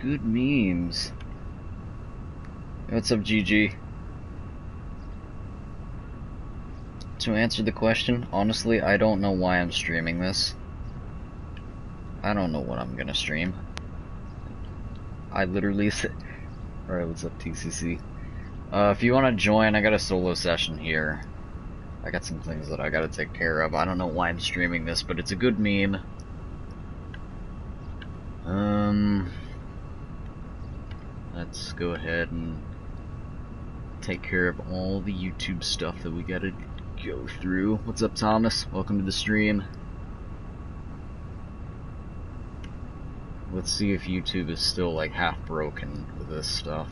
Good memes. What's up, GG? To answer the question, honestly, I don't know why I'm streaming this. I don't know what I'm gonna stream. I literally said... Alright, what's up, TCC? If you wanna join, I got a solo session here. I got some things that I gotta take care of. I don't know why I'm streaming this, but it's a good meme. Let's go ahead and take care of all the YouTube stuff that we gotta go through. What's up, Thomas? Welcome to the stream. Let's see if YouTube is still like half broken with this stuff.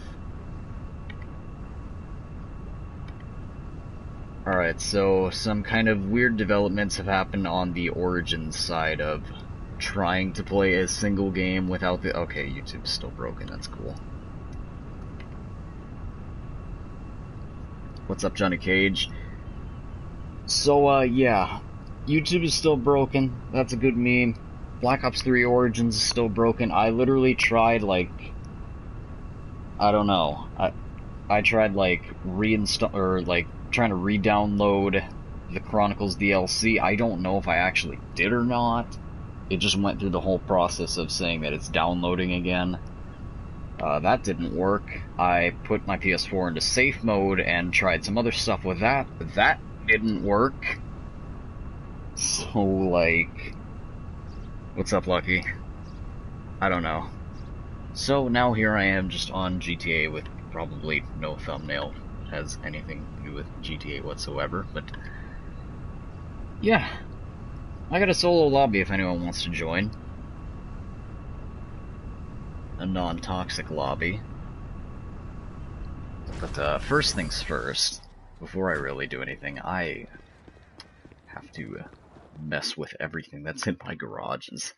Alright, so some kind of weird developments have happened on the Origins side of trying to play a single game without the... Okay, YouTube's still broken, that's cool. What's up, Johnny Cage? So, yeah. YouTube is still broken. That's a good meme. Black Ops 3 Origins is still broken. I literally tried, like... I don't know. I tried, like, reinstall... or, like, trying to re-download the Chronicles DLC. I don't know if I actually did or not. It just went through the whole process of saying that it's downloading again. That didn't work. I put my PS4 into safe mode and tried some other stuff with that. That didn't work. So, like... What's up, Lucky? I don't know. So, now here I am just on GTA with probably no thumbnail has anything to do with GTA whatsoever, but... Yeah. I got a solo lobby if anyone wants to join. A non-toxic lobby. But first things first, before I really do anything, I have to mess with everything that's in my garages.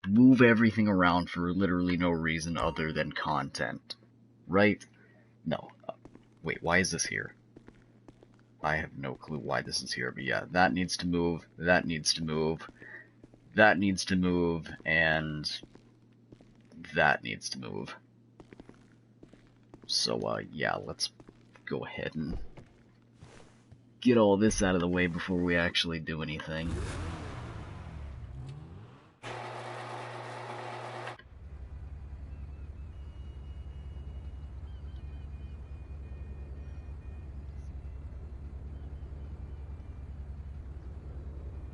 Move everything around for literally no reason other than content. Right? No. Wait, why is this here? I have no clue why this is here, but yeah, that needs to move, that needs to move, that needs to move, and... that needs to move. So, yeah, let's go ahead and get all this out of the way before we actually do anything.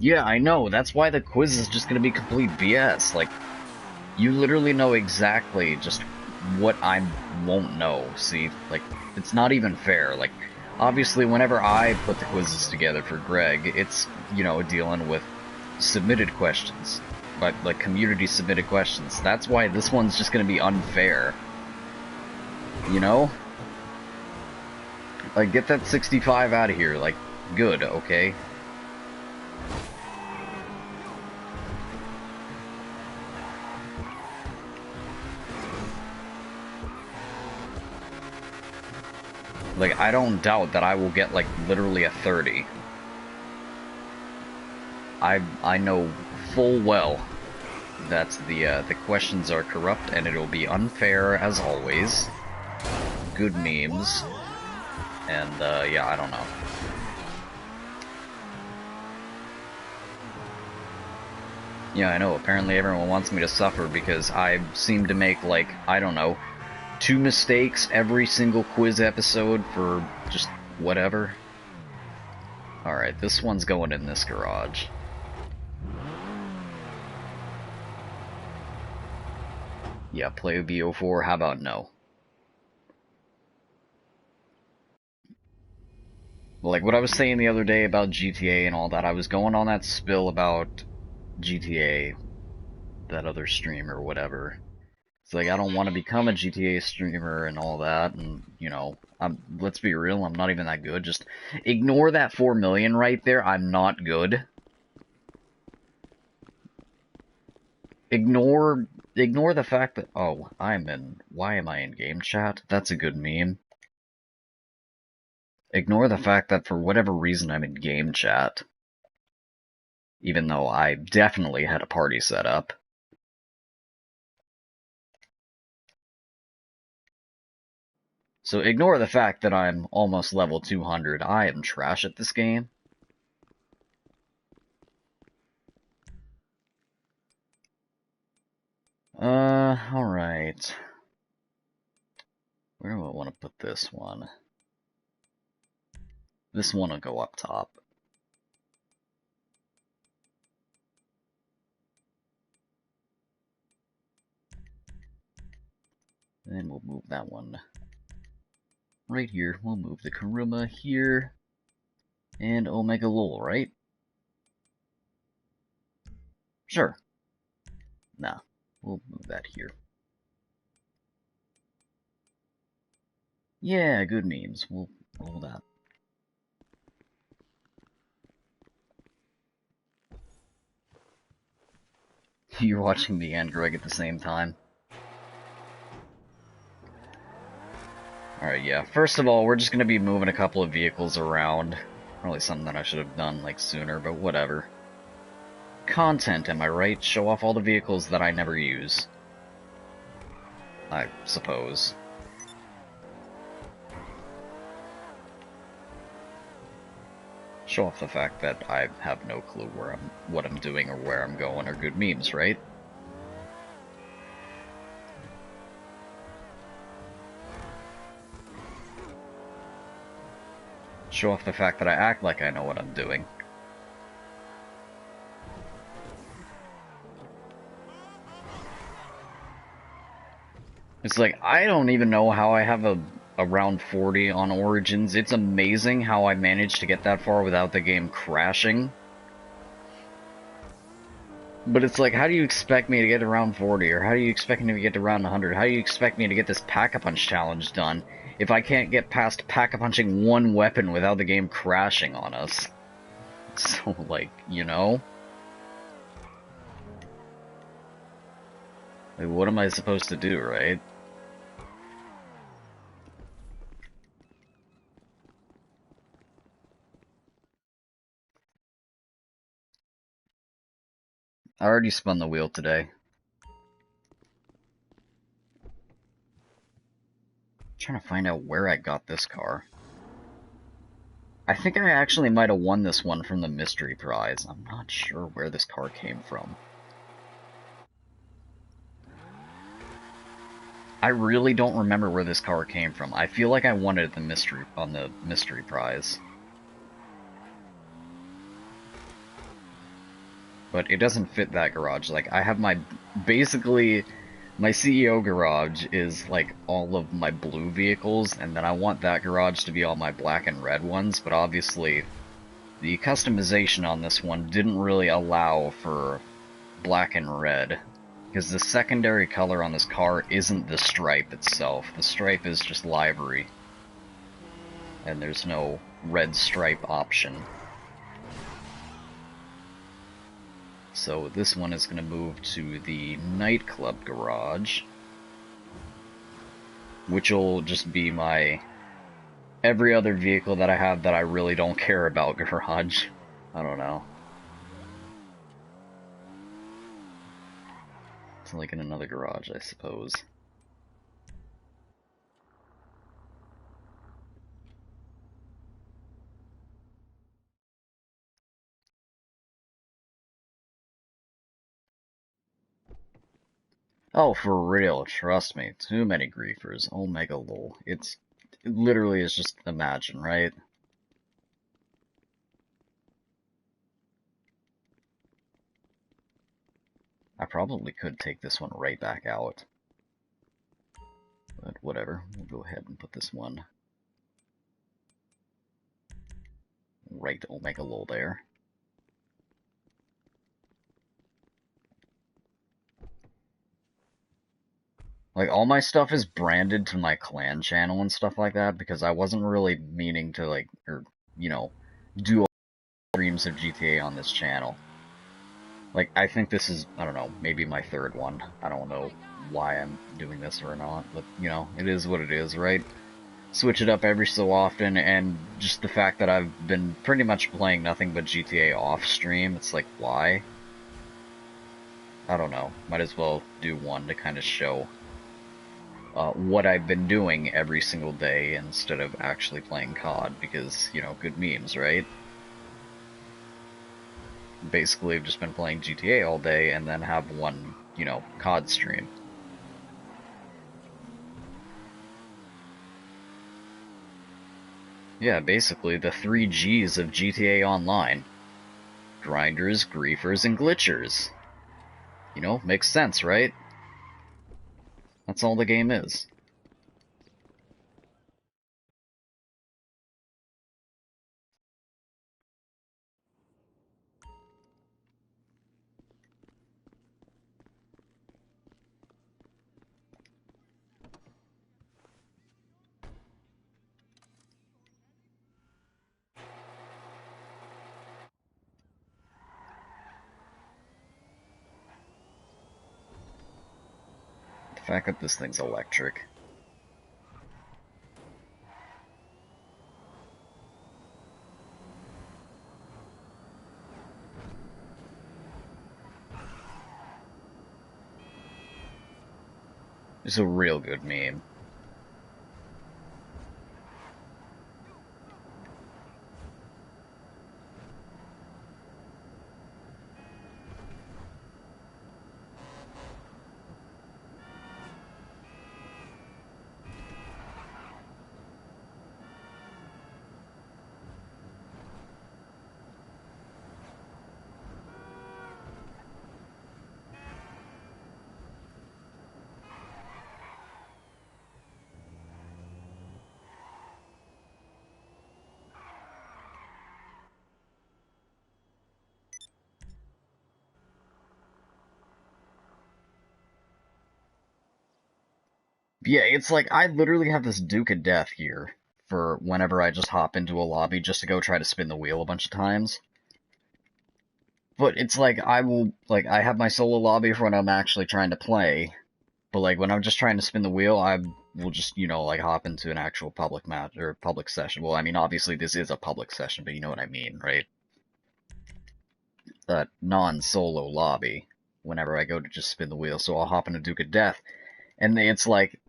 Yeah, I know, that's why the quiz is just gonna be complete BS, like... You literally know exactly just what I won't know, see? Like, it's not even fair. Like, obviously, whenever I put the quizzes together for Greg, it's, you know, dealing with submitted questions. Like, community-submitted questions. That's why this one's just gonna be unfair. You know? Like, get that 65 out of here. Like, good, okay? Like, I don't doubt that I will get, like, literally a 30. I know full well that the questions are corrupt and it'll be unfair as always. Good memes. And, yeah, I don't know. Yeah, I know, apparently everyone wants me to suffer because I seem to make, like, I don't know, 2 mistakes every single quiz episode for just whatever. Alright, this one's going in this garage. Yeah, play BO4, how about no? Like what I was saying the other day about GTA and all that, I was going on that spill about GTA, that other stream or whatever. It's like, I don't want to become a GTA streamer and all that, and, you know, let's be real, I'm not even that good. Just ignore that 4 million right there, I'm not good. Ignore the fact that, oh, why am I in game chat? That's a good meme. Ignore the fact that for whatever reason I'm in game chat. Even though I definitely had a party set up. So ignore the fact that I'm almost level 200. I am trash at this game. Alright. Where do I want to put this one? This one will go up top. Then we'll move that one right here. We'll move the Kuruma here. And Omega Lul, right? Sure. Nah, we'll move that here. Yeah, good memes. We'll roll that. You're watching me and Greg at the same time. Alright, yeah. First of all, we're just gonna be moving a couple of vehicles around. Probably something that I should have done, like, sooner, but whatever. Content, am I right? Show off all the vehicles that I never use. I suppose. Show off the fact that I have no clue what I'm doing or where I'm going are good memes, right? Show off the fact that I act like I know what I'm doing. It's like, I don't even know how I have a round 40 on Origins. It's amazing how I managed to get that far without the game crashing. But it's like, how do you expect me to get to round 40? Or how do you expect me to get to round 100? How do you expect me to get this Pack-a-Punch challenge done if I can't get past Pack-a-Punching one weapon without the game crashing on us? So, like, you know? Like, what am I supposed to do, right? I already spun the wheel today. I'm trying to find out where I got this car. I think I actually might have won this one from the mystery prize. I'm not sure where this car came from. I really don't remember where this car came from. I feel like I won it at the on the mystery prize. But it doesn't fit that garage. Like, I have basically, my CEO garage is, like, all of my blue vehicles, and then I want that garage to be all my black and red ones, but obviously, the customization on this one didn't really allow for black and red, because the secondary color on this car isn't the stripe itself. The stripe is just livery, and there's no red stripe option. So this one is going to move to the NIGHTCLUB garage, which will just be my every other vehicle that I have that I really don't care about garage. I don't know. It's like in another garage, I suppose. Oh, for real, trust me. Too many griefers. Omega lol. It literally is just imagine, right? I probably could take this one right back out. But whatever, we'll go ahead and put this one right Omega lol there. Like, all my stuff is branded to my clan channel and stuff like that, because I wasn't really meaning to, like, or, you know, do streams of GTA on this channel. Like, I think this is, I don't know, maybe my third one. I don't know why I'm doing this or not, but, you know, it is what it is, right? Switch it up every so often, and just the fact that I've been pretty much playing nothing but GTA off stream, it's like, why? I don't know. Might as well do one to kind of show. what I've been doing every single day instead of actually playing COD because, you know, good memes, right? Basically, I've just been playing GTA all day and then have one, you know, COD stream. Yeah, basically the 3 Gs of GTA Online. Grinders, griefers, and glitchers. You know, makes sense, right? That's all the game is. The fact that this thing's electric. It's a real good meme. Yeah, it's like I literally have this Duke of Death here for whenever I just hop into a lobby just to go try to spin the wheel a bunch of times. But it's like I have my solo lobby for when I'm actually trying to play, but like when I'm just trying to spin the wheel, I will just, you know, like hop into an actual public match or public session. Well, I mean, obviously this is a public session, but you know what I mean, right? That non-solo lobby whenever I go to just spin the wheel. So I'll hop into Duke of Death, and it's like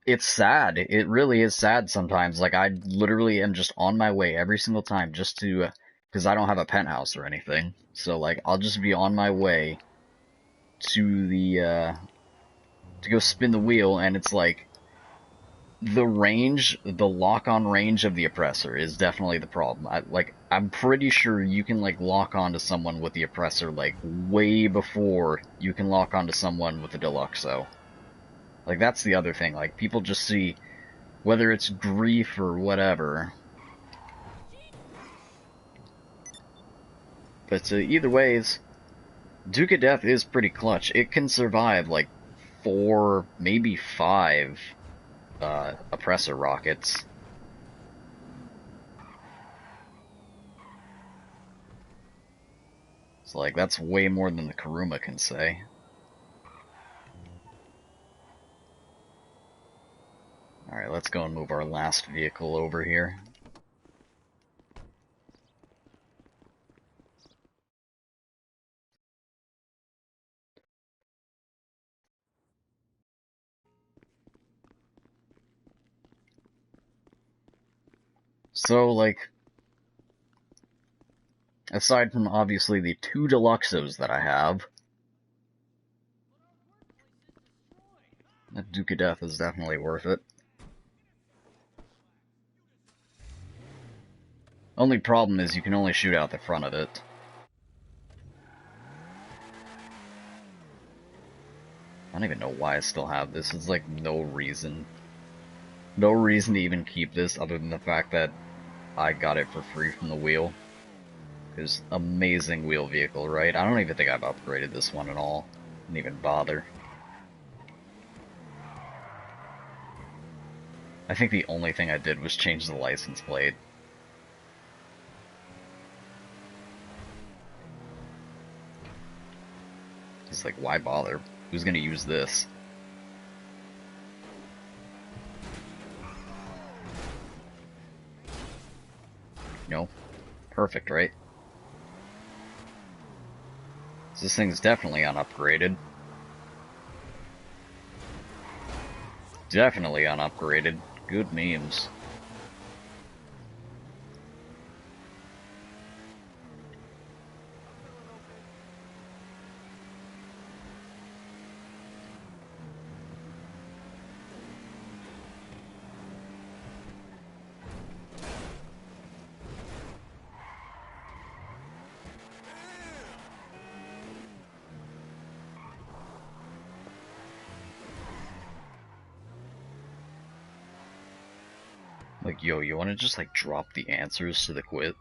it's sad. It really is sad sometimes. Like I literally am just on my way every single time just to, because I don't have a penthouse or anything. So like I'll just be on my way to the to go spin the wheel, and it's like the range, the lock-on range of the oppressor is definitely the problem. I'm pretty sure you can like lock onto someone with the oppressor like way before you can lock onto someone with the deluxo. Like that's the other thing. Like people just see whether it's grief or whatever. But either ways, Duke of Death is pretty clutch. It can survive like 4, maybe 5 oppressor rockets. So like that's way more than the Karuma can say. Alright, let's go and move our last vehicle over here. So, like, aside from obviously the 2 Deluxos that I have, that Duke of Death is definitely worth it. Only problem is you can only shoot out the front of it. I don't even know why I still have this. It's like no reason. No reason to even keep this other than the fact that I got it for free from the wheel. It's amazing wheel vehicle, right? I don't even think I've upgraded this one at all. Didn't even bother. I think the only thing I did was change the license plate. It's like, why bother? Who's gonna use this? You know? Perfect, right? So this thing's definitely unupgraded. Definitely unupgraded. Good memes. Like, yo, you wanna just, like, drop the answers to the quiz?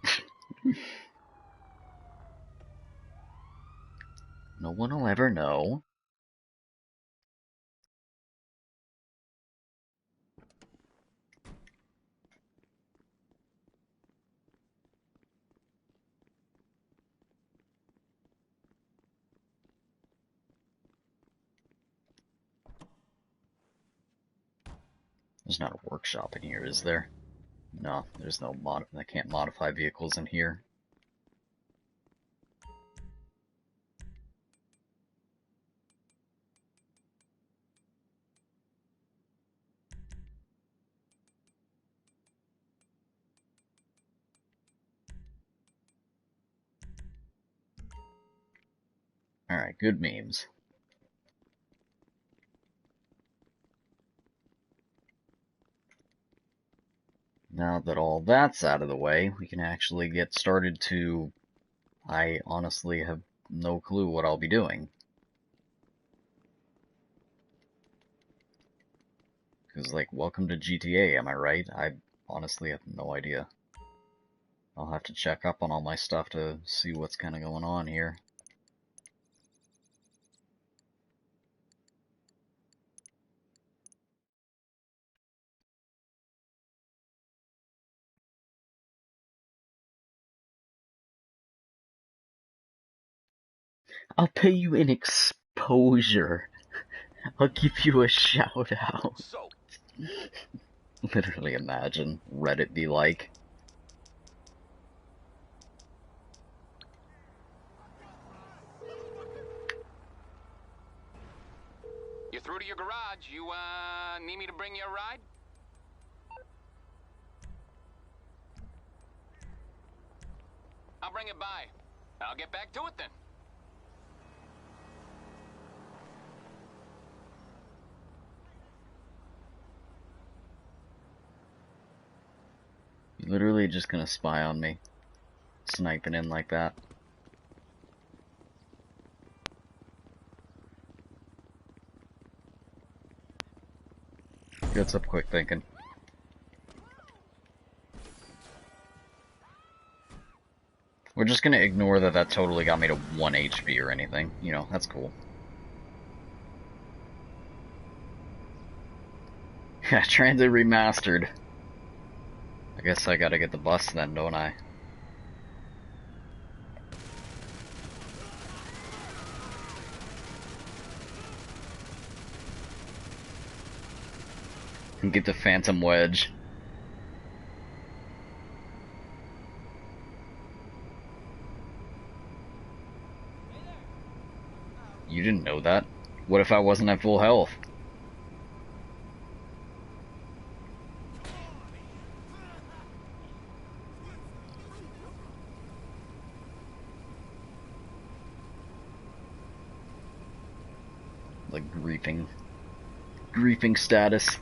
No one will ever know. There's not a workshop in here, is there? No, there's no I can't modify vehicles in here. Alright, good memes. Now that all that's out of the way, we can actually get started to... I honestly have no clue what I'll be doing. Because, like, welcome to GTA, am I right? I honestly have no idea. I'll have to check up on all my stuff to see what's kind of going on here. I'll pay you in exposure. I'll give you a shout out. So, Literally imagine Reddit be like. you're through to your garage. You, need me to bring you a ride? I'll bring it by. I'll get back to it then. You're literally just gonna spy on me. Sniping in like that. Gets up quick thinking. We're just gonna ignore that totally got me to 1 HP or anything. You know, that's cool. Yeah, Transit Remastered. I guess I gotta get the bus then, don't I? And get the Phantom Wedge. You didn't know that. What if I wasn't at full health? Like griefing status.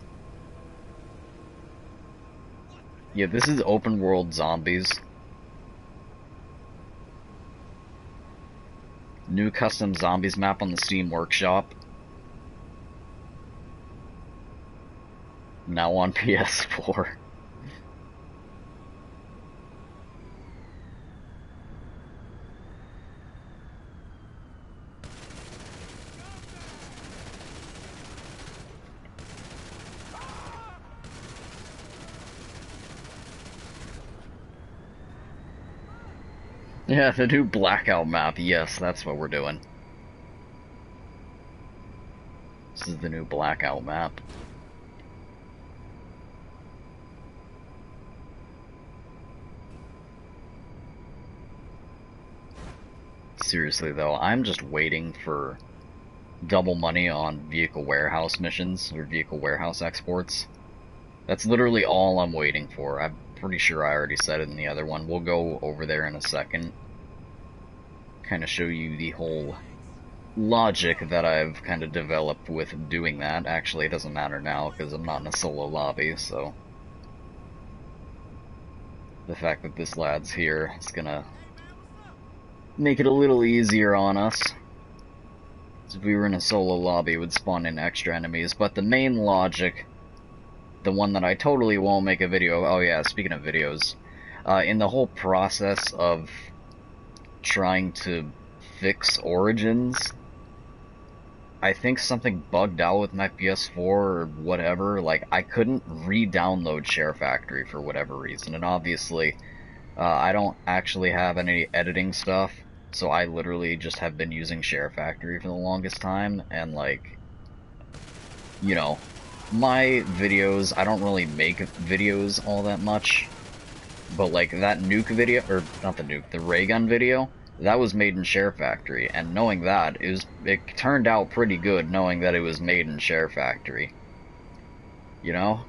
Yeah, this is open world zombies. New custom zombies map on the Steam Workshop. Now on PS4. Yeah, the new Blackout map. Yes, that's what we're doing. This is the new Blackout map. Seriously though, I'm just waiting for double money on vehicle warehouse missions or vehicle warehouse exports. That's literally all I'm waiting for. I'm pretty sure I already said it in the other one. We'll go over there in a second. Kind of show you the whole logic that I've kind of developed with doing that. Actually, it doesn't matter now because I'm not in a solo lobby, so the fact that this lad's here is gonna make it a little easier on us. If we were in a solo lobby, it would spawn in extra enemies, but the main logic, the one that I totally won't make a video of, oh yeah, speaking of videos, in the whole process of trying to fix Origins, I think something bugged out with my PS4 or whatever. Like, I couldn't re-download Share Factory for whatever reason, and obviously, I don't actually have any editing stuff, so I literally just have been using Share Factory for the longest time, and like, you know, my videos, I don't really make videos all that much, but like that nuke video, or not the nuke, the ray gun video, that was made in Share Factory, and knowing that, it turned out pretty good knowing that it was made in Share Factory. You know?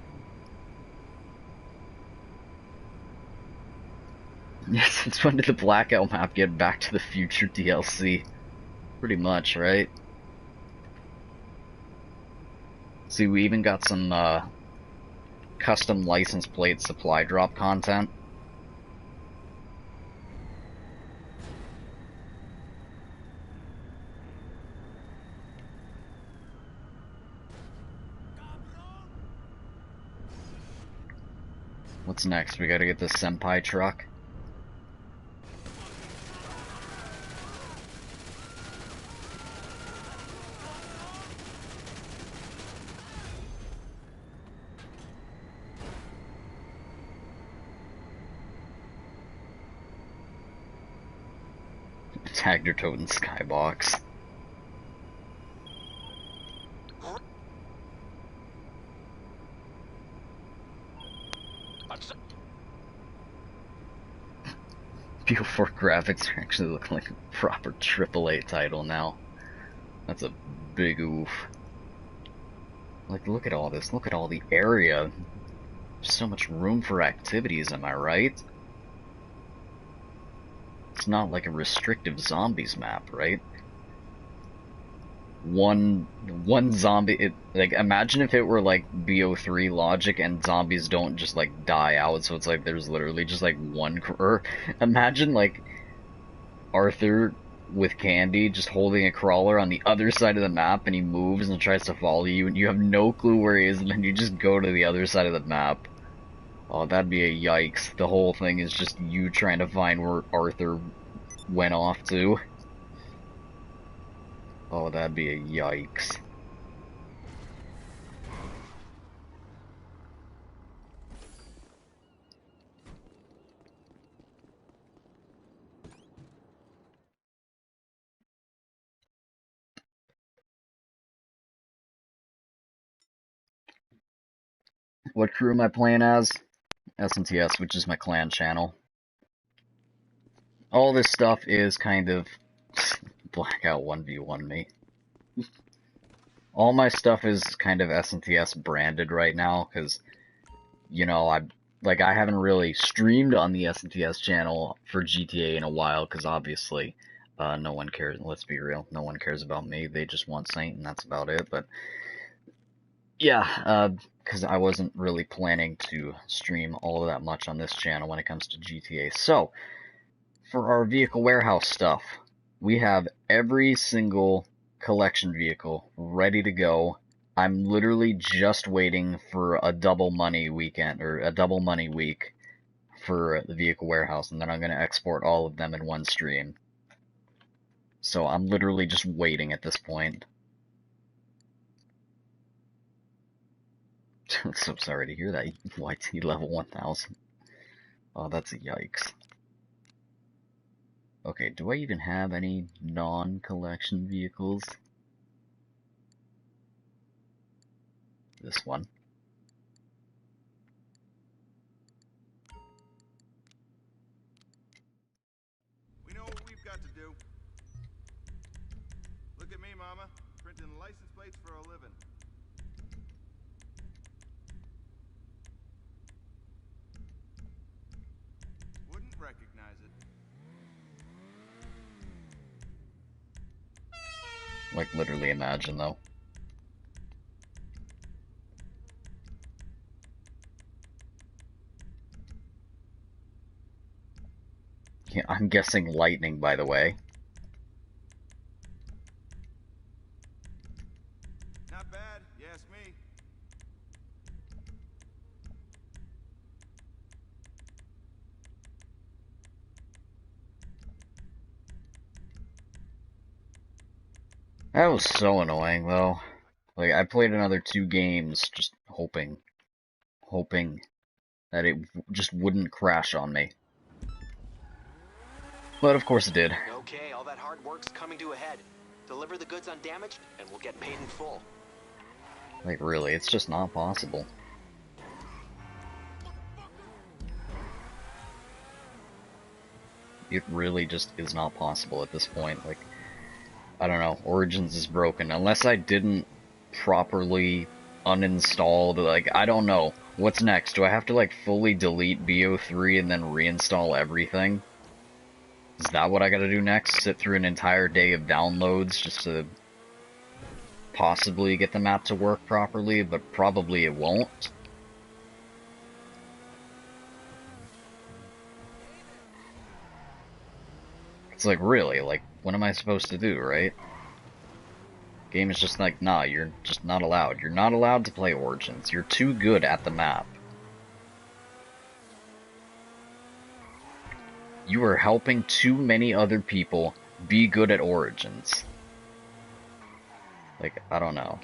Yes, since when did the Blackout map get Back to the Future DLC? Pretty much, right? See, we even got some, custom license plate supply drop content. What's next? We gotta get this Senpai truck. Tagger Toten Skybox. PS4 graphics are actually looking like a proper AAA title now. That's a big oof. Like, look at all this. Look at all the area. There's so much room for activities, am I right? It's not like a restrictive zombies map, right? One zombie, like, imagine if it were like BO3 logic and zombies don't just like die out, so it's like there's literally just like one, or imagine like Arthur with Candy just holding a crawler on the other side of the map and he moves and tries to follow you and you have no clue where he is and then you just go to the other side of the map. Oh, that'd be a yikes. The whole thing is just you trying to find where Arthur went off to. Oh, that'd be a yikes. What crew am I playing as? SNTS, which is my clan channel. All this stuff is kind of Blackout 1v1 me. All my stuff is kind of SNTS branded right now, because, you know, I haven't really streamed on the SNTS channel for GTA in a while, because obviously, no one cares, let's be real, no one cares about me, they just want Saint, and that's about it, but, yeah, because I wasn't really planning to stream all of that much on this channel when it comes to GTA. So, for our vehicle warehouse stuff, we have every single collection vehicle ready to go. I'm literally just waiting for a double money weekend, or a double money week for the vehicle warehouse, and then I'm going to export all of them in one stream. So I'm literally just waiting at this point. So sorry to hear that, YT level 1000. Oh, that's a yikes. Okay, do I even have any non-collection vehicles? This one. We know what we've got to do. Look at me, Mama. Printing Like, literally imagine, though. Yeah, I'm guessing lightning, by the way. Not bad, you ask me. That was so annoying, though. Like, I played another 2 games just hoping that it just wouldn't crash on me. But of course it did. Okay, all that hard work's coming to a head. Deliver the goods undamaged, and we'll get paid in full. Like, really, it's just not possible. It really just is not possible at this point. Like, I don't know, Origins is broken. Unless I didn't properly uninstall the, like, I don't know. What's next? Do I have to, like, fully delete BO3 and then reinstall everything? Is that what I gotta do next? Sit through an entire day of downloads just to possibly get the map to work properly, but probably it won't? It's like, really, like, what am I supposed to do, right? Game is just like, nah, you're just not allowed. You're not allowed to play Origins. You're too good at the map. You are helping too many other people be good at Origins. Like, I don't know.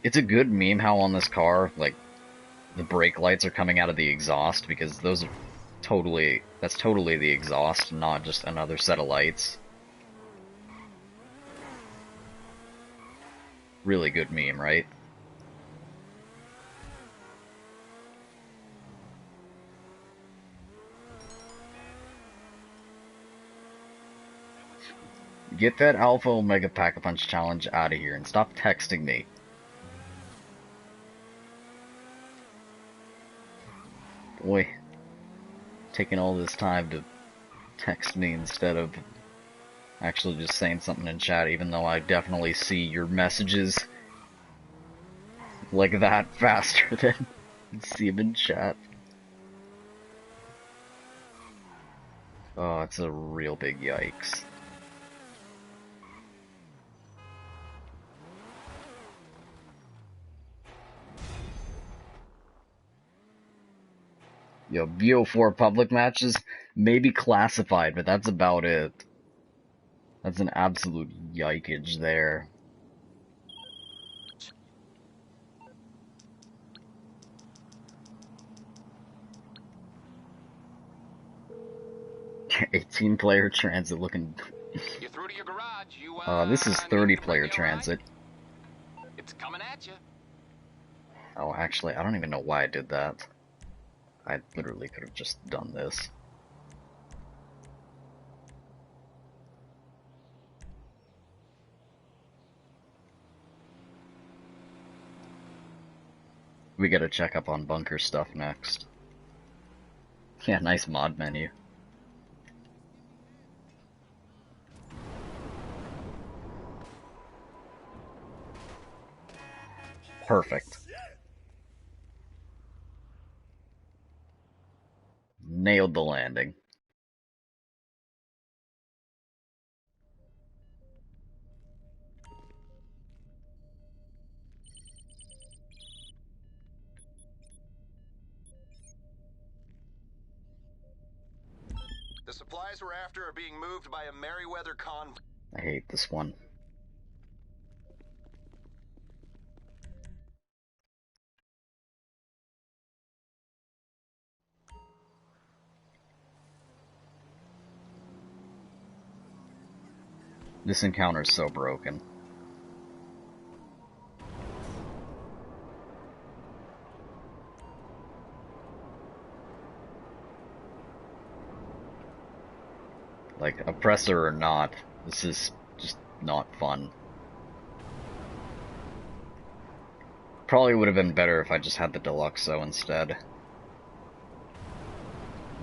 It's a good meme how on this car, like, the brake lights are coming out of the exhaust, because those are totally, that's totally the exhaust, not just another set of lights. Really good meme, right? Get that Alpha Omega Pack-a-Punch challenge out of here and stop texting me. Boy, taking all this time to text me instead of actually just saying something in chat, even though I definitely see your messages like that faster than see them in chat. Oh, it's a real big yikes. Yo, BO4 public matches may be classified, but that's about it. That's an absolute yikage there. (18-player transit looking... You're through to your garage. You, this is need me to 30-player bring you a transit. ride? It's coming at you. Oh, actually, I don't even know why I did that. I literally could have just done this. We gotta check up on bunker stuff next. Yeah, nice mod menu. Perfect. Nailed the landing. The supplies we're after are being moved by a Merryweather convoy. I hate this one. This encounter is so broken. Like, oppressor or not, this is just not fun. Probably would have been better if I just had the Deluxo instead.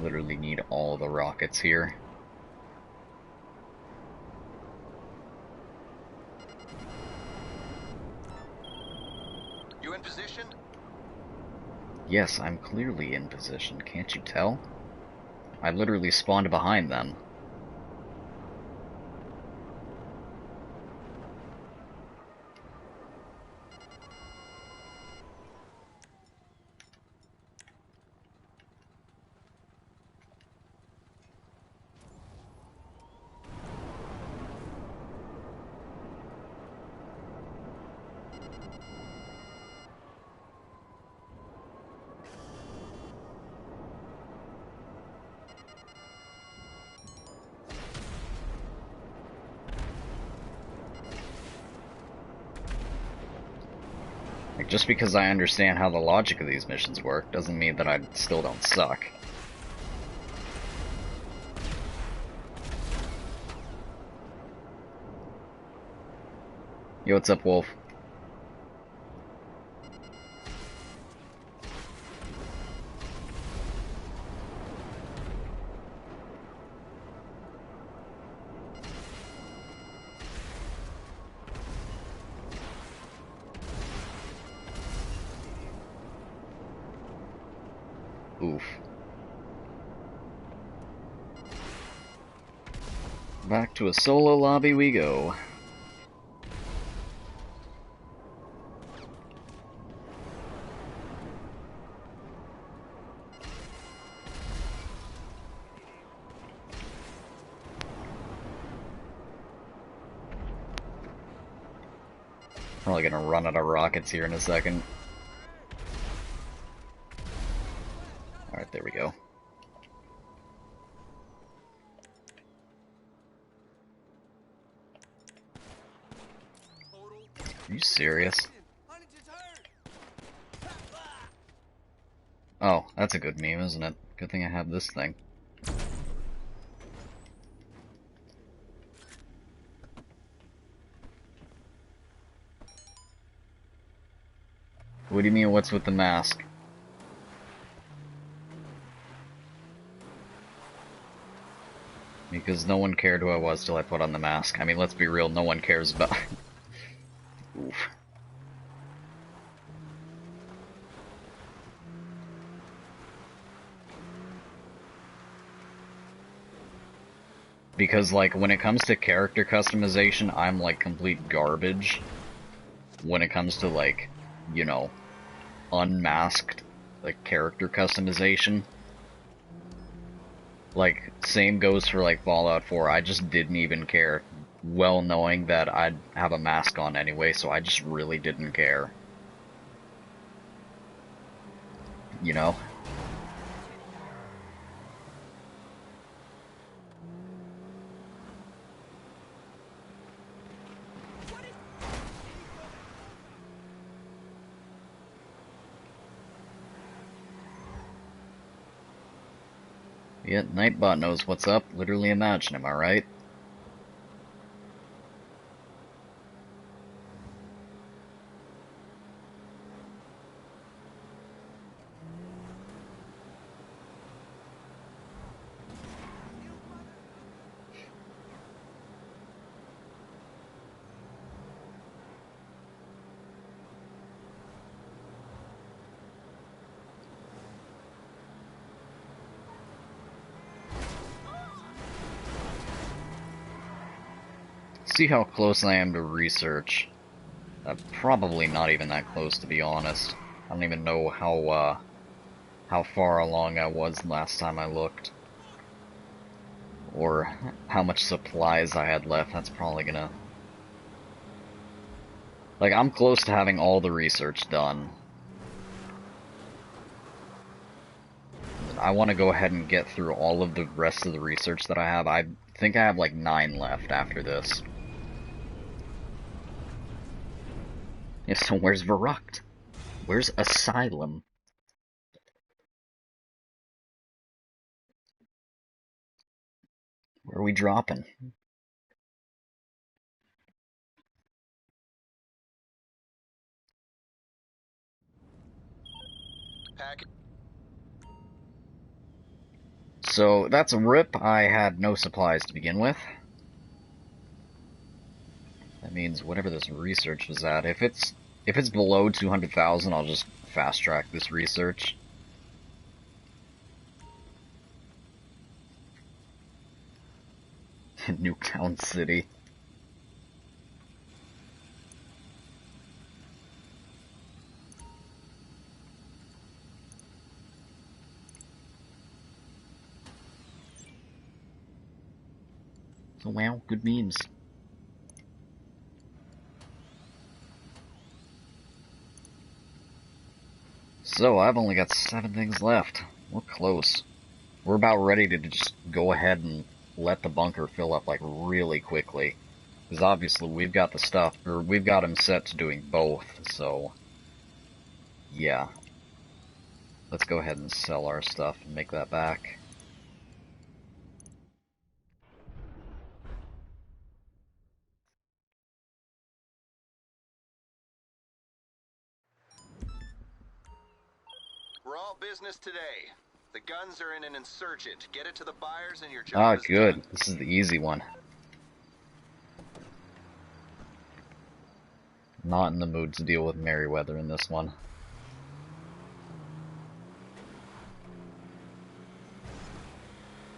Literally need all the rockets here. You in position? Yes, I'm clearly in position, can't you tell? I literally spawned behind them. Like, just because I understand how the logic of these missions work doesn't mean that I still don't suck. Yo, what's up, Wolf? Oof. Back to a solo lobby we go. Probably gonna run out of rockets here in a second. Alright, there we go. Are you serious? Oh, that's a good meme, isn't it? Good thing I have this thing. What do you mean, what's with the mask? Because no one cared who I was till I put on the mask. I mean, let's be real, no one cares about... Oof. Because, like, when it comes to character customization, I'm, like, complete garbage. When it comes to, like, you know, unmasked, like, character customization. Like, same goes for, like, Fallout 4. I just didn't even care. Well knowing that I'd have a mask on anyway, so I just really didn't care. You know? Yeah, Nightbot knows what's up. Literally imagine, am I right? See how close I am to research. Probably not even that close, to be honest. I don't even know how far along I was last time I looked. Or how much supplies I had left. That's probably gonna... Like, I'm close to having all the research done. I want to go ahead and get through all of the rest of the research that I have. I think I have like 9 left after this. Yeah, so where's Verrucht? Where's Asylum? Where are we dropping? Pack. So, that's a rip. I had no supplies to begin with. means whatever this research was at. If it's below 200,000, I'll just fast track this research. Nuketown City. So wow, good memes. So I've only got 7 things left. We're close. We're about ready to just go ahead and let the bunker fill up like really quickly. Because obviously we've got the stuff, or we've got him set to doing both, so yeah. Let's go ahead and sell our stuff and make that back. We're all business today. The guns are in an insurgent. Get it to the buyers and your Ah, job is good. done. This is the easy one. Not in the mood to deal with Merryweather in this one.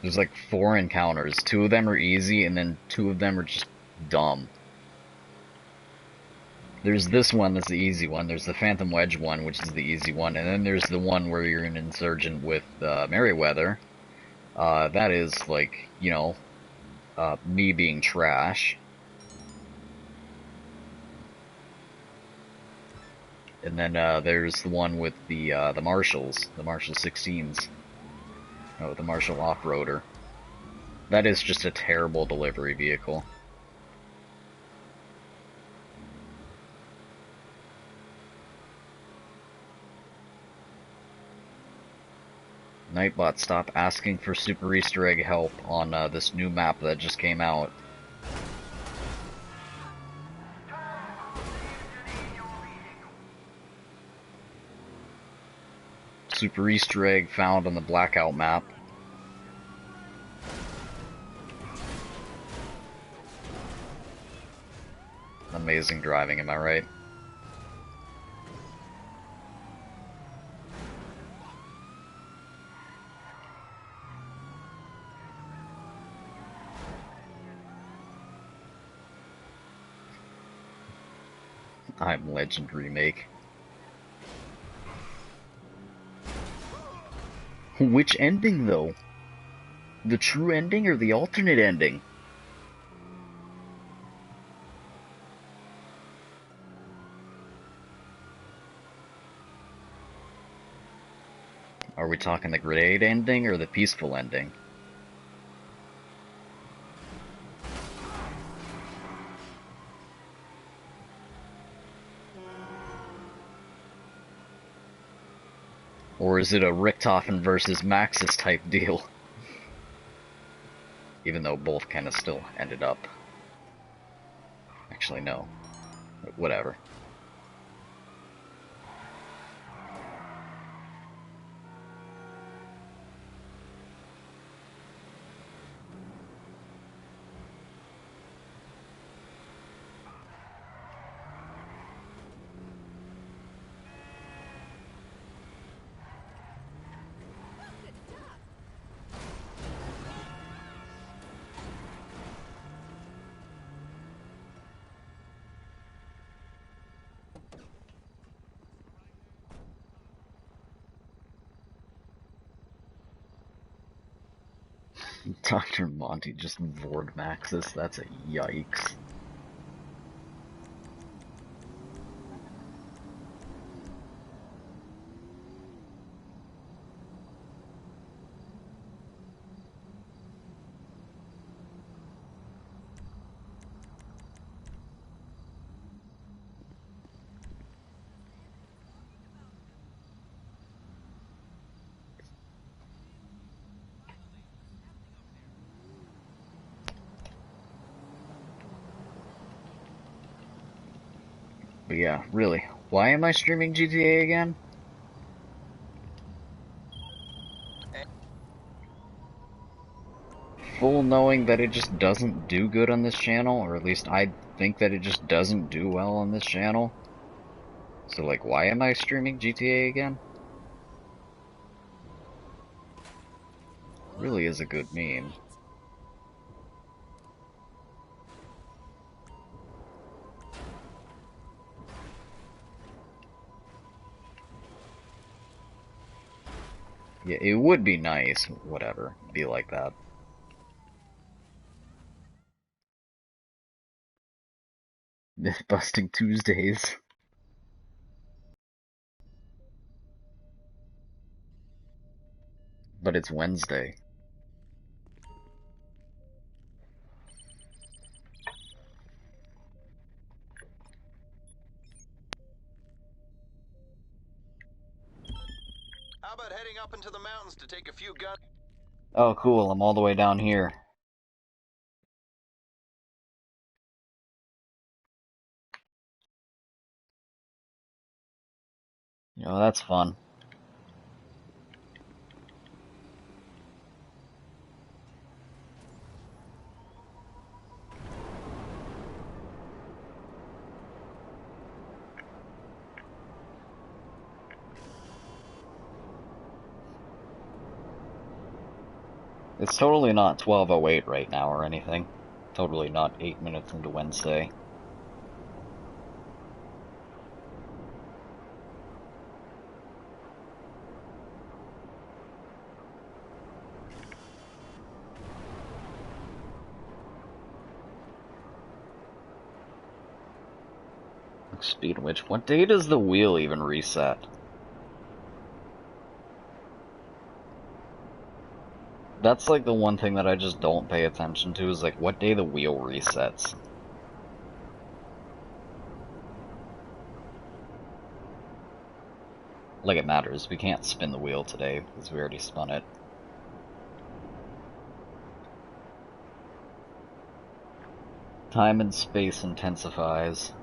There's like 4 encounters. 2 of them are easy, and then 2 of them are just dumb. There's this one that's the easy one. There's the Phantom Wedge one, which is the easy one. And then there's the one where you're an insurgent with Merryweather. That is, like, you know, me being trash. And then there's the one with the Marshals, the Marshall 16s. Oh, the Marshall Off-Roader. That is just a terrible delivery vehicle. Nightbot, stop asking for Super Easter Egg help on this new map that just came out. Super Easter Egg found on the Blackout map. Amazing driving, am I right? I'm Legend Remake. Which ending, though? The true ending or the alternate ending? Are we talking the grenade ending or the peaceful ending? Or is it a Richthofen versus Maxis type deal? Even though both kind of still ended up. Actually, no. Whatever. Dr. Monty just Vord Maxis, that's a yikes. But yeah, really, why am I streaming GTA again? Full knowing that it just doesn't do good on this channel, or at least I think that it just doesn't do well on this channel. So, like, why am I streaming GTA again? Really is a good meme. Yeah, it would be nice, whatever, be like that. Myth-busting Tuesdays. But it's Wednesday. How about heading up into the mountains to take a few guns? Oh, cool, I'm all the way down here. You know, that's fun. It's totally not 12:08 right now or anything. Totally not 8 minutes into Wednesday. Speed of which, what day does the wheel even reset? That's like the one thing that I just don't pay attention to, is like what day the wheel resets. Like it matters, we can't spin the wheel today because we already spun it. Time and space intensifies.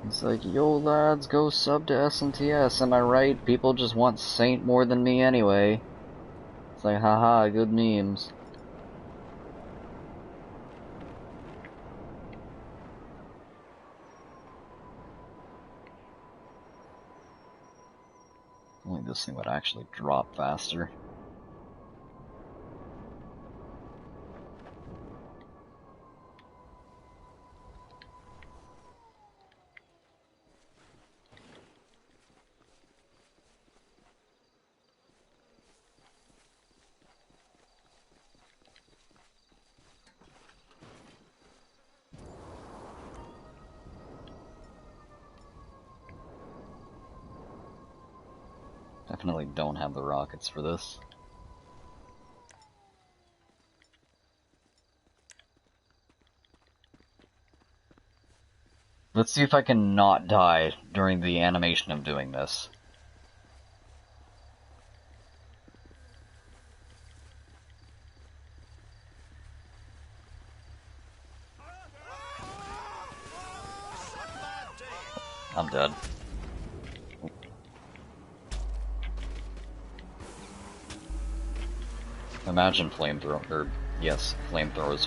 It's like, yo lads, go sub to SNTS, am I right? People just want Saint more than me anyway. It's like, haha, good memes. Only this thing would actually drop faster. Definitely don't have the rockets for this. Let's see if I can not die during the animation of doing this. I'm dead. Imagine flamethrowers,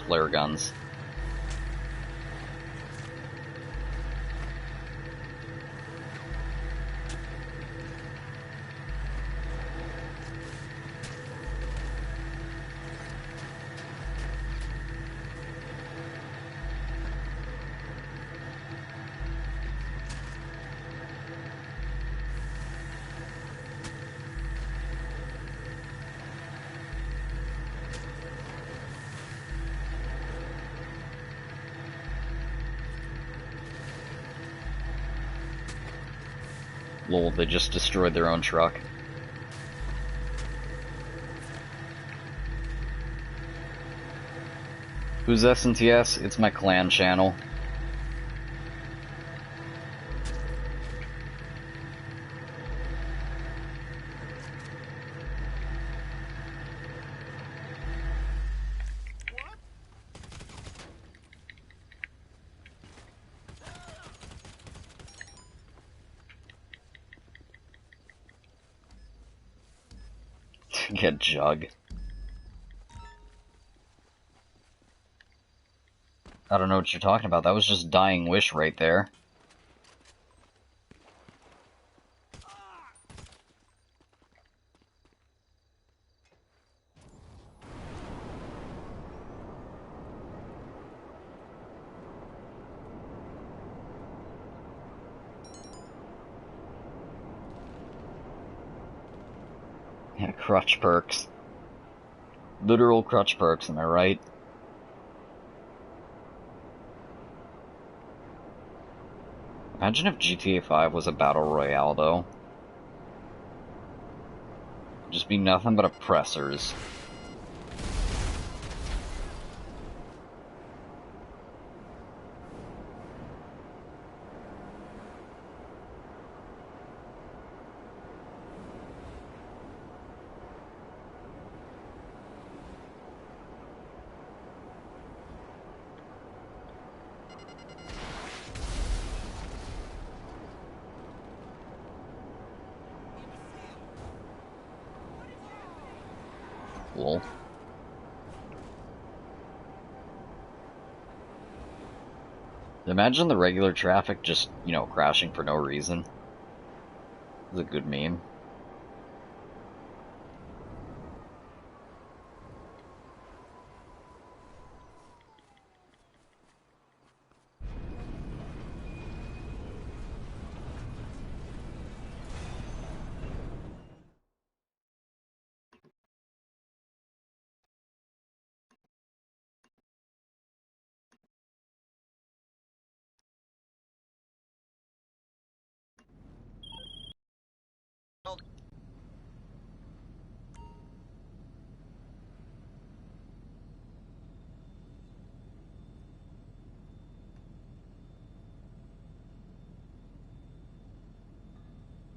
flare guns. Lol, they just destroyed their own truck. Who's SNTS? It's my clan channel. Get Jug. I don't know what you're talking about. That was just Dying Wish right there. Yeah, crutch perks. Literal crutch perks, am I right? Imagine if GTA 5 was a battle royale, though. Just be nothing but oppressors. Lol. Imagine the regular traffic just, crashing for no reason. It's a good meme.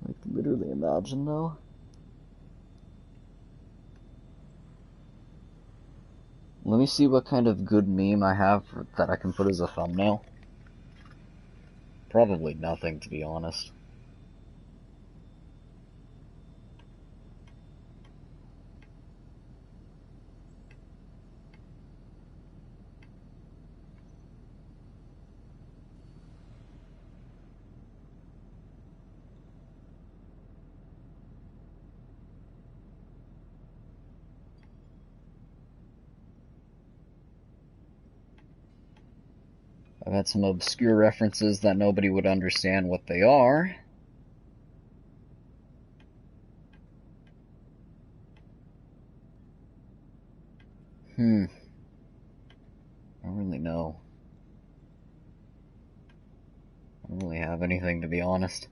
Like, literally imagine, though. Let me see what kind of good meme I have that I can put as a thumbnail. Probably nothing, to be honest. I've had some obscure references that nobody would understand what they are. I don't really know. I don't really have anything, to be honest.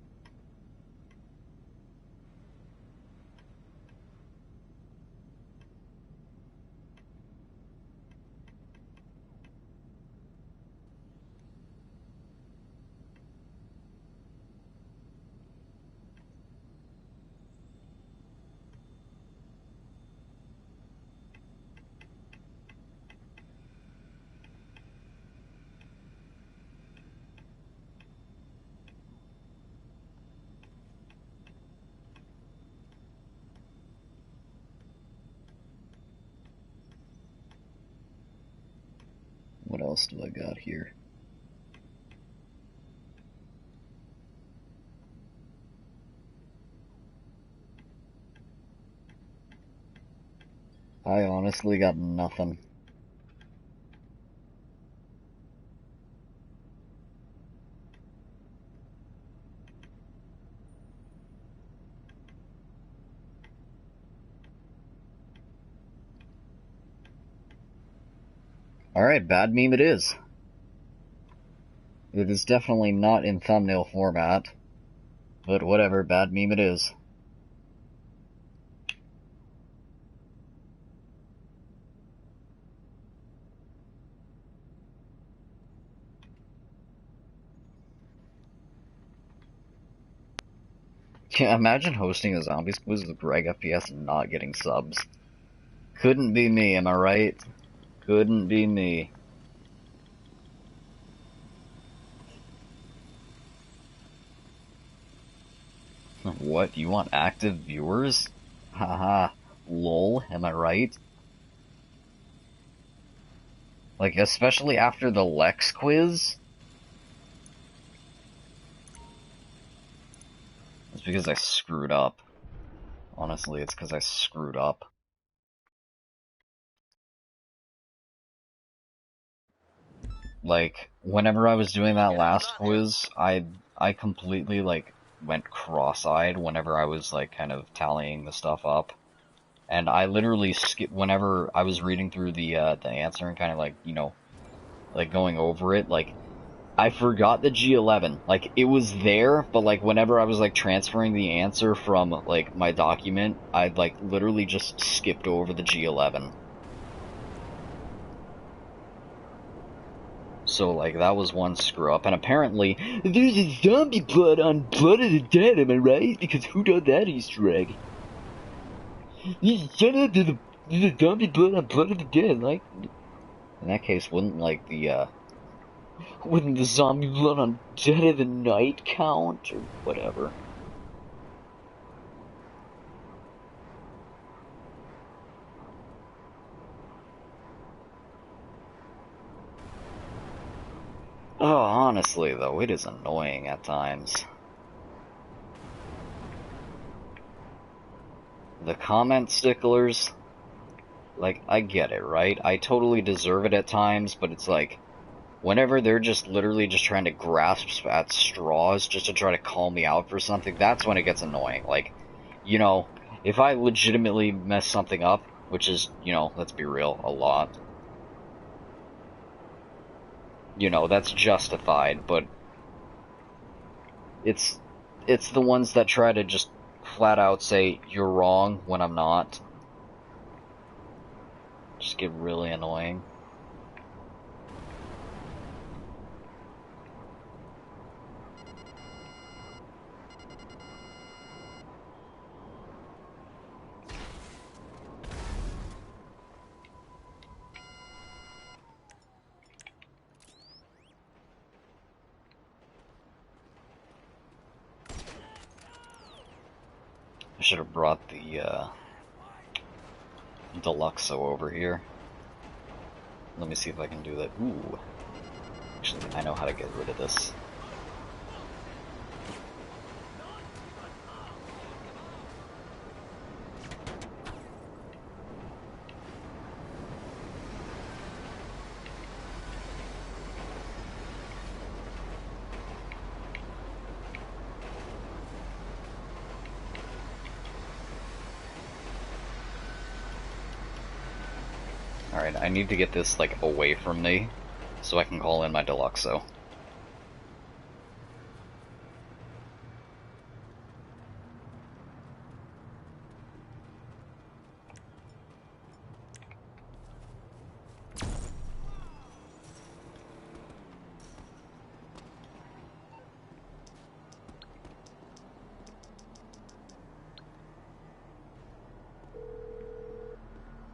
What else do I got here? I honestly got nothing. Alright, bad meme it is. It is definitely not in thumbnail format. But whatever, bad meme it is. Yeah, imagine hosting a zombies quiz with Greg FPS and not getting subs. Couldn't be me, am I right? Couldn't be me. What? You want active viewers? Haha. lol, am I right? Like, especially after the Lex quiz. It's because I screwed up. Honestly, it's because I screwed up. Like, whenever I was doing that last quiz, I completely, like, went cross-eyed whenever I was, like, kind of tallying the stuff up. And I literally skipped, whenever I was reading through the answer and kind of, like, you know, like, going over it, like, I forgot the G11. Like, it was there, but, like, whenever I was, like, transferring the answer from, like, my document, I'd, like, literally just skipped over the G11. So, like, that was one screw-up, and apparently, there's a zombie blood on Blood of the Dead, am I right? Because who done that Easter egg? Shut up, there's a zombie blood on Blood of the Dead, like... In that case, wouldn't, like, wouldn't the zombie blood on Dead of the Night count, or whatever? Oh, honestly, though, it is annoying at times. The comment sticklers, like, I get it, right? I totally deserve it at times, but it's like, whenever they're just literally just trying to grasp at straws just to try to call me out for something, that's when it gets annoying. Like, you know, if I legitimately mess something up, which is, you know, let's be real, a lot, you know, that's justified, but it's the ones that try to just flat out say, you're wrong, when I'm not. Just get really annoying. I should have brought the, Deluxo over here. Let me see if I can do that. Ooh. Actually, I know how to get rid of this. Alright, I need to get this, like, away from me, so I can call in my Deluxo.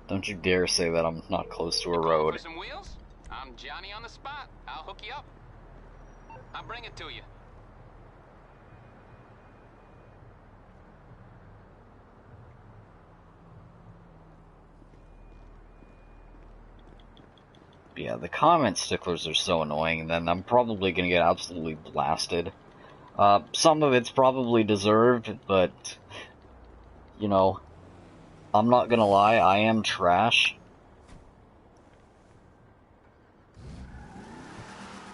Don't you dare say that I'm not close to a road. For some wheels? I'm Johnny on the spot. I'll hook you up. I'll bring it to you. Yeah, the comment sticklers are so annoying, and then I'm probably gonna get absolutely blasted. Some of it's probably deserved, but, you know, I'm not gonna lie, I am trash.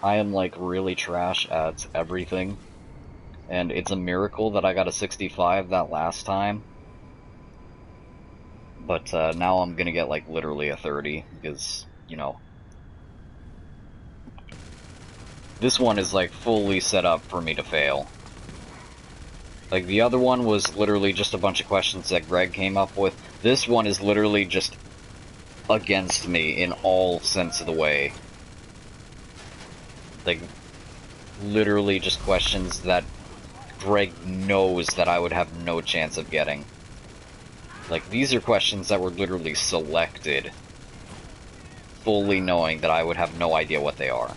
I am, like, really trash at everything. And it's a miracle that I got a 65 that last time. But, now I'm gonna get, like, literally a 30, because, you know... This one is, like, fully set up for me to fail. Like, the other one was literally just a bunch of questions that Greg came up with. This one is literally just against me in all sense of the way. Like, literally just questions that Greg knows that I would have no chance of getting. Like, these are questions that were literally selected, fully knowing that I would have no idea what they are.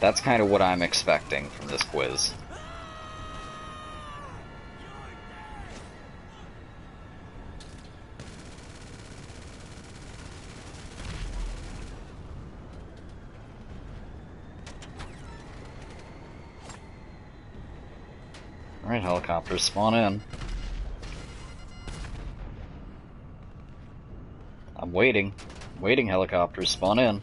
That's kind of what I'm expecting from this quiz. Alright, helicopters, spawn in. I'm waiting. Waiting, helicopters, spawn in.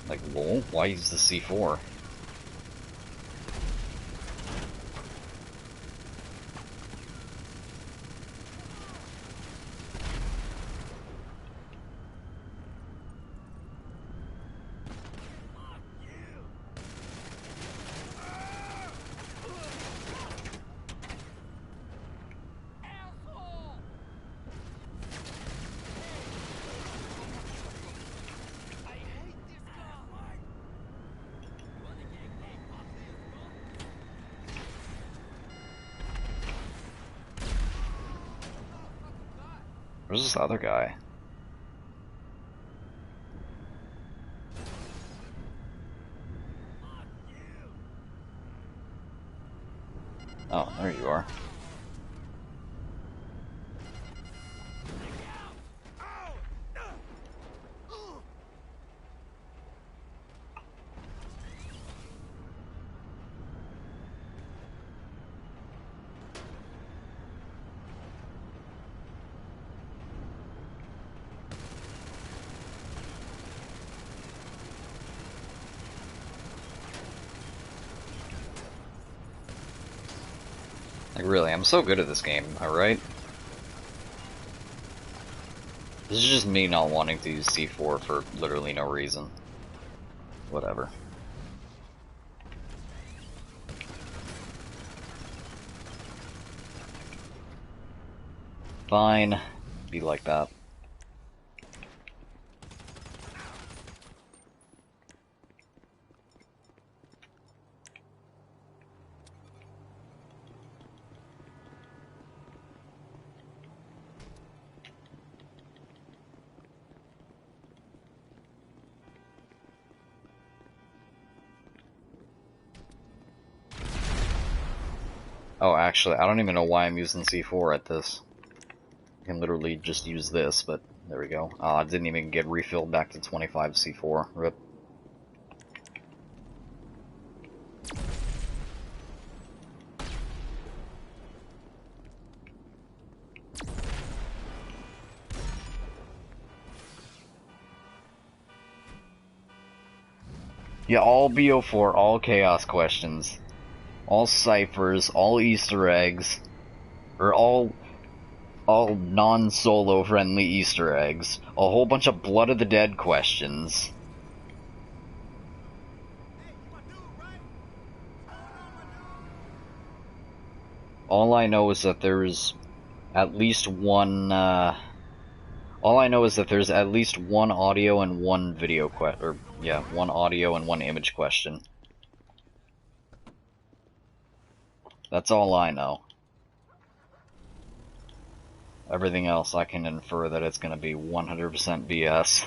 Like, lol, why use the C4? Where's this other guy? Oh, there you are. Like, really, I'm so good at this game, alright? This is just me not wanting to use C4 for literally no reason. Whatever. Fine. Be like that. Oh, actually, I don't even know why I'm using C4 at this. I can literally just use this, but there we go. I didn't even get refilled back to 25 C4. Rip. Yeah, all BO4, all chaos questions. All ciphers, all Easter eggs. Or all non-solo friendly Easter eggs. A whole bunch of Blood of the Dead questions. All I know is that there's at least one, all I know is that there's at least one audio and one video one audio and one image question. That's all I know. Everything else I can infer that it's gonna be 100% BS.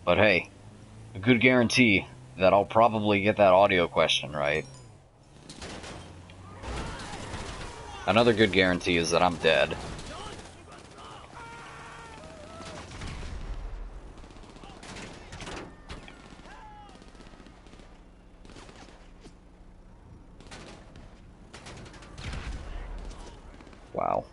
But hey, a good guarantee that I'll probably get that audio question right. Another good guarantee is that I'm dead. Wow.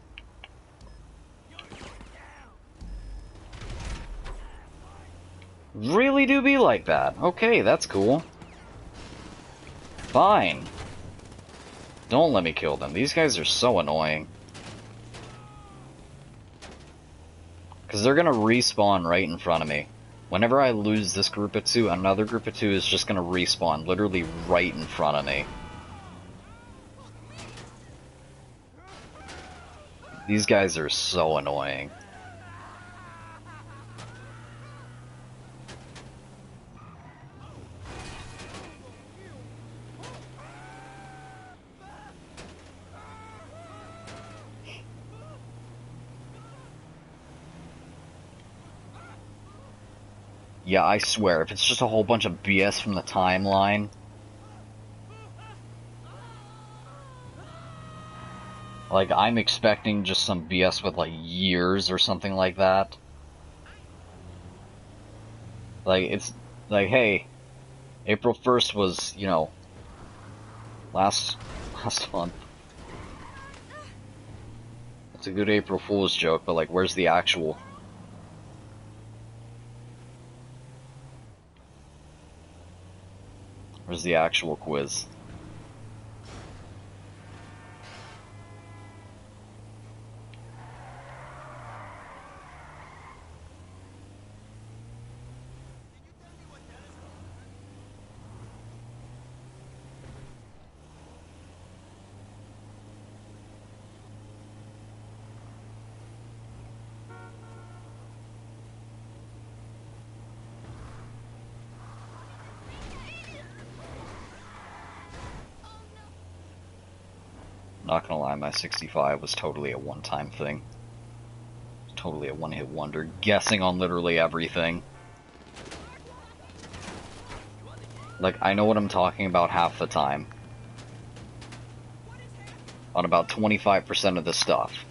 Really do be like that. Okay, that's cool. Fine. Don't let me kill them. These guys are so annoying. Because they're gonna respawn right in front of me. Whenever I lose this group of two, another group of two is just gonna respawn literally right in front of me. These guys are so annoying. Yeah, I swear, if it's just a whole bunch of BS from the timeline... Like, I'm expecting just some BS with, like, years or something like that. Like, it's... Like, hey, April 1st was, you know... Last month. It's a good April Fool's joke, but, like, where's the actual... Where's the actual quiz? Not gonna lie, my 65 was totally a one-time thing. Totally a one-hit wonder, guessing on literally everything. Like, I know what I'm talking about half the time. On about 25% of the stuff.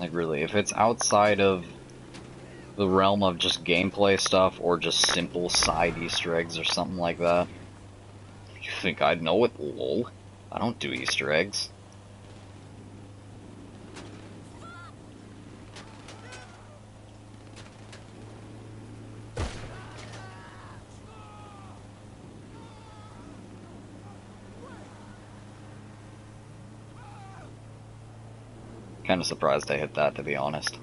Like, really, if it's outside of the realm of just gameplay stuff or just simple side Easter eggs or something like that, you think I'd know it? Lol. I don't do Easter eggs. Kind of surprised I hit that, to be honest.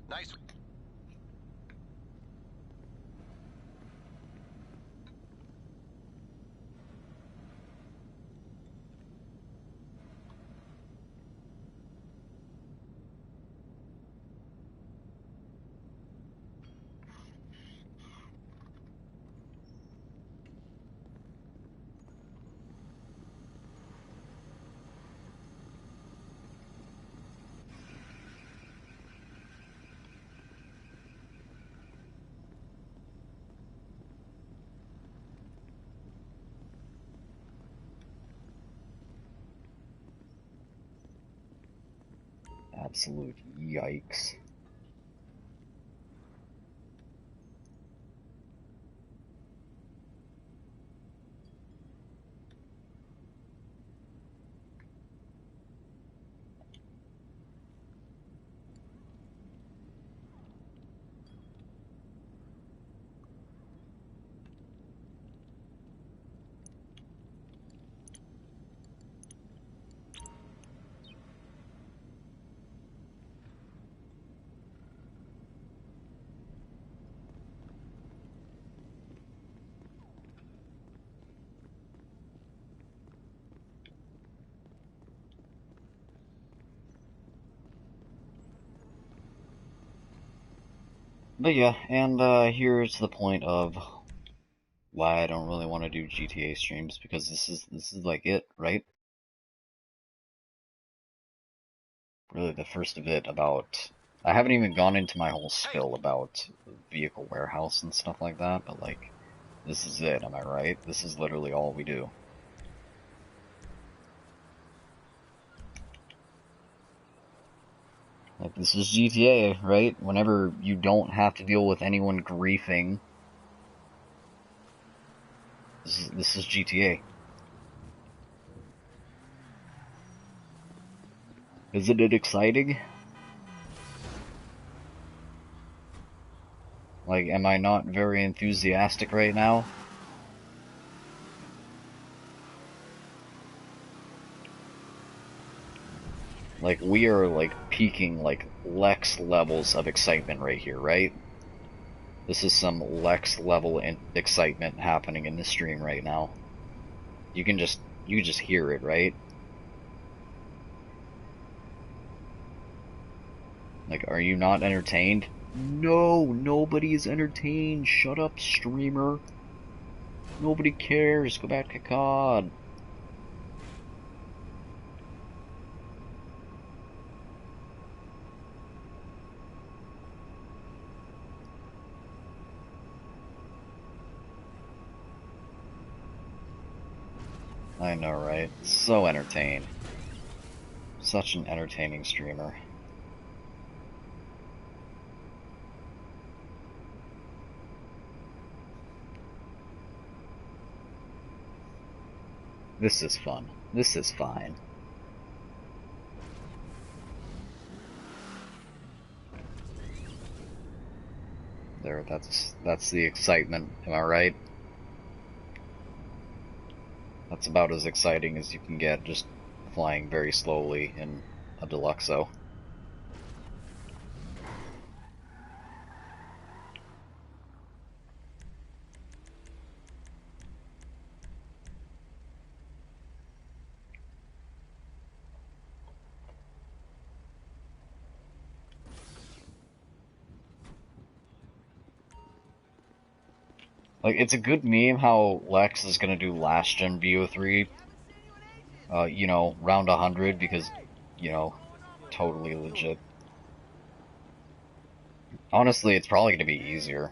Nice. Absolute yikes. But yeah, and here's the point of why I don't really want to do GTA streams, because this is like it, right? Really the first of it about... I haven't even gone into my whole spill about vehicle warehouse and stuff like that, but like, this is it, am I right? This is literally all we do. Like, this is GTA, right? Whenever you don't have to deal with anyone griefing, this is GTA. Isn't it exciting? Like, am I not very enthusiastic right now? Like, we are, like, peaking, like, Lex levels of excitement right here, right? This is some Lex level excitement happening in this stream right now. You can just hear it, right? Like, are you not entertained? No, nobody is entertained. Shut up, streamer. Nobody cares. Go back to COD. I know, right? So entertained. Such an entertaining streamer. This is fun. This is fine. There, that's the excitement, am I right? That's about as exciting as you can get, just flying very slowly in a Deluxo. Like, it's a good meme how Lex is gonna do last gen BO3, you know, round 100, because, you know, totally legit. Honestly, it's probably gonna be easier.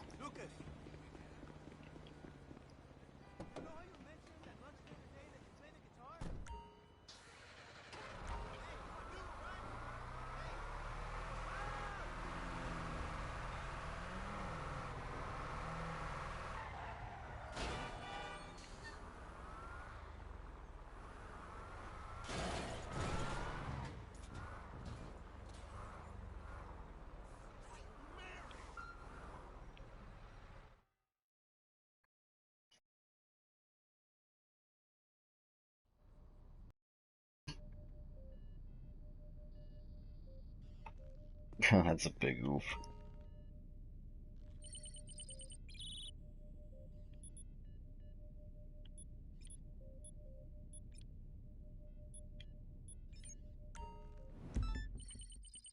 That's a big oof.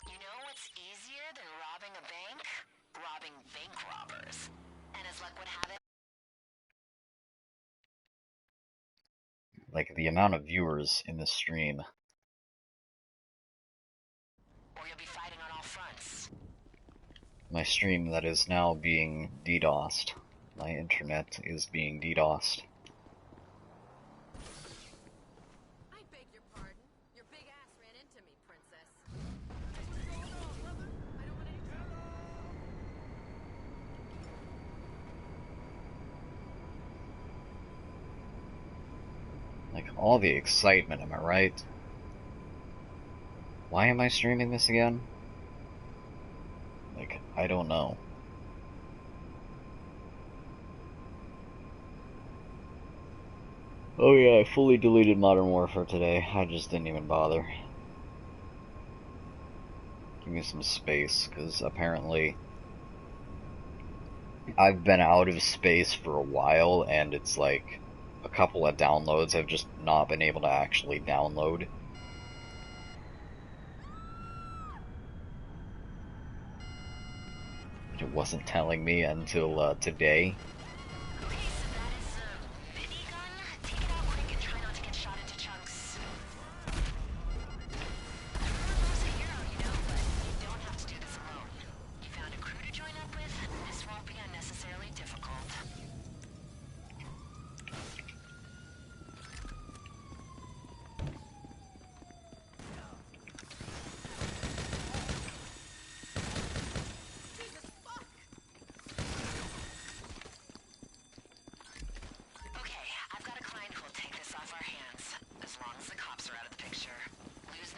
You know what's easier than robbing a bank? Robbing bank robbers. And as luck would have it, Like, the amount of viewers in this stream. or you'll be fighting on all fronts. My stream that is now being DDoSed. My internet is being DDoSed. I beg your pardon. Your big ass ran into me, princess. What's going on, mother? I don't want any trouble. Like, all the excitement, am I right? Why am I streaming this again? Like, I don't know. Oh yeah, I fully deleted Modern Warfare today. I just didn't even bother. Give me some space, because apparently I've been out of space for a while, and it's like a couple of downloads I've just not been able to actually download. It wasn't telling me until today. Okay, so that is a minigun. Take it out quick and try not to get shot into chunks. Everyone loves a hero, you know, but you don't have to do this alone. You found a crew to join up with, this won't be unnecessarily difficult.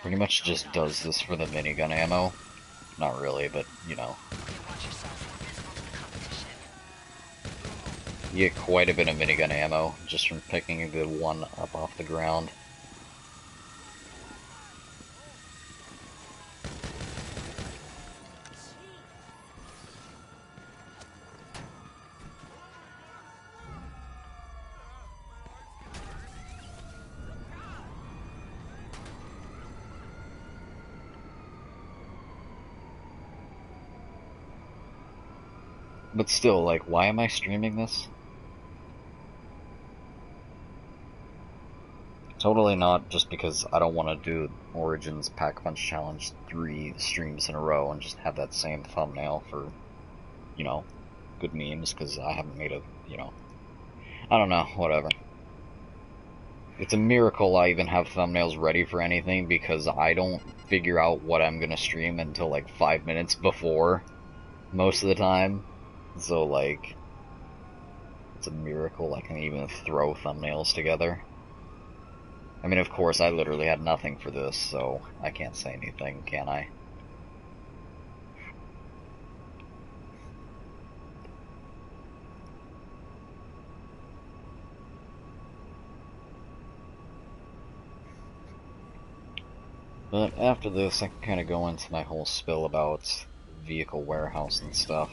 Pretty much just does this for the minigun ammo. Not really, but you know. Watch yourself. We're visible to the competition. You get quite a bit of minigun ammo just from picking the one up off the ground. But still, like, why am I streaming this? Totally not just because I don't want to do Origins Pack-Punch Challenge 3 streams in a row and just have that same thumbnail for, you know, good memes, because I haven't made a, you know, I don't know, whatever. It's a miracle I even have thumbnails ready for anything, because I don't figure out what I'm gonna stream until like 5 minutes before, most of the time. So, like, it's a miracle I can even throw thumbnails together. I mean, of course, I literally had nothing for this, so I can't say anything, can I? But after this, I can kind of go into my whole spill about vehicle warehouse and stuff.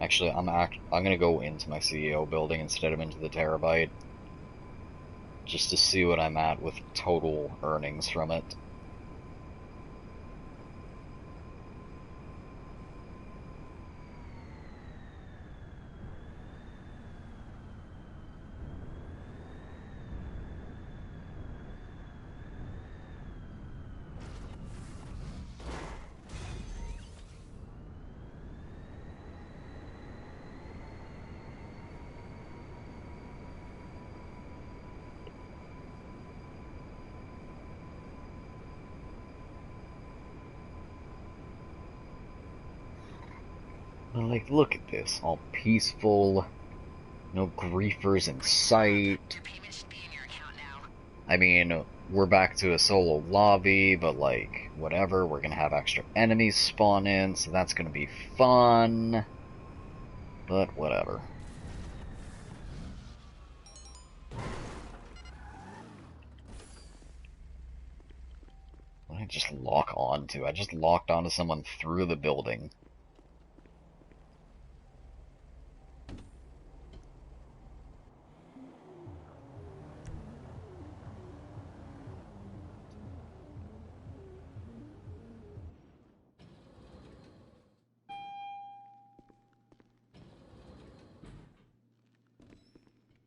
Actually, I'm gonna go into my CEO building instead of into the Terabyte, just to see what I'm at with total earnings from it. But like, look at this, all peaceful, no griefers in sight. Your payment should be in your account now. I mean, we're back to a solo lobby, but like, whatever, we're gonna have extra enemies spawn in, so that's gonna be fun. But whatever. What did I just lock onto? I just locked onto someone through the building.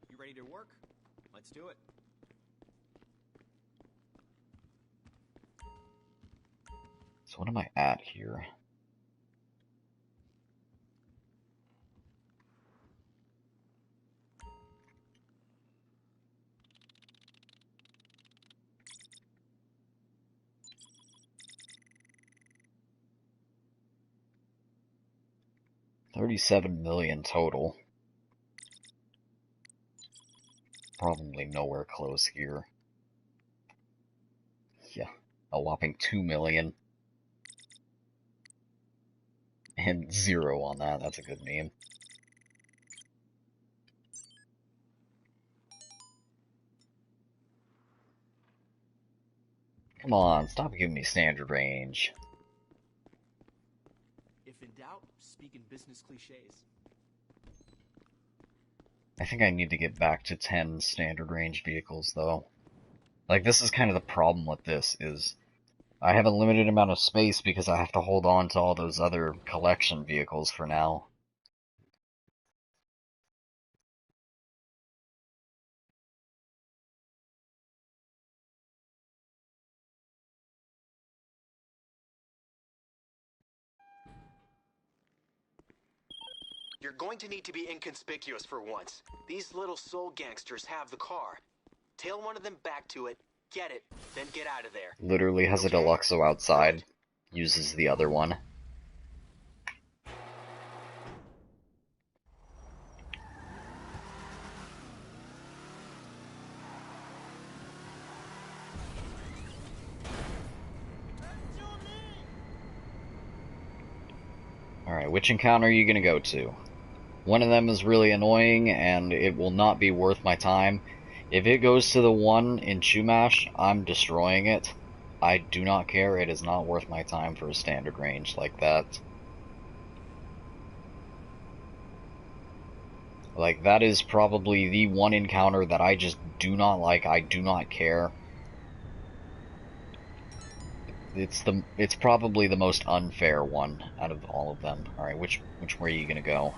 You ready to work? Let's do it. So what am I at here? $37 million total. Probably nowhere close here. Yeah, a whopping 2 million. And 0 on that, that's a good meme. Come on, stop giving me standard range. If in doubt, speak in business cliches. I think I need to get back to 10 standard range vehicles, though. Like, this is kind of the problem with this, is I have a limited amount of space because I have to hold on to all those other collection vehicles for now. You're going to need to be inconspicuous for once. These little soul gangsters have the car. Tail one of them back to it, get it, then get out of there. Literally has a Okay? Deluxo outside, uses the other one. Alright, which encounter are you gonna go to? One of them is really annoying, and it will not be worth my time. If it goes to the one in Chumash, I'm destroying it. I do not care, it is not worth my time for a standard range like that. Like, that is probably the one encounter that I just do not like, I do not care. It's probably the most unfair one out of all of them. Alright, which way are you gonna go?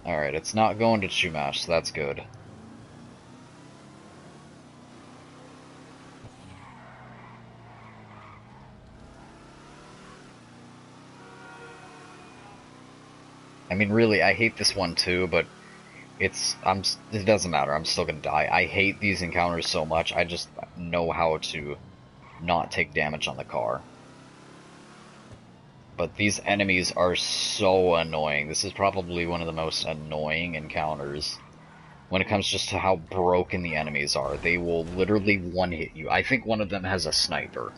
Alright, it's not going to Chumash, so that's good. I mean, really, I hate this one too, but it doesn't matter, I'm still gonna die. I hate these encounters so much, I just know how to not take damage on the car. But these enemies are so annoying. This is probably one of the most annoying encounters when it comes just to how broken the enemies are. They will literally one-hit you. I think one of them has a sniper.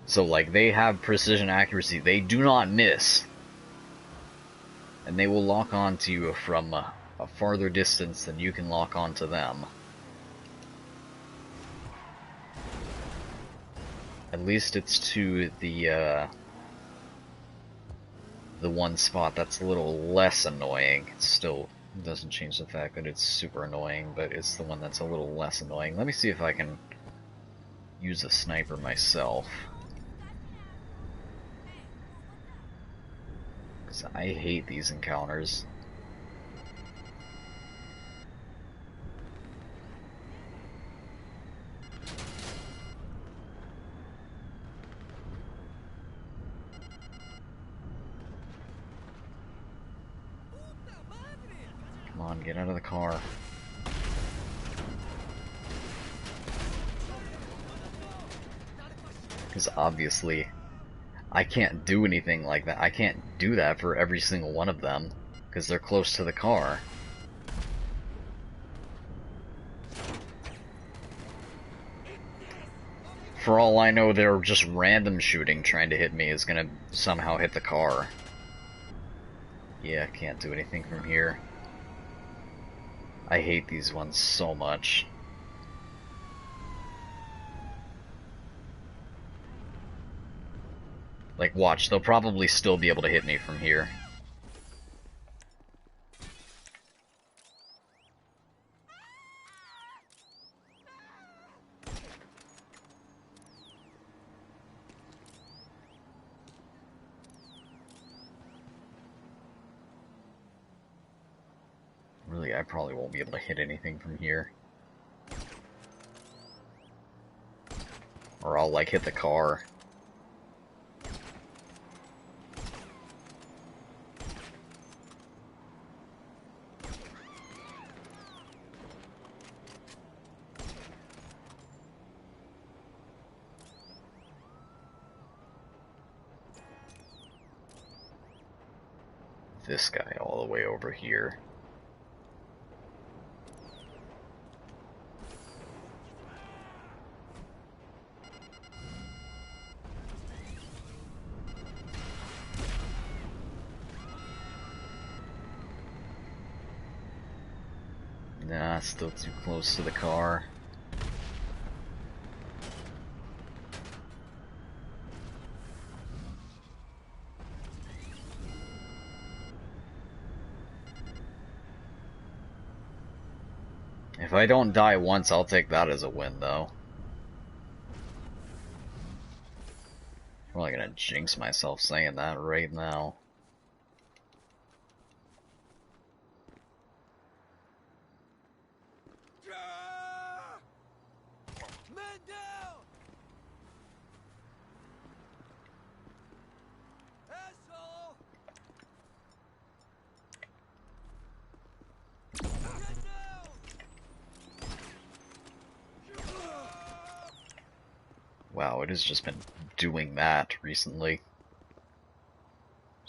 So, like, they have precision accuracy. They do not miss. And they will lock onto you from a farther distance than you can lock onto them. At least it's to the one spot that's a little less annoying. It still doesn't change the fact that it's super annoying, but it's the one that's a little less annoying. Let me see if I can use a sniper myself. Because I hate these encounters. Come on, get out of the car. Because obviously, I can't do anything like that. I can't do that for every single one of them, because they're close to the car. For all I know, their just random shooting trying to hit me is gonna somehow hit the car. Yeah, can't do anything from here. I hate these ones so much. Like, watch, they'll probably still be able to hit me from here. Really, I probably won't be able to hit anything from here. Or I'll, like, hit the car. This guy all the way over here. Nah, still too close to the car. If I don't die once, I'll take that as a win, though. I'm probably gonna jinx myself saying that right now. Wow, it has just been doing that recently.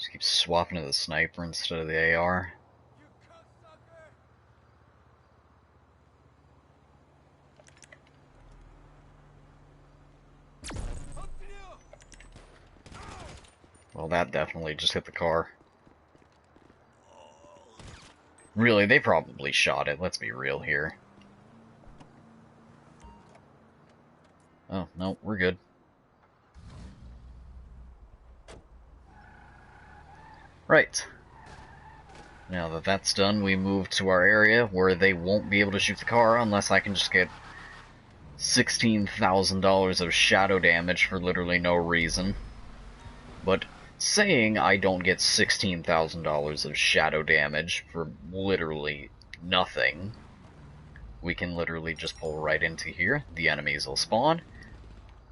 Just keep swapping to the sniper instead of the AR. Well, that definitely just hit the car. Really, they probably shot it, let's be real here. Oh, no, we're good. Right. Now that that's done, we move to our area where they won't be able to shoot the car unless I can just get $16,000 of shadow damage for literally no reason. But saying I don't get $16,000 of shadow damage for literally nothing, we can literally just pull right into here, the enemies will spawn,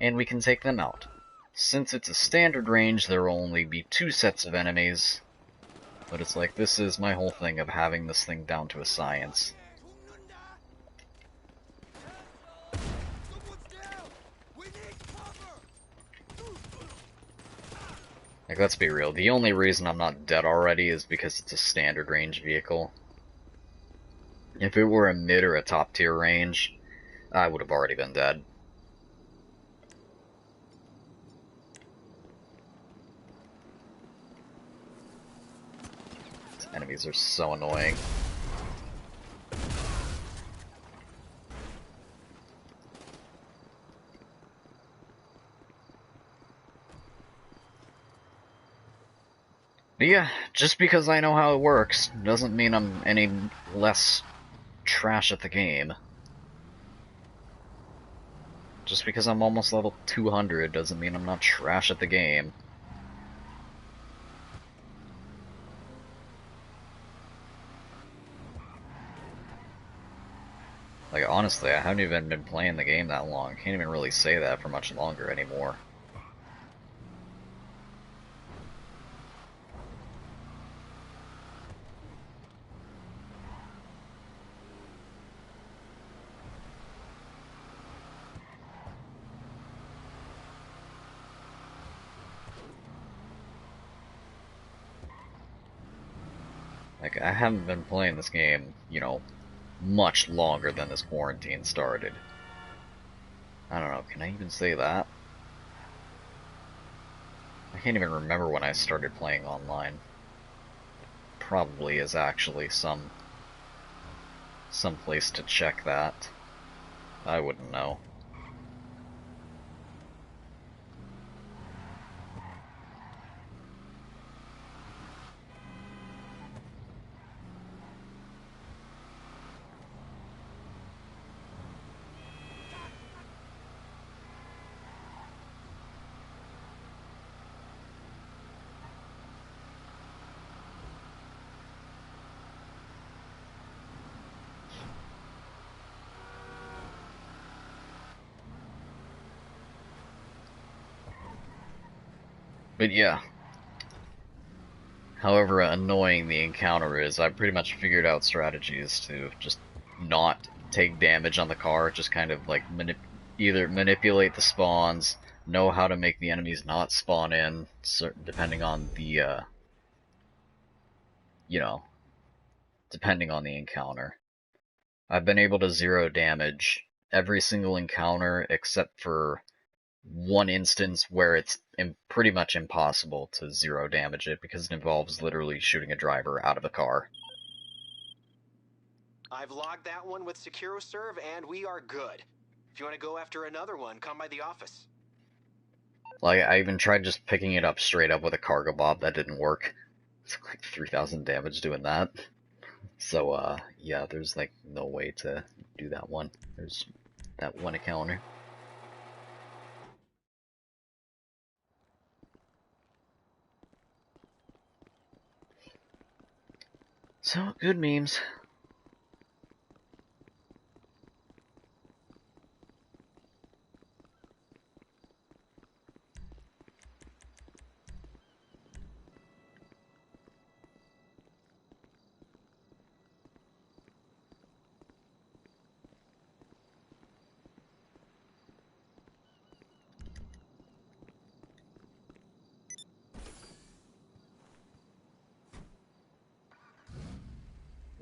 and we can take them out. Since it's a standard range, there will only be 2 sets of enemies, but it's like, this is my whole thing of having this thing down to a science. Like, let's be real, the only reason I'm not dead already is because it's a standard range vehicle. If it were a mid or a top tier range, I would have already been dead. These enemies are so annoying. But yeah, just because I know how it works doesn't mean I'm any less trash at the game. Just because I'm almost level 200 doesn't mean I'm not trash at the game. Like, honestly, I haven't even been playing the game that long. Can't even really say that for much longer anymore. Like, I haven't been playing this game, you know, much longer than this quarantine started. I don't know, can I even say that? I can't even remember when I started playing online. Probably is actually some place to check that. I wouldn't know. But yeah. However annoying the encounter is, I've pretty much figured out strategies to just not take damage on the car, just kind of like either manipulate the spawns, know how to make the enemies not spawn in, depending on the, you know, depending on the encounter. I've been able to zero damage every single encounter except for one instance where it's pretty much impossible to zero damage it because it involves literally shooting a driver out of a car. I've logged that one with SecuroServe and we are good. If you want to go after another one, come by the office. Like, I even tried just picking it up straight up with a cargo bob, that didn't work. It's like 3,000 damage doing that. So, yeah, there's like no way to do that one. There's that one encounter. So, good memes.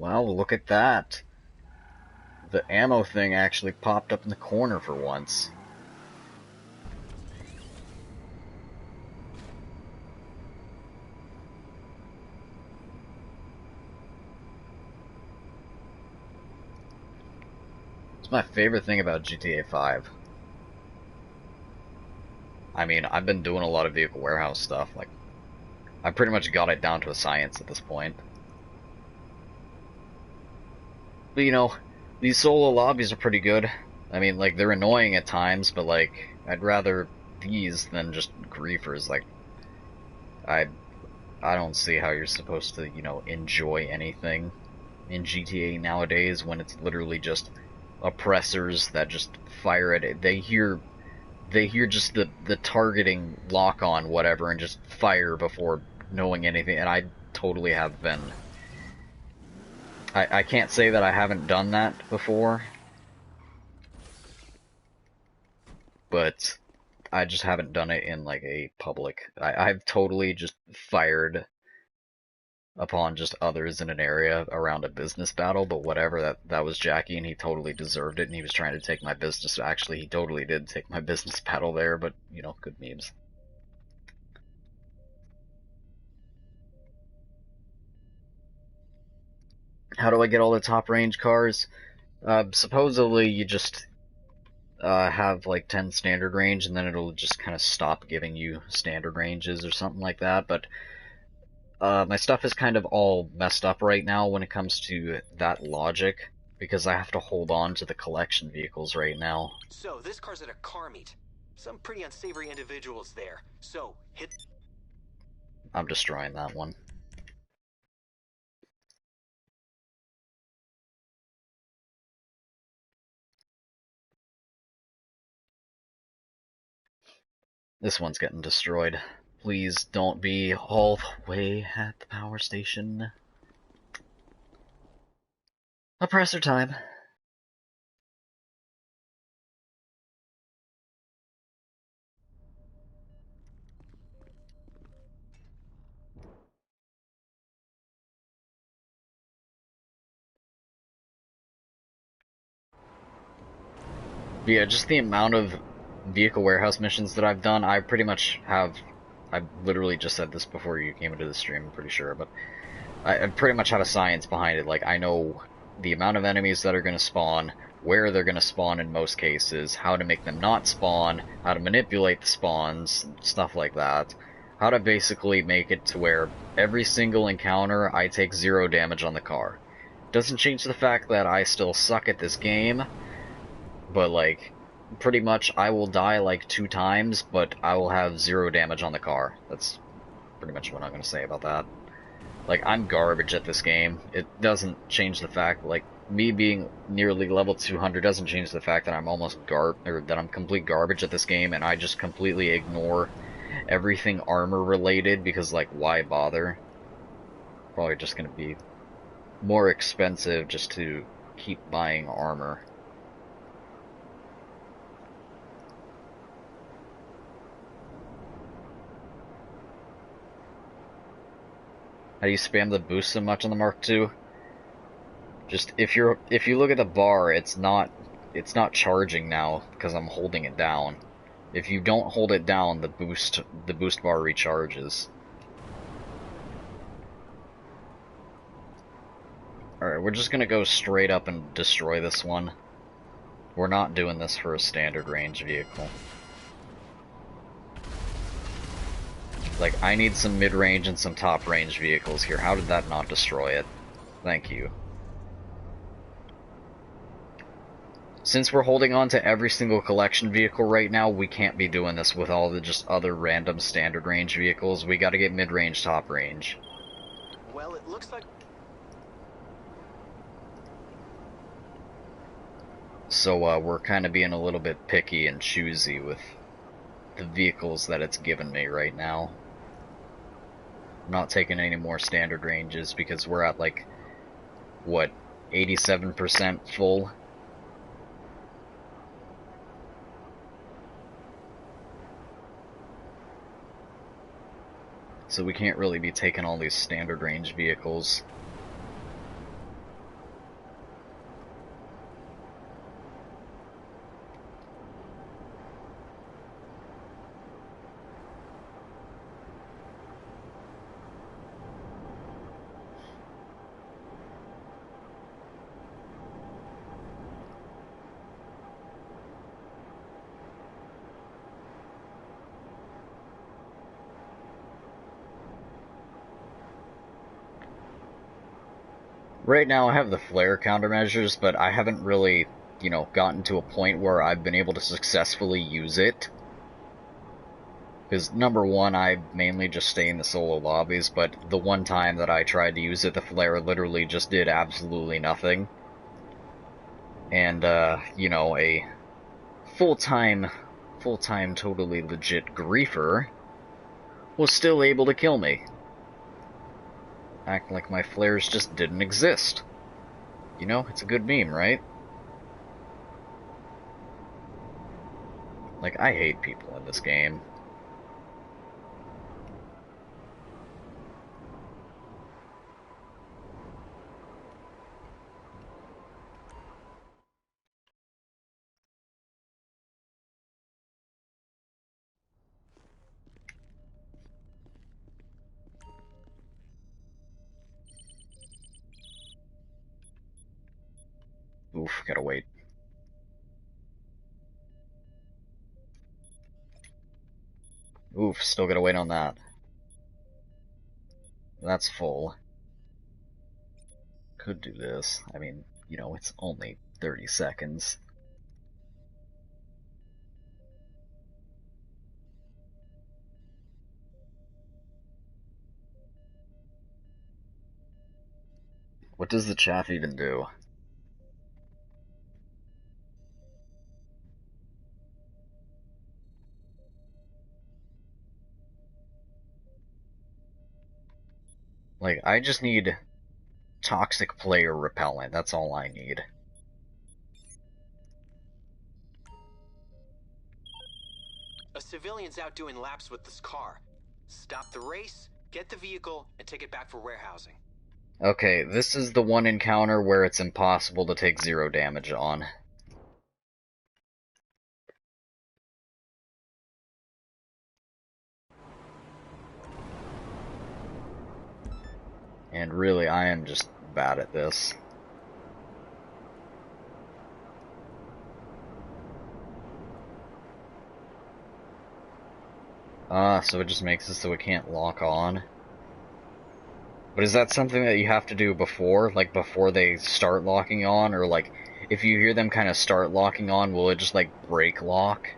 Well, look at that. The ammo thing actually popped up in the corner for once. It's my favorite thing about GTA 5. I mean, I've been doing a lot of vehicle warehouse stuff. Like, I pretty much got it down to a science at this point. But you know, these solo lobbies are pretty good. I mean, like, they're annoying at times, but like, I'd rather these than just griefers. Like, I don't see how you're supposed to, you know, enjoy anything in GTA nowadays when it's literally just oppressors that just fire at it. They hear just the targeting lock on whatever and just fire before knowing anything, and I totally have been. I can't say that I haven't done that before, but I just haven't done it in like a public. I've totally just fired upon just others in an area around a business battle, but whatever, that was Jackie, and he totally deserved it, and he was trying to take my business. Actually, he totally did take my business battle there, but, you know, good memes. How do I get all the top range cars? Supposedly you just have like 10 standard range, and then it'll just kind of stop giving you standard ranges or something like that, but my stuff is kind of all messed up right now when it comes to that logic, because I have to hold on to the collection vehicles right now. So, this car's at a car meet. Some pretty unsavory individuals there. So, hit... I'm destroying that one. This one's getting destroyed. Please don't be all the way at the power station. Oppressor time. Yeah, just the amount of vehicle warehouse missions that I've done, I pretty much have... I literally just said this before you came into the stream, I'm pretty sure, but I pretty much have a science behind it. Like, I know the amount of enemies that are going to spawn, where they're going to spawn in most cases, how to make them not spawn, how to manipulate the spawns, stuff like that. How to basically make it to where every single encounter I take 0 damage on the car. Doesn't change the fact that I still suck at this game, but like, pretty much I will die like 2 times, but I will have 0 damage on the car. That's pretty much what I'm going to say about that. Like, I'm garbage at this game. It doesn't change the fact, like, me being nearly level 200 doesn't change the fact that I'm almost that I'm complete garbage at this game, and I just completely ignore everything armor related, because, like, why bother? Probably just gonna be more expensive just to keep buying armor. How do you spam the boost so much on the Mark II? Just if you look at the bar, it's not charging now because I'm holding it down. If you don't hold it down, the boost bar recharges. Alright, we're just gonna go straight up and destroy this one. We're not doing this for a standard range vehicle. Like, I need some mid-range and some top-range vehicles here. How did that not destroy it? Thank you. Since we're holding on to every single collection vehicle right now, we can't be doing this with all the just other random standard range vehicles. We gotta get mid-range, top-range. Well, it looks like... So, we're kind of being a little bit picky and choosy with the vehicles that it's given me right now. I'm not taking any more standard ranges because we're at, like, what, 87% full? So we can't really be taking all these standard range vehicles. Right now I have the flare countermeasures, but I haven't really, you know, gotten to a point where I've been able to successfully use it. Because, number one, I mainly just stay in the solo lobbies, but the one time that I tried to use it, the flare literally just did absolutely nothing. And, you know, a full-time, totally legit griefer was still able to kill me. Act like my flares just didn't exist. You know, it's a good meme, right? Like, I hate people in this game. Oof, gotta wait. Oof, still gotta wait on that. That's full. Could do this. I mean, you know, it's only 30 seconds. What does the chaff even do? Like, I just need toxic player repellent. That's all I need. A civilian's out doing laps with this car. Stop the race, get the vehicle, and take it back for warehousing. Okay, this is the one encounter where it's impossible to take 0 damage on. And really, I am just bad at this. So it just makes it so it can't lock on. But is that something that you have to do before? Like, before they start locking on? Or, like, if you hear them kind of start locking on, will it just, like, break lock?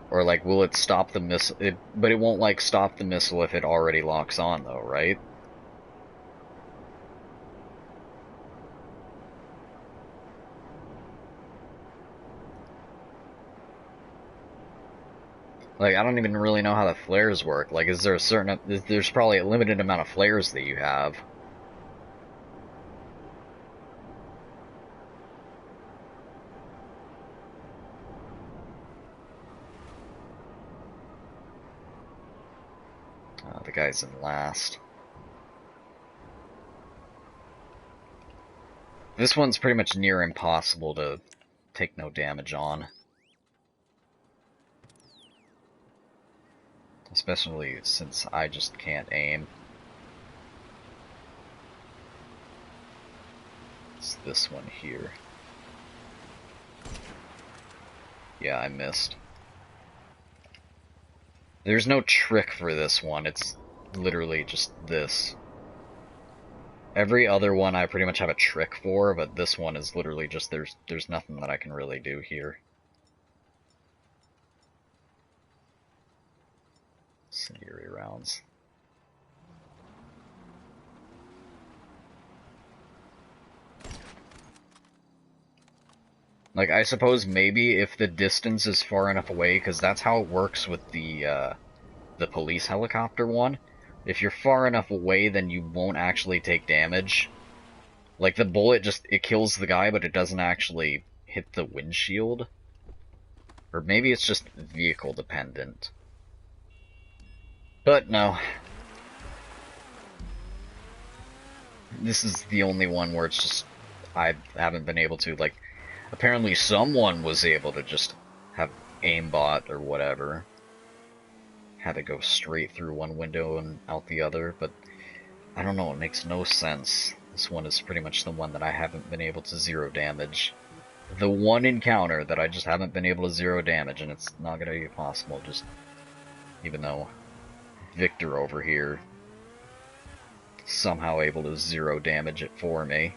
Or, like, will it stop the missile? But it won't, like, stop the missile if it already locks on, though, right? Like, I don't even really know how the flares work. Like, is there a certain... There's probably a limited amount of flares that you have. The guy's in last. This one's pretty much near impossible to take no damage on. Especially since I just can't aim. It's this one here. Yeah, I missed. There's no trick for this one, it's literally just this. Every other one I pretty much have a trick for, but this one is literally just there's nothing that I can really do here. Incendiary rounds. Like, I suppose maybe if the distance is far enough away, because that's how it works with the police helicopter one. If you're far enough away, then you won't actually take damage. Like, the bullet it kills the guy, but it doesn't actually hit the windshield. Or maybe it's just vehicle dependent. But no. This is the only one where it's just, I haven't been able to, like, apparently someone was able to just have aimbot or whatever. Had to go straight through one window and out the other, but I don't know, it makes no sense. This one is pretty much the one that I haven't been able to 0 damage. The one encounter that I just haven't been able to 0 damage, and it's not gonna be possible, just even though Victor over here somehow able to zero damage it for me.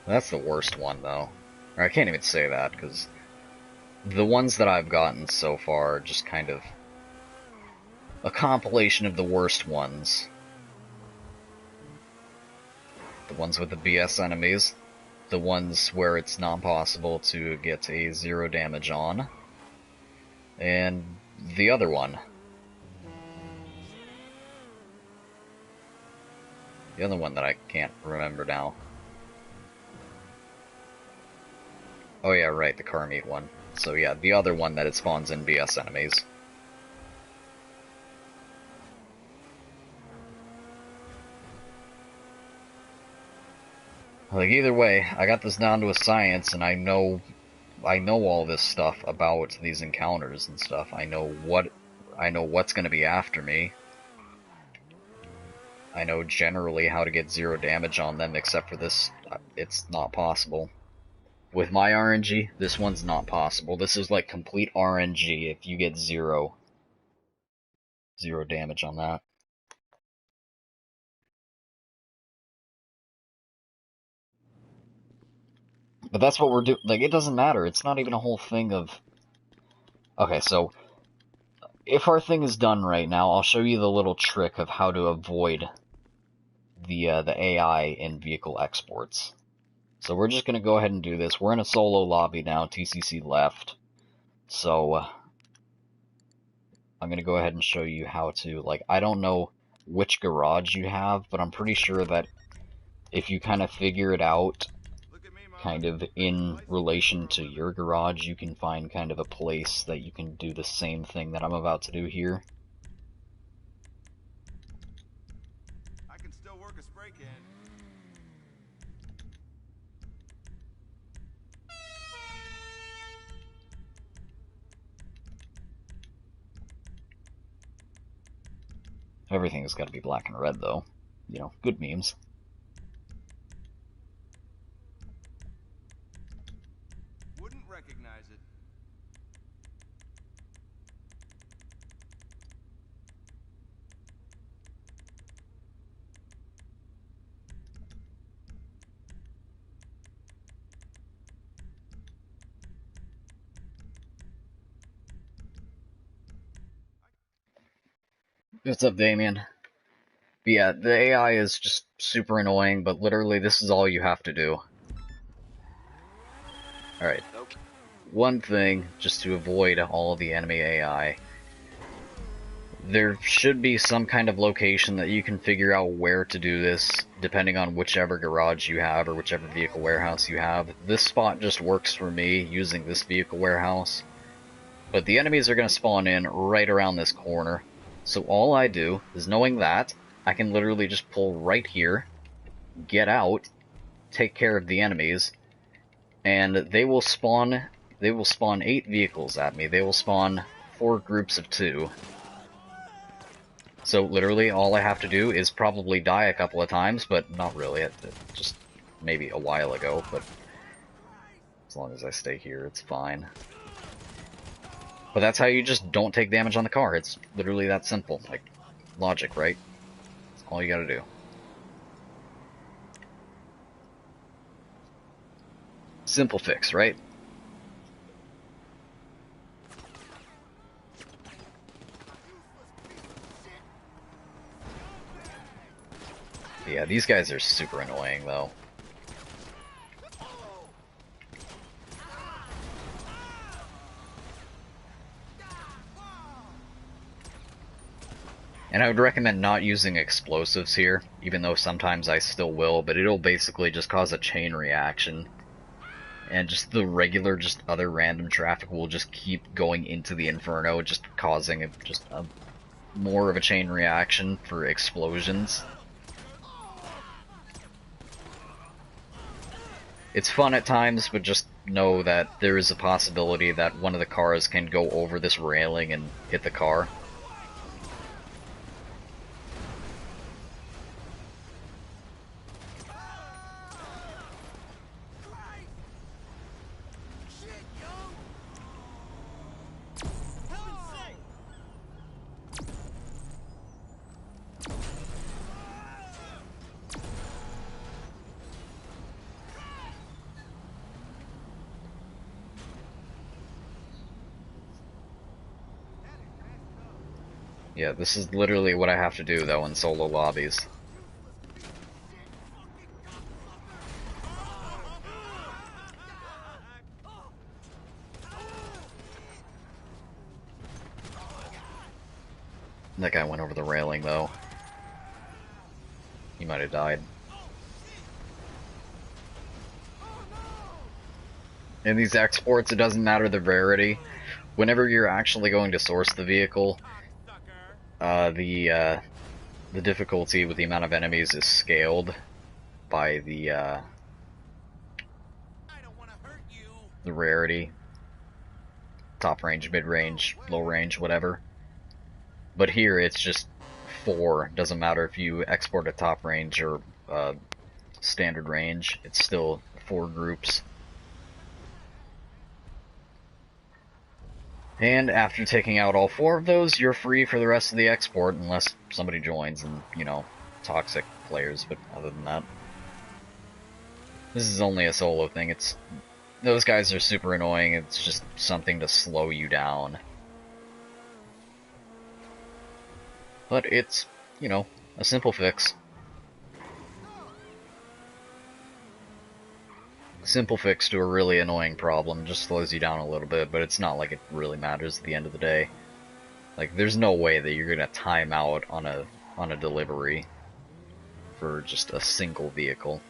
That's the worst one, though. Or I can't even say that, because the ones that I've gotten so far are just kind of a compilation of the worst ones. The ones with the BS enemies. The ones where it's not possible to get a zero damage on. And the other one. The other one that I can't remember now. Oh yeah, right, the car meat one. So yeah, the other one that it spawns in BS enemies. Like, either way, I got this down to a science, and I know all this stuff about these encounters and stuff. I know what's gonna be after me. I know generally how to get zero damage on them, except for this, it's not possible. With my RNG, this one's not possible. This is like complete RNG if you get zero damage on that. But that's what we're doing. Like, it doesn't matter. It's not even a whole thing of... Okay, so if our thing is done right now, I'll show you the little trick of how to avoid the AI in vehicle exports. So we're just going to go ahead and do this. We're in a solo lobby now, TCC left. So I'm going to go ahead and show you how to, like, I don't know which garage you have, but I'm pretty sure that if you kind of figure it out kind of in relation to your garage, you can find kind of a place that you can do the same thing that I'm about to do here. I can still work a spray can. Everything's got to be black and red, though. You know, good memes. Wouldn't recognize it. What's up, Damien? But yeah, the AI is just super annoying, but literally this is all you have to do. Alright. One thing, just to avoid all of the enemy AI. There should be some kind of location that you can figure out where to do this, depending on whichever garage you have or whichever vehicle warehouse you have. This spot just works for me, using this vehicle warehouse. But the enemies are going to spawn in right around this corner. So all I do is, knowing that, I can literally just pull right here, get out, take care of the enemies, and they will spawn 8 vehicles at me. They will spawn 4 groups of 2. So literally all I have to do is probably die a couple of times, but not really. Just maybe a while ago, but as long as I stay here, it's fine. But that's how you just don't take damage on the car. It's literally that simple. Like, logic, right? That's all you gotta do. Simple fix, right? Yeah, these guys are super annoying, though. And I would recommend not using explosives here, even though sometimes I still will, but it'll basically just cause a chain reaction. And just the regular, just other random traffic will just keep going into the Inferno, just causing more of a chain reaction for explosions. It's fun at times, but just know that there is a possibility that one of the cars can go over this railing and hit the car. Yeah, this is literally what I have to do, though, in solo lobbies. That guy went over the railing, though. He might have died. In these exports, it doesn't matter the rarity. Whenever you're actually going to source the vehicle, the difficulty with the amount of enemies is scaled by the rarity. Top range, mid range, low range, whatever. But here it's just 4. Doesn't matter if you export a top range or standard range, it's still 4 groups. And after taking out all 4 of those, you're free for the rest of the export, unless somebody joins and, you know, toxic players, but other than that. This is only a solo thing. Those guys are super annoying, it's just something to slow you down. But it's, you know, a simple fix. Simple fix to a really annoying problem, just slows you down a little bit, but it's not like it really matters at the end of the day. Like, there's no way that you're gonna time out on a delivery for just a single vehicle.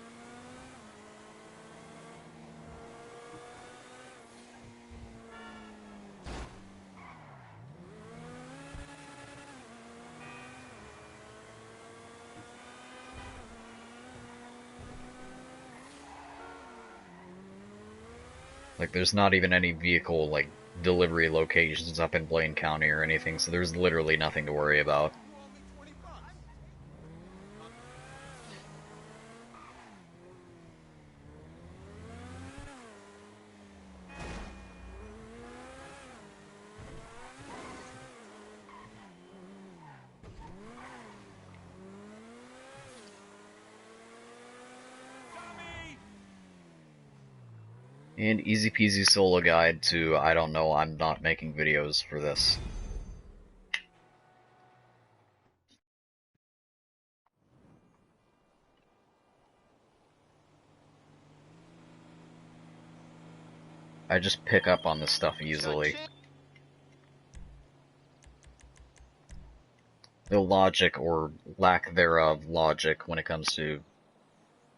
Like, there's not even any vehicle, like, delivery locations up in Blaine County or anything, so there's literally nothing to worry about. And easy peasy solo guide to, I don't know, I'm not making videos for this. I just pick up on this stuff easily. The logic, or lack thereof logic, when it comes to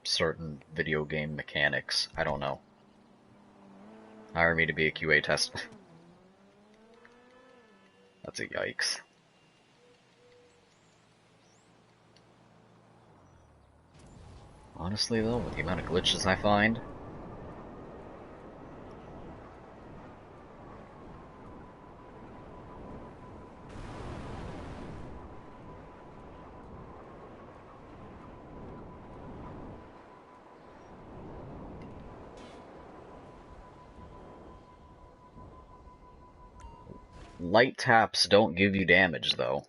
certain video game mechanics, I don't know. Hire me to be a QA tester. That's a yikes. Honestly though, with the amount of glitches I find, light taps don't give you damage though.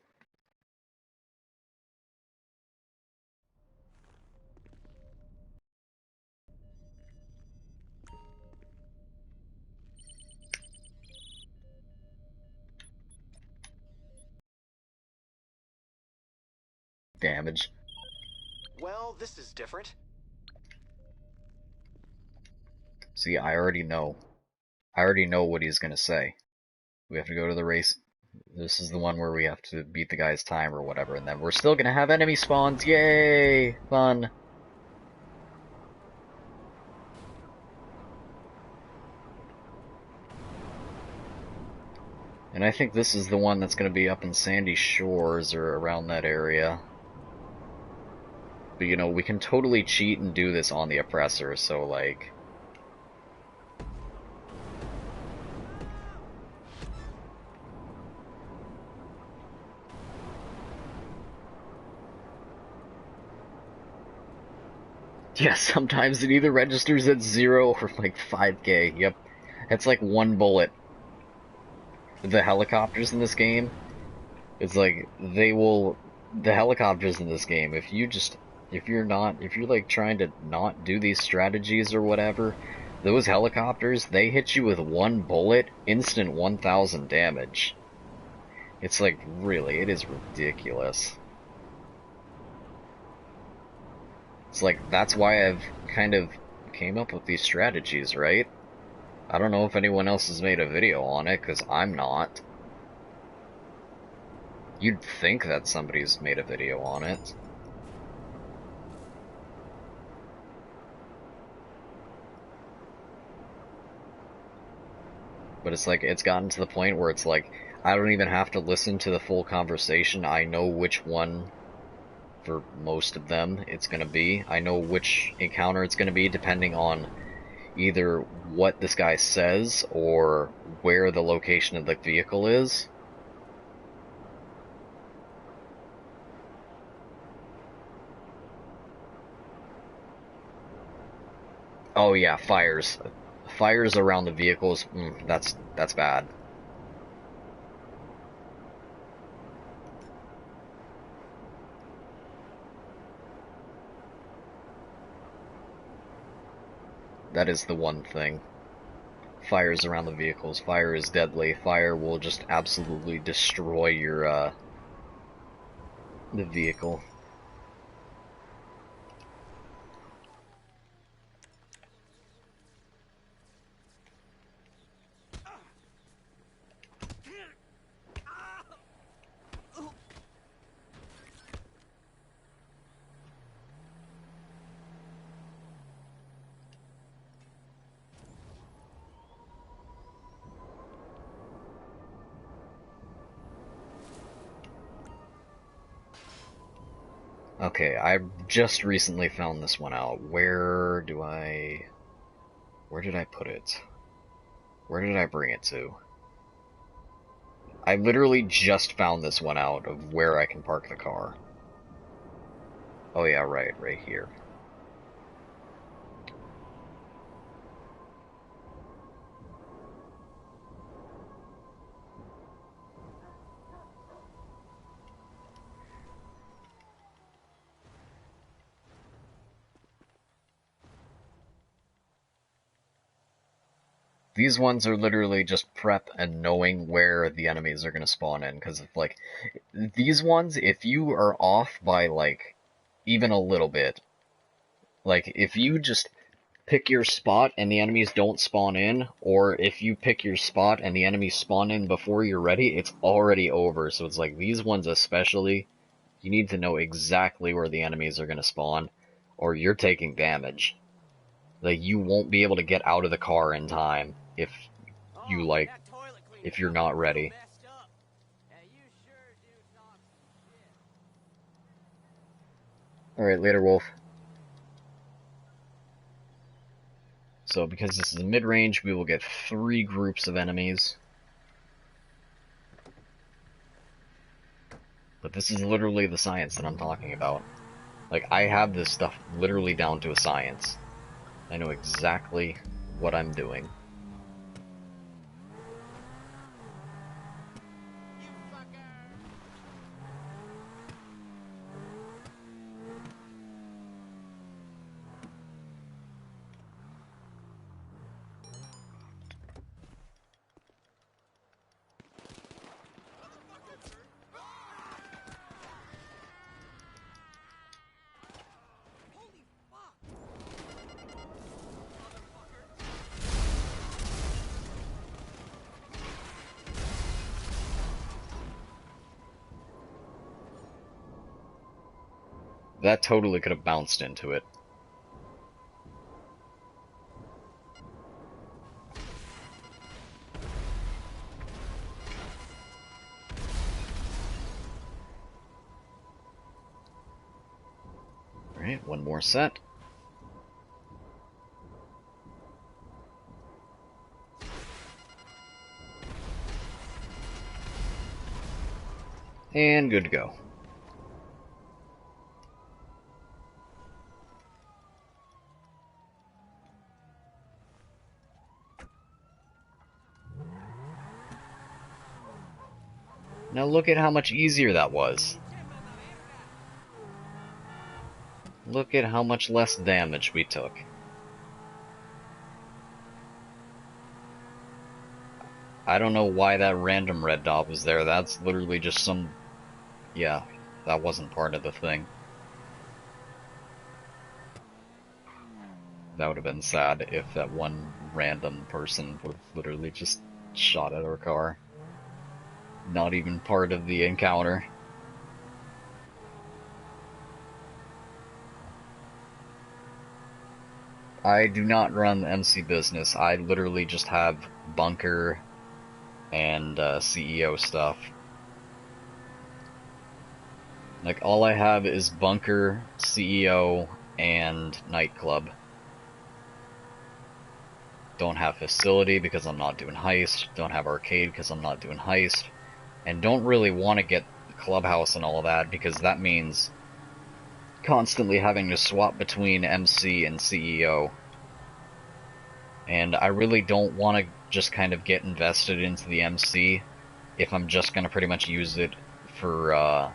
Damage. Well, this is different. See, I already know. I already know what he's gonna say. We have to go to the race. This is the one where we have to beat the guy's time or whatever, and then we're still gonna have enemy spawns. Yay! Fun. And I think this is the one that's gonna be up in Sandy Shores or around that area. But you know, we can totally cheat and do this on the oppressor, so like, Yeah, sometimes it either registers at 0 or like 5k. Yep. That's like one bullet. The helicopters in this game, it's like the helicopters in this game, if you're like trying to not do these strategies or whatever, those helicopters, they hit you with one bullet, instant 1000 damage. It's like, really, it is ridiculous. It's like, that's why I've kind of came up with these strategies, right? I don't know if anyone else has made a video on it, because I'm not. You'd think that somebody's made a video on it. But it's like, it's gotten to the point where it's like, I don't even have to listen to the full conversation. I know which one, for most of them, it's gonna be. I know which encounter it's gonna be, depending on either what this guy says or where the location of the vehicle is. Oh yeah, fires. Fires around the vehicles, that's bad. That is the one thing. Fires around the vehicles. Fire is deadly. Fire will just absolutely destroy your, the vehicle. Okay, I just recently found this one out. Where did I put it? Where did I bring it to? I literally just found this one out of where I can park the car. Oh yeah, right here. These ones are literally just prep and knowing where the enemies are going to spawn in, because like, these ones, if you are off by like, even a little bit, like, if you just pick your spot and the enemies don't spawn in, or if you pick your spot and the enemies spawn in before you're ready, it's already over. So it's like, these ones especially, you need to know exactly where the enemies are going to spawn, or you're taking damage. Like, you won't be able to get out of the car in time if you, like, if you're not ready. Alright, later, Wolf. So, because this is a mid-range, we will get 3 groups of enemies. But this is literally the science that I'm talking about. Like, I have this stuff literally down to a science. I know exactly what I'm doing. That totally could have bounced into it. Alright, one more set. And good to go. Now look at how much easier that was. Look at how much less damage we took. I don't know why that random red dot was there. That's literally just some... Yeah, that wasn't part of the thing. That would have been sad if that one random person would have literally just shot at our car. Not even part of the encounter. I do not run the MC business. I literally just have bunker and CEO stuff. Like, all I have is bunker, CEO, and nightclub. Don't have facility because I'm not doing heist. Don't have arcade because I'm not doing heist. And don't really want to get the clubhouse and all that because that means constantly having to swap between MC and CEO. And I really don't want to just kind of get invested into the MC if I'm just going to pretty much use it for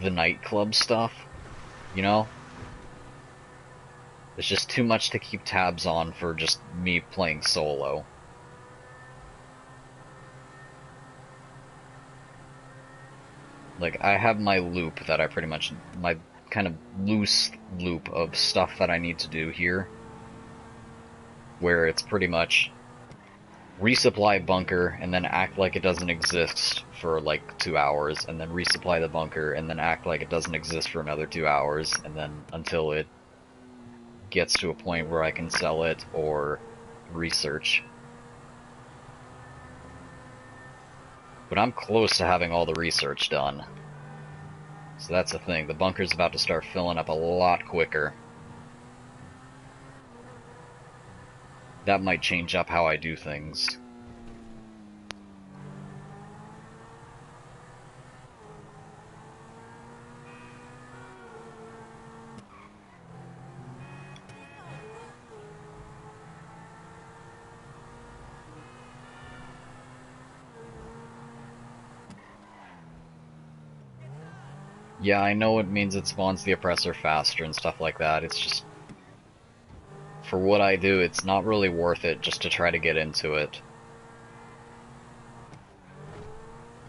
the nightclub stuff, you know? It's just too much to keep tabs on for just me playing solo. Like, I have my loop that I pretty much, my kind of loose loop of stuff that I need to do here, where it's pretty much resupply bunker and then act like it doesn't exist for like 2 hours, and then resupply the bunker and then act like it doesn't exist for another 2 hours, and then until it gets to a point where I can sell it or research. But I'm close to having all the research done. So that's the thing, the bunker's about to start filling up a lot quicker. That might change up how I do things. Yeah, I know it means it spawns the oppressor faster and stuff like that. It's just, for what I do, it's not really worth it just to try to get into it.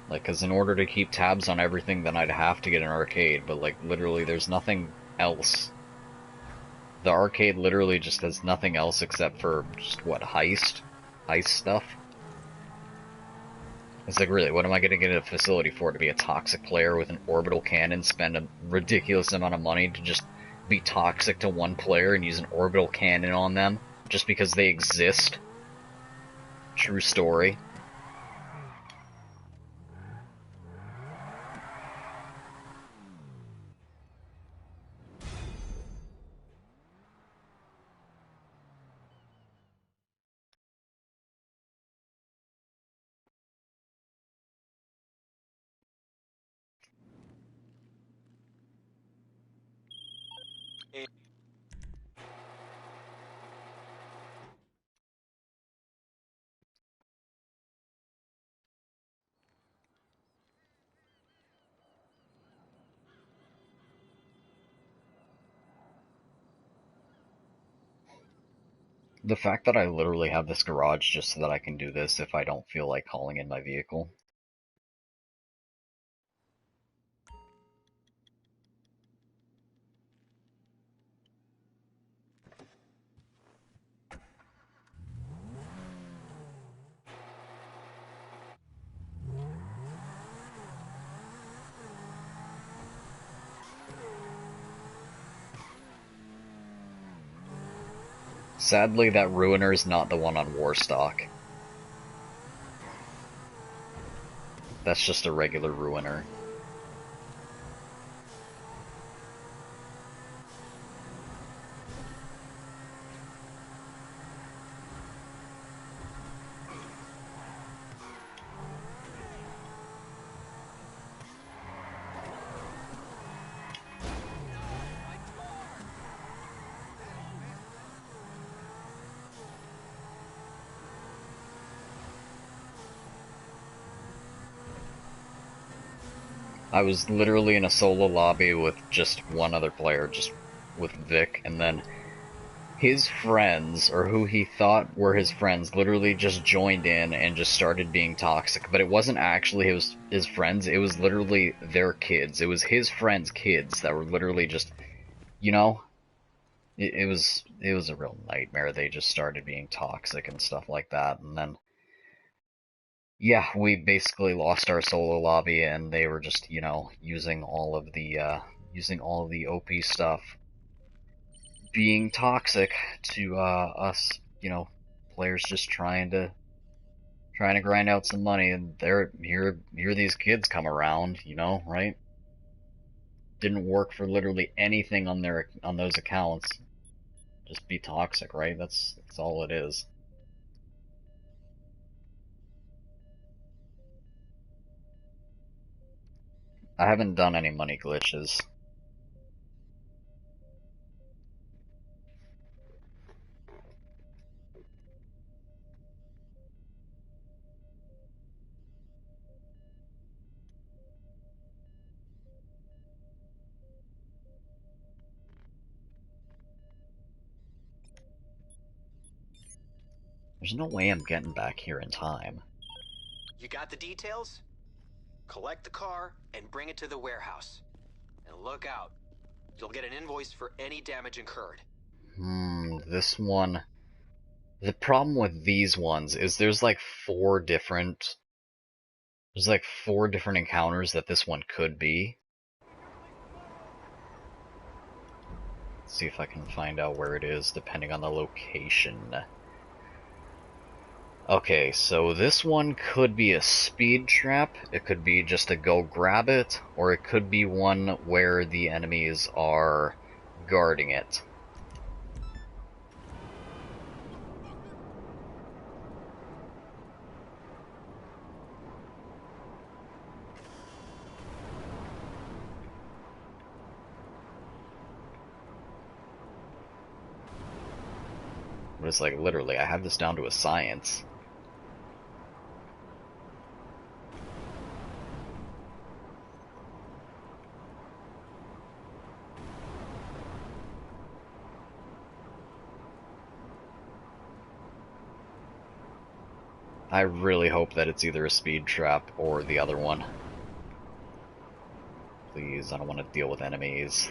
Like, cause in order to keep tabs on everything, then I'd have to get an arcade, but like, literally, there's nothing else. The arcade literally just has nothing else except for just, what, heist? Heist stuff? It's like, really, what am I gonna get a facility for? To be a toxic player with an orbital cannon, spend a ridiculous amount of money to just be toxic to one player and use an orbital cannon on them just because they exist? True story. The fact that I literally have this garage just so that I can do this if I don't feel like calling in my vehicle. Sadly, that Ruiner's not the one on Warstock. That's just a regular Ruiner. I was literally in a solo lobby with just one other player, just with Vic, and then his friends, or who he thought were his friends, literally just joined in and just started being toxic. But it wasn't actually his friends, it was literally their kids. It was his friends' kids that were literally just, you know, it was a real nightmare. They just started being toxic and stuff like that, and then yeah, we basically lost our solo lobby, and they were just, you know, using all of the OP stuff, being toxic to us, you know, players just trying to grind out some money, and here these kids come around, you know, right? Didn't work for literally anything on those accounts. Just be toxic, right? That's all it is. I haven't done any money glitches. There's no way I'm getting back here in time. You got the details? Collect the car and bring it to the warehouse. And look out. You'll get an invoice for any damage incurred. This one... The problem with these ones is there's like four different encounters that this one could be. Let's see if I can find out where it is, depending on the location. Okay, so this one could be a speed trap, it could be just a go grab it, or it could be one where the enemies are guarding it. But it's like, literally, I have this down to a science. I really hope that it's either a speed trap or the other one. Please, I don't want to deal with enemies.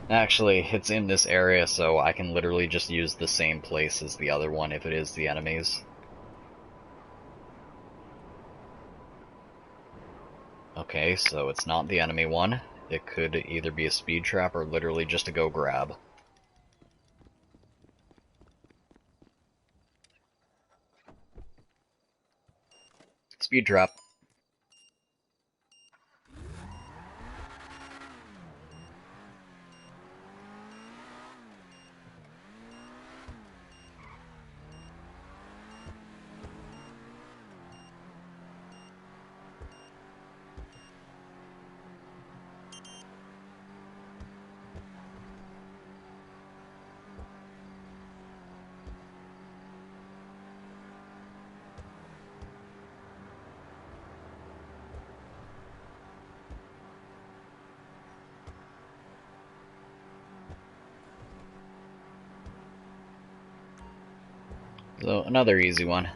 Actually, it's in this area, so I can literally just use the same place as the other one if it is the enemies. Okay, so it's not the enemy one. It could either be a speed trap or literally just a go grab. Speed trap. So, another easy one.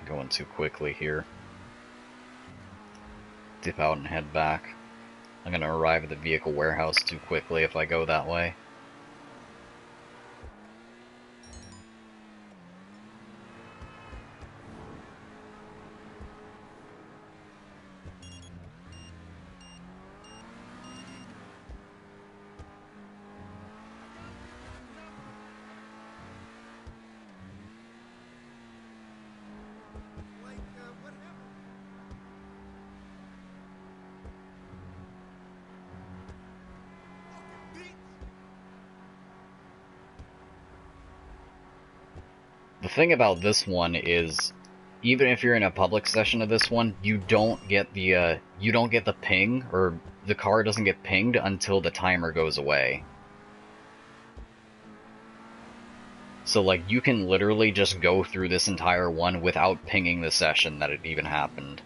Going too quickly here. Dip out and head back. I'm gonna arrive at the vehicle warehouse too quickly if I go that way. thing about this one is, even if you're in a public session of this one, you don't get the ping, or the car doesn't get pinged until the timer goes away. So, like, you can literally just go through this entire one without pinging the session that it even happened.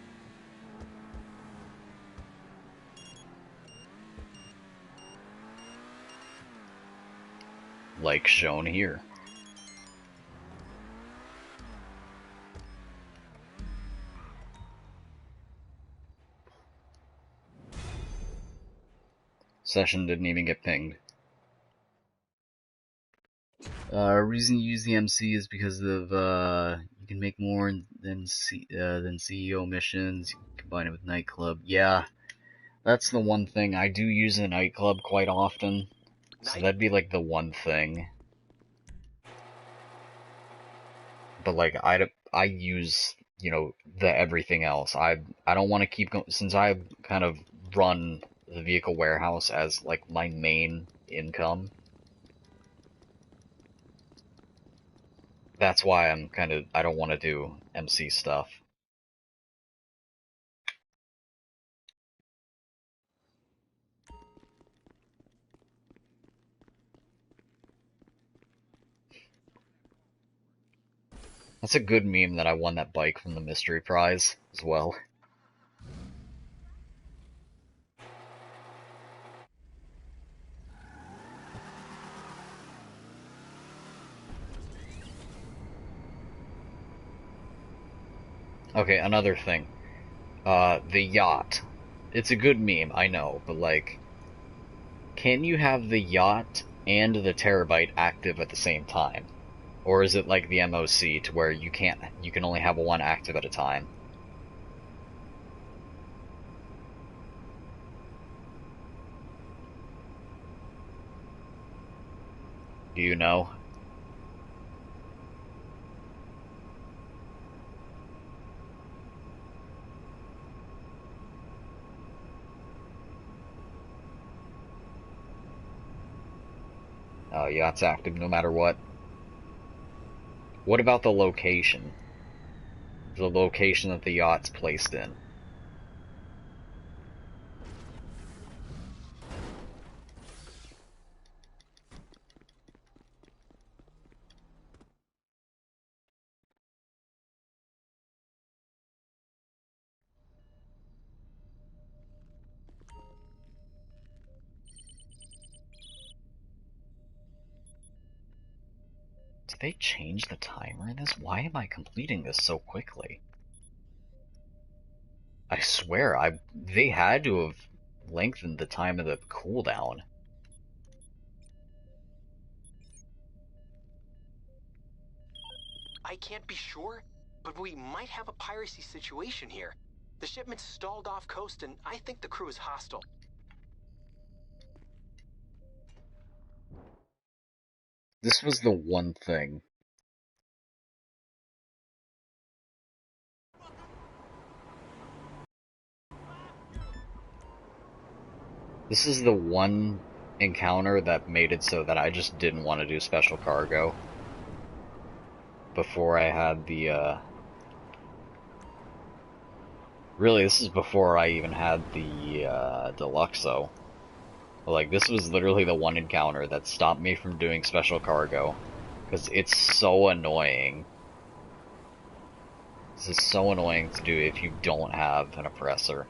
Like shown here. Session didn't even get pinged. Reason you use the MC is because of you can make more than CEO missions. You can combine it with nightclub. Yeah, that's the one thing. I do use the nightclub quite often, so that'd be like the one thing. But like I use, you know, the everything else. I don't want to keep going, since I kind of run the vehicle warehouse as like my main income. That's why I don't want to do MC stuff. That's a good meme that I won that bike from the mystery prize as well. Okay, another thing. The yacht. It's a good meme, I know, but like, can you have the yacht and the terabyte active at the same time? Or is it like the MOC to where you can only have one active at a time? Do you know? Yacht's active no matter what. What about the location? The location that the yacht's placed in. Did they change the timer in this? Why am I completing this so quickly? I swear, they had to have lengthened the time of the cooldown. I can't be sure, but we might have a piracy situation here. The shipment stalled off coast, and I think the crew is hostile. This was the one thing. This is the one encounter that made it so that I just didn't want to do special cargo. Before I had the, Really, this is before I even had the, Deluxo. Like, this was literally the one encounter that stopped me from doing special cargo. Because it's so annoying. This is so annoying to do if you don't have an oppressor.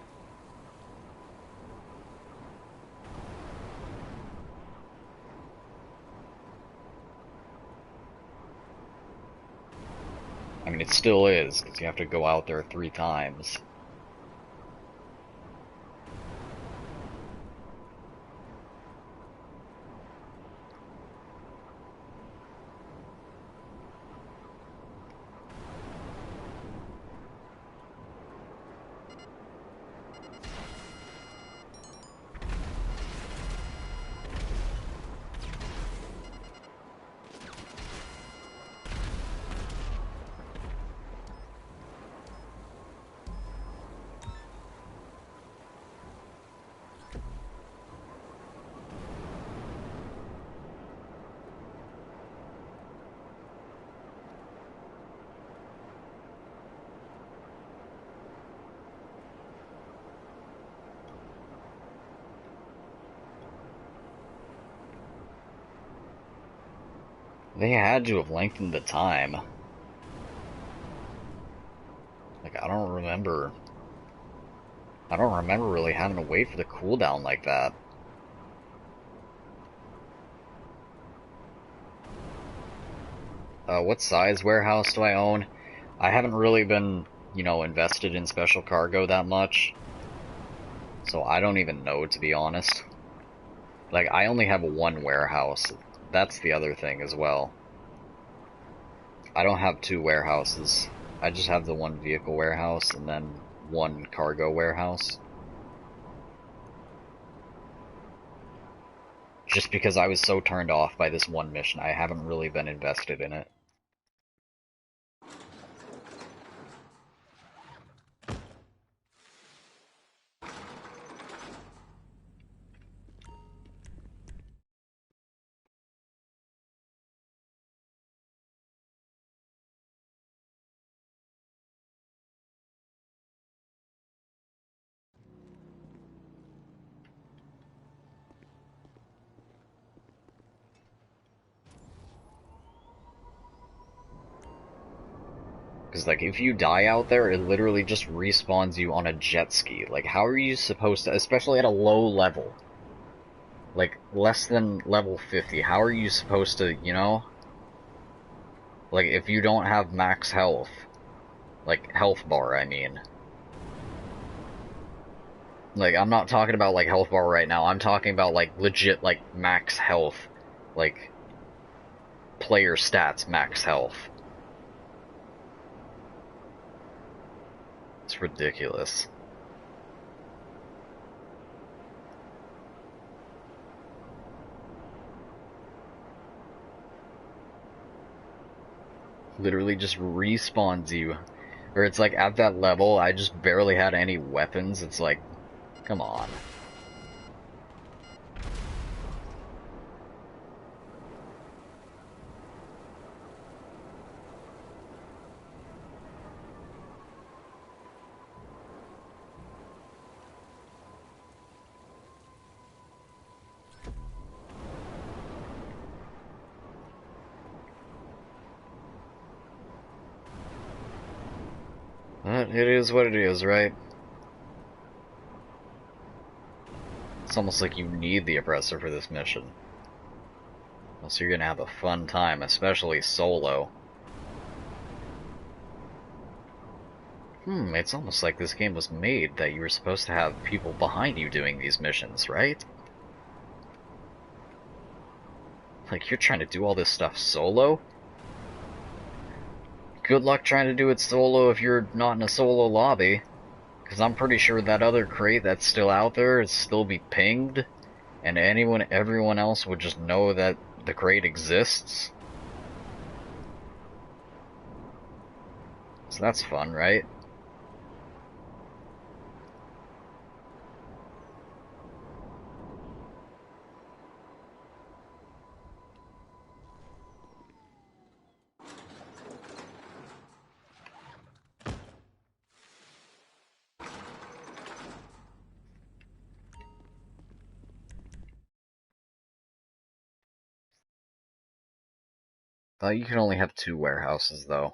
I mean, it still is, because you have to go out there 3 times. They had to have lengthened the time. Like, I don't remember really having to wait for the cooldown like that. What size warehouse do I own? I haven't really been, invested in special cargo that much. So I don't even know, to be honest. Like, I only have one warehouse. That's the other thing as well. I don't have two warehouses. I just have the one vehicle warehouse and then one cargo warehouse. Just because I was so turned off by this one mission, I haven't really been invested in it. Because, like, if you die out there, it literally just respawns you on a jet ski. Like, how are you supposed to, especially at a low level, like, less than level 50, how are you supposed to, like, if you don't have max health, like, health bar, I mean. Like, I'm not talking about, like, health bar right now, I'm talking about, like, legit, like, max health, like, player stats max health. It's ridiculous. Literally just respawns you. Or it's like, at that level, I just barely had any weapons. It's like, come on. But it is what it is, right? It's almost like you need the oppressor for this mission. Else you're gonna have a fun time, especially solo. It's almost like this game was made that you were supposed to have people behind you doing these missions, right? Like, you're trying to do all this stuff solo? Good luck trying to do it solo if you're not in a solo lobby. Because I'm pretty sure that other crate that's still out there is still be pinged, and everyone else would just know that the crate exists. So that's fun, right? Thought you could only have two warehouses, though.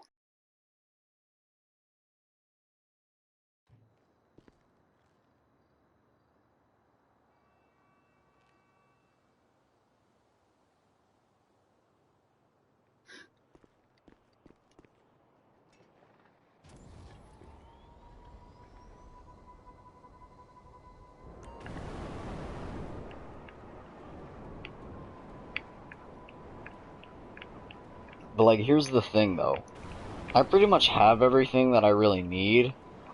But, like, here's the thing, though. I pretty much have everything that I really need.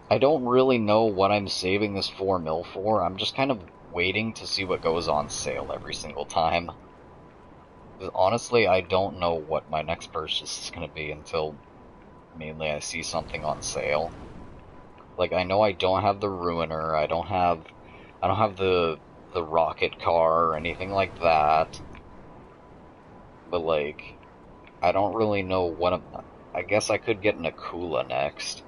I don't really know what I'm saving this 4 mil for. I'm just kind of waiting to see what goes on sale every single time. Honestly, I don't know what my next purchase is going to be until mainly I see something on sale. Like, I know I don't have the Ruiner, I don't have the rocket car or anything like that. But, like, I don't really know what I guess I could get an Akula next.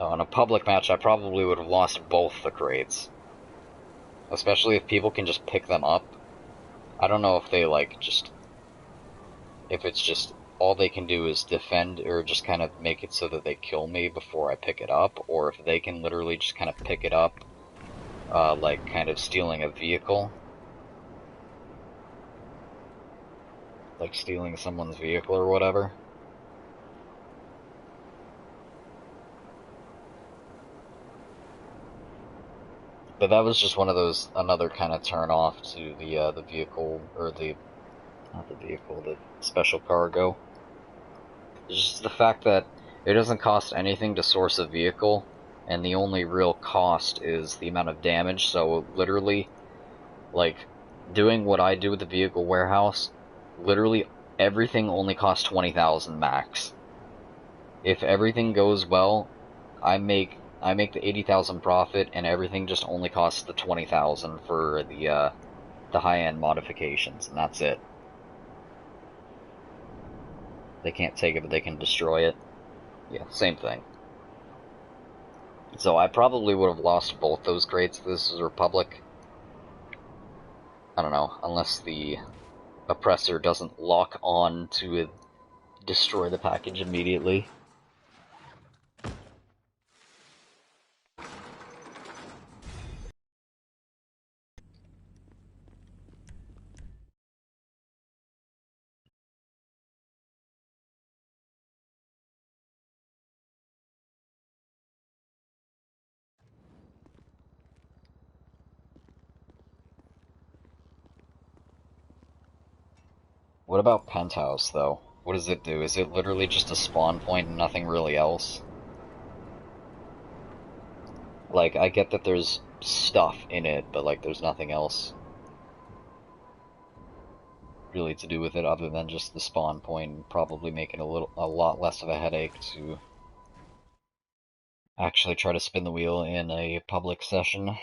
In a public match, I probably would have lost both the crates. Especially if people can just pick them up. I don't know if they, like, just... If it's just all they can do is defend or just kind of make it so that they kill me before I pick it up, or if they can literally just kind of pick it up, like kind of stealing a vehicle. Like stealing someone's vehicle or whatever. But that was just one of those, another kind of turn off to the vehicle, or not the vehicle, the special cargo. It's just the fact that it doesn't cost anything to source a vehicle, and the only real cost is the amount of damage, so literally, like, doing what I do with the vehicle warehouse, literally everything only costs 20,000 max. If everything goes well, I make the 80,000 profit, and everything just only costs the 20,000 for the high-end modifications, and that's it. They can't take it, but they can destroy it. Yeah, same thing. So I probably would have lost both those crates if this is Republic. I don't know, unless the oppressor doesn't lock on to destroy the package immediately. What about Penthouse, though? What does it do? Is it literally just a spawn point and nothing really else? Like, I get that there's stuff in it, but, like, there's nothing else really to do with it other than just the spawn point, and probably make it a lot less of a headache to actually try to spin the wheel in a public session.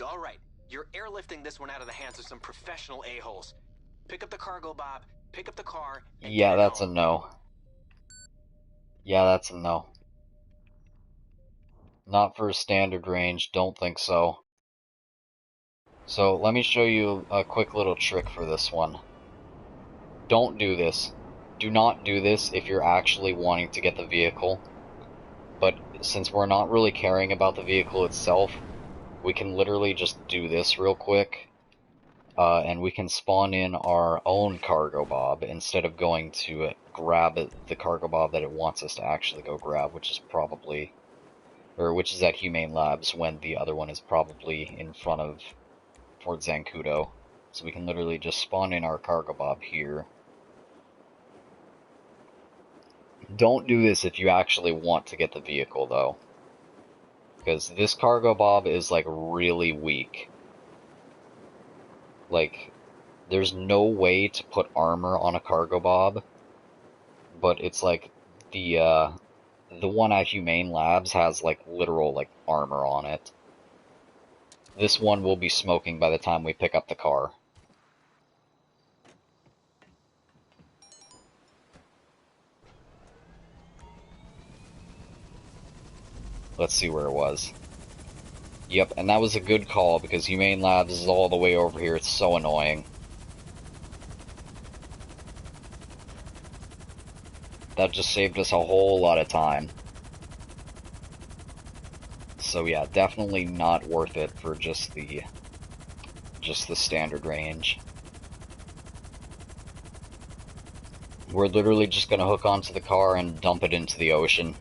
All right, you're airlifting this one out of the hands of some professional a-holes. Pick up the cargo, Bob. Pick up the car. And Yeah, get that's home. a no. Yeah, that's a no. Not for a standard range, don't think so. So, let me show you a quick little trick for this one. Don't do this. Do not do this if you're actually wanting to get the vehicle. But since we're not really caring about the vehicle itself, we can literally just do this real quick. And we can spawn in our own cargo bob instead of going to grab the cargo bob that it wants us to actually go grab, which is probably... or which is at Humane Labs when the other one is probably in front of Fort Zancudo. So we can literally just spawn in our cargo bob here. Don't do this if you actually want to get the vehicle, though. Because this cargo bob is, like, really weak. Like, there's no way to put armor on a cargo bob. But it's like, the one at Humane Labs has, like, literal, like, armor on it. This one will be smoking by the time we pick up the car. Let's see where it was. Yep, and that was a good call, because Humane Labs is all the way over here. It's so annoying. That just saved us a whole lot of time. So yeah, definitely not worth it for just the standard range. We're literally just gonna hook onto the car and dump it into the ocean.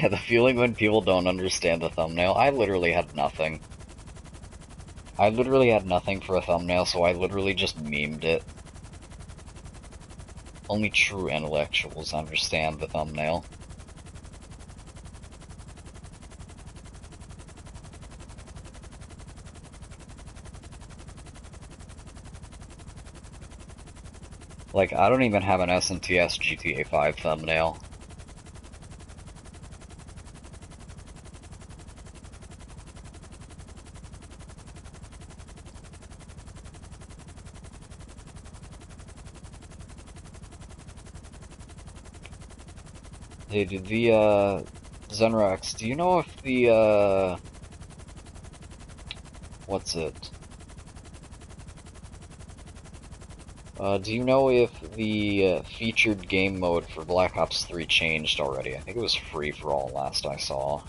Yeah, the feeling when people don't understand the thumbnail. I literally had nothing. I literally had nothing for a thumbnail, so I literally just memed it. Only true intellectuals understand the thumbnail. Like, I don't even have an SNTS GTA 5 thumbnail. Hey, did Zenrex, do you know if the, what's it? Do you know if the featured game mode for Black Ops 3 changed already? I think it was free for all last I saw.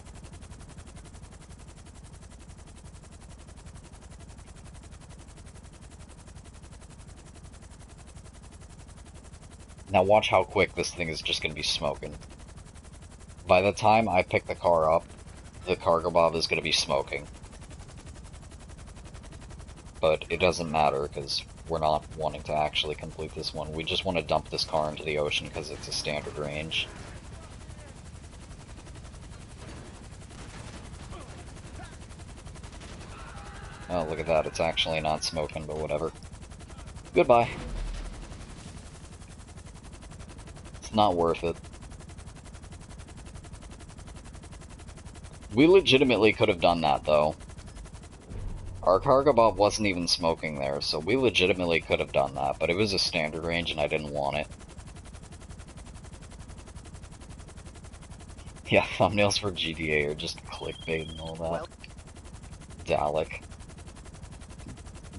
Now watch how quick this thing is just going to be smoking. By the time I pick the car up, the cargo bob is going to be smoking. But it doesn't matter, because we're not wanting to actually complete this one. We just want to dump this car into the ocean because it's a standard range. Oh, look at that. It's actually not smoking, but whatever. Goodbye. It's not worth it. We legitimately could have done that, though. Our cargo bob wasn't even smoking there, so we legitimately could have done that, but it was a standard range and I didn't want it. Yeah, thumbnails for GTA are just clickbait and all that. Well, Dalek.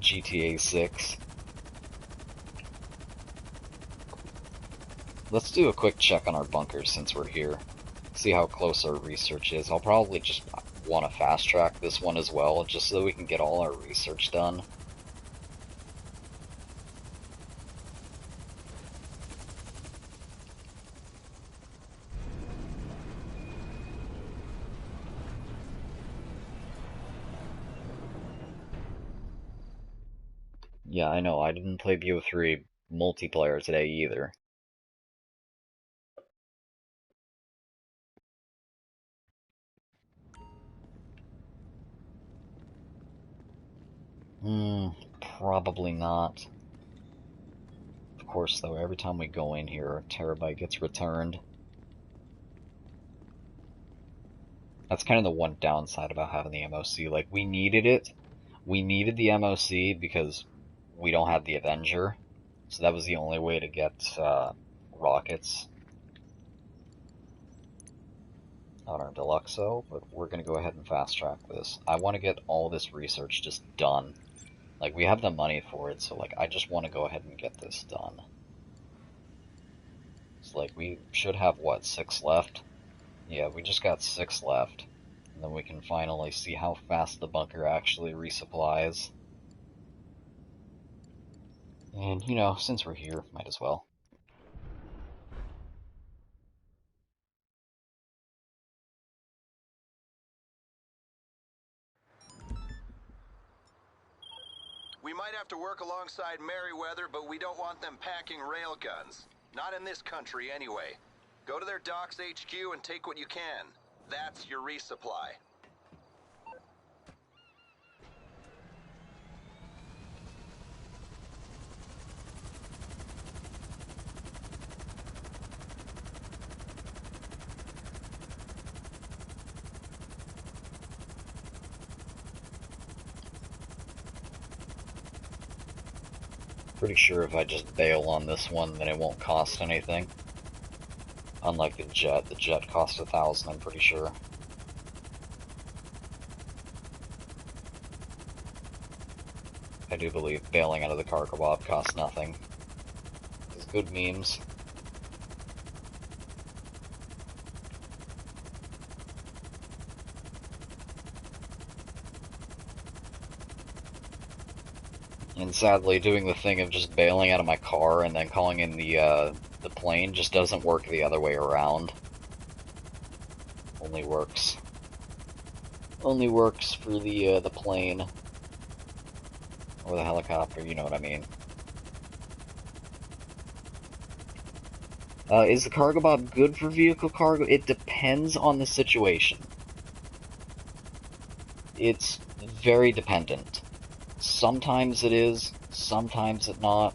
GTA 6. Let's do a quick check on our bunkers since we're here. See how close our research is. I'll probably just want to fast track this one as well, just so we can get all our research done. Yeah, I know, I didn't play BO3 multiplayer today either. Probably not. Of course, though, every time we go in here, a terabyte gets returned. That's kind of the one downside about having the MOC. Like, we needed it. We needed the MOC because we don't have the Avenger. So that was the only way to get rockets on our Deluxo, but we're going to go ahead and fast track this. I want to get all this research just done. Like, we have the money for it, so, like, I just want to go ahead and get this done. It's like, we should have, what, 6 left? Yeah, we just got 6 left. And then we can finally see how fast the bunker actually resupplies. And, you know, since we're here, might as well. We might have to work alongside Merryweather, but we don't want them packing railguns. Not in this country, anyway. Go to their docks HQ and take what you can. That's your resupply. Pretty sure if I just bail on this one, then it won't cost anything. Unlike the jet costs 1,000, I'm pretty sure. I do believe bailing out of the cargo bob costs nothing. It's good memes. And sadly, doing the thing of just bailing out of my car and then calling in the plane just doesn't work the other way around. Only works for the plane. Or the helicopter, you know what I mean. Is the cargo bob good for vehicle cargo? It depends on the situation. It's very dependent. Sometimes it is, sometimes it not.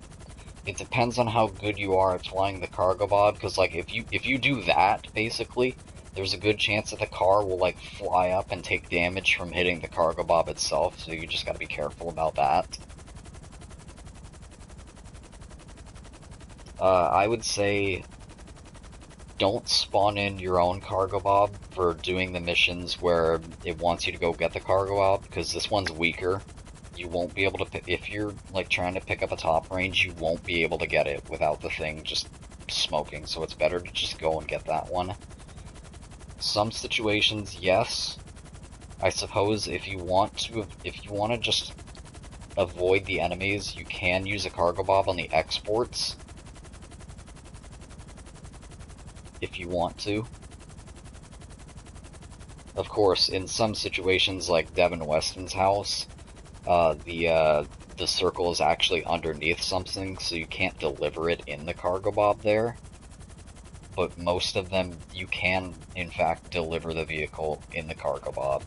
it depends on how good you are at flying the cargo bob, because like if you do that, basically, there's a good chance that the car will like fly up and take damage from hitting the cargo bob itself, so you just gotta be careful about that. I would say don't spawn in your own cargo bob for doing the missions where it wants you to go get the cargo bob, because this one's weaker. You won't be able to if you're like trying to pick up a top range, you won't be able to get it without the thing just smoking, so it's better to just go and get that one. Some situations, yes. I suppose if you want to just avoid the enemies, you can use a cargo bob on the exports. If you want to. Of course, in some situations like Devin Weston's house, the circle is actually underneath something, so you can't deliver it in the cargo bob there. But most of them, you can, in fact, deliver the vehicle in the cargo bob.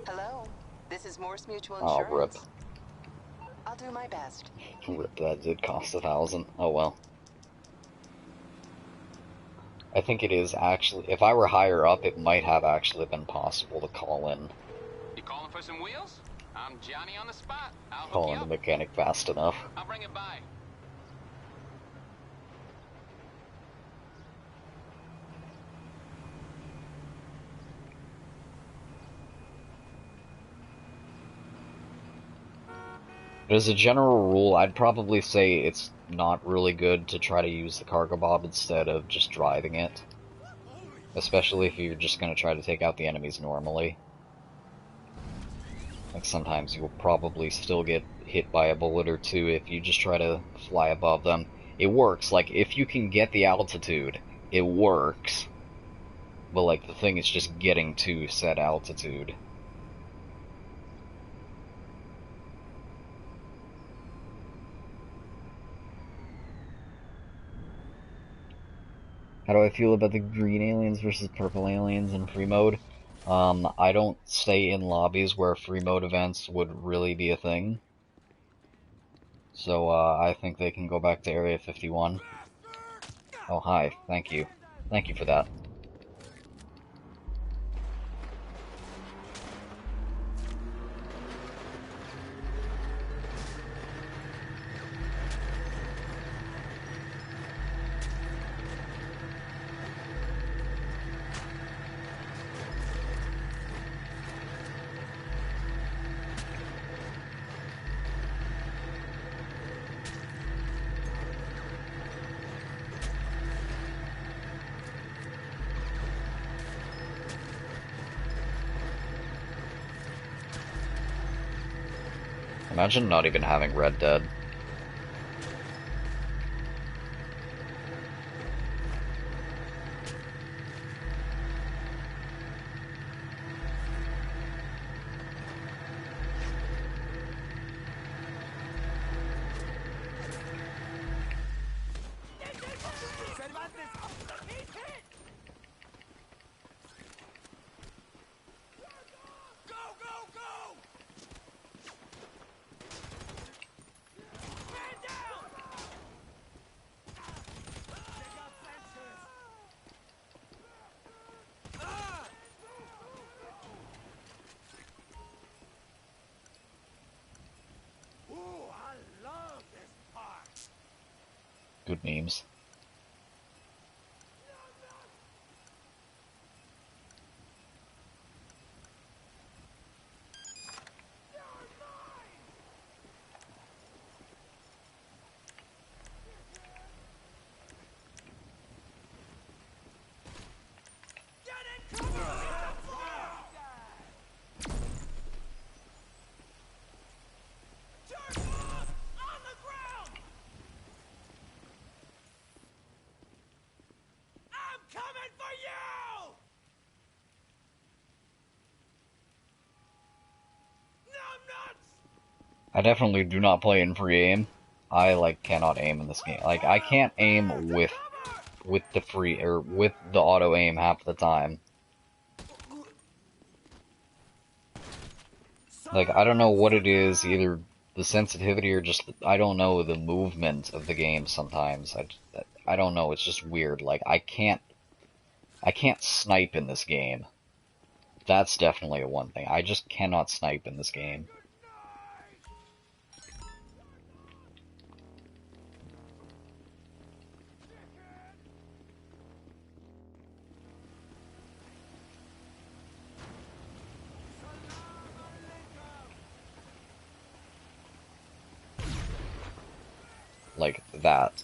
Hello, this is Morse Mutual Oh, Insurance. rip. I'll do my best. Rip, that did cost 1,000. Oh well. I think it is actually, if I were higher up, it might have actually been possible to call in. You calling for some wheels? I'm Johnny on the spot. I'll hook Call you in the up. mechanic fast enough. I'll bring it by. But as a general rule, I'd probably say it's not really good to try to use the cargo bob instead of just driving it. Especially if you're just going to try to take out the enemies normally. Like sometimes you'll probably still get hit by a bullet or two if you just try to fly above them. It works, like if you can get the altitude, it works. But like the thing is just getting to said altitude. How do I feel about the green aliens versus purple aliens in free mode? I don't stay in lobbies where free mode events would really be a thing. So, I think they can go back to Area 51. Oh, hi. Thank you. Thank you for that. Imagine not even having Red Dead. Good memes. I definitely do not play in free aim. I like cannot aim in this game. Like I can't aim with the free or with the auto aim half the time. Like I don't know what it is, either the sensitivity or just I don't know the movement of the game sometimes. I don't know, it's just weird. Like I can't snipe in this game. That's definitely a one thing. I just cannot snipe in this game. Like that.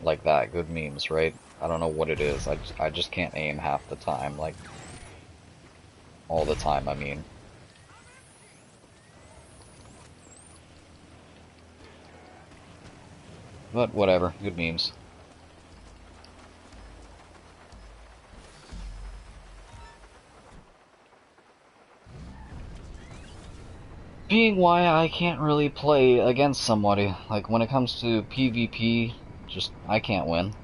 Like that. Good memes, right? I don't know what it is. I just can't aim half the time. Like, all the time, I mean. But whatever. Good memes. Being why I can't really play against somebody. Like, when it comes to PvP, just, I can't win.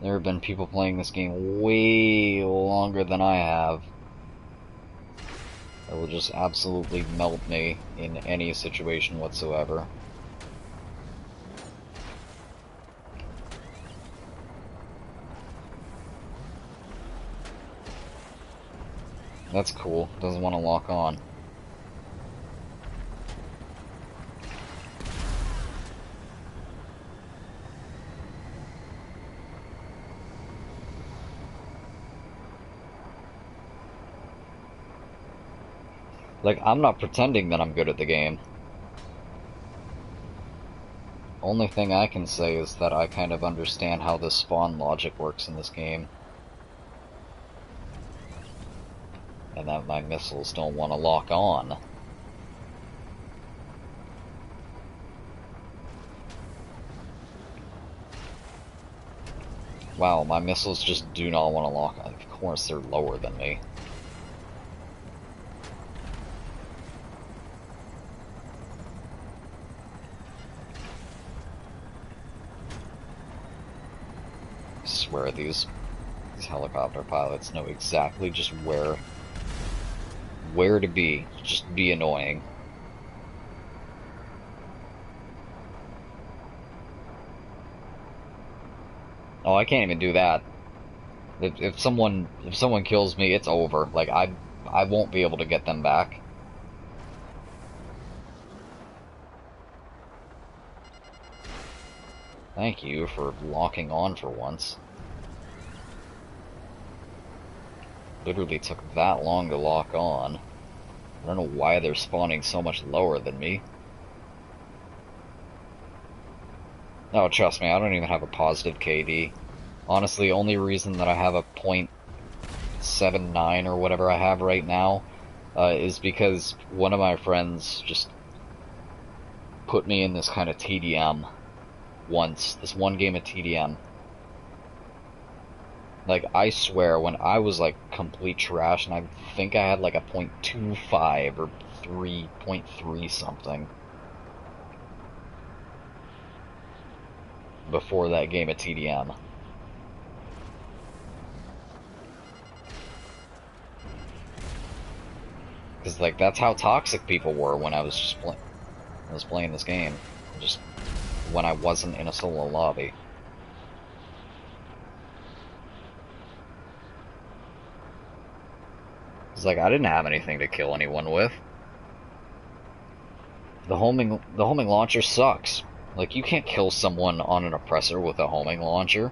There have been people playing this game way longer than I have. That will just absolutely melt me in any situation whatsoever. That's cool. Doesn't want to lock on. Like, I'm not pretending that I'm good at the game. Only thing I can say is that I kind of understand how the spawn logic works in this game. And that my missiles don't want to lock on. Wow, my missiles just do not want to lock on. Of course they're lower than me. I swear these helicopter pilots know exactly just where to be. Just be annoying. Oh, I can't even do that. If someone kills me, it's over. Like I won't be able to get them back. Thank you for locking on for once. Literally took that long to lock on. I don't know why they're spawning so much lower than me. No, trust me, I don't even have a positive KD. Honestly, only reason that I have a .79 or whatever I have right now is because one of my friends just put me in this kind of TDM once. This one game of TDM. Like, I swear, when I was, like, complete trash, and I think I had, like, a .25 or 3.3 something before that game of TDM. Because, like, that's how toxic people were when I was just playing this game. Just when I wasn't in a solo lobby. It's like, I didn't have anything to kill anyone with. The homing launcher sucks. Like, you can't kill someone on an oppressor with a homing launcher.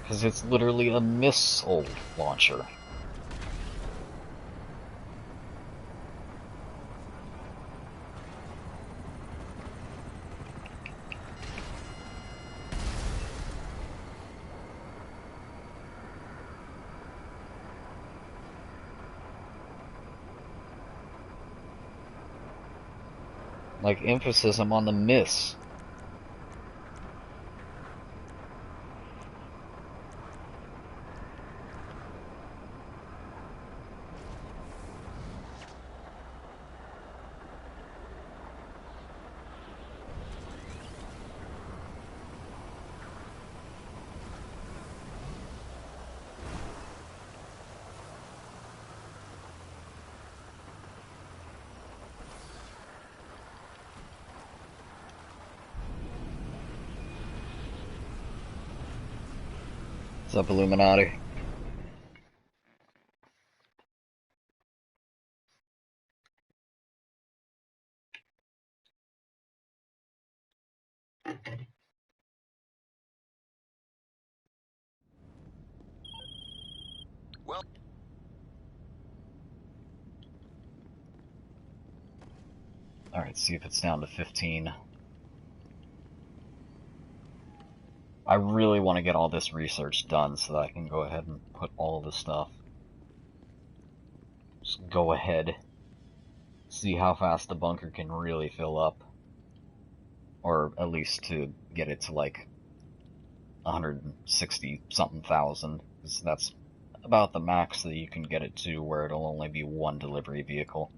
Because it's literally a missile launcher. Like, emphasis, I'm on the miss. What's up, Illuminati? Well, Alright, see if it's down to 15. I really want to get all this research done so that I can go ahead and put all the stuff. Just go ahead. See how fast the bunker can really fill up. Or at least to get it to like 160 something thousand. Because that's about the max that you can get it to where it'll only be one delivery vehicle.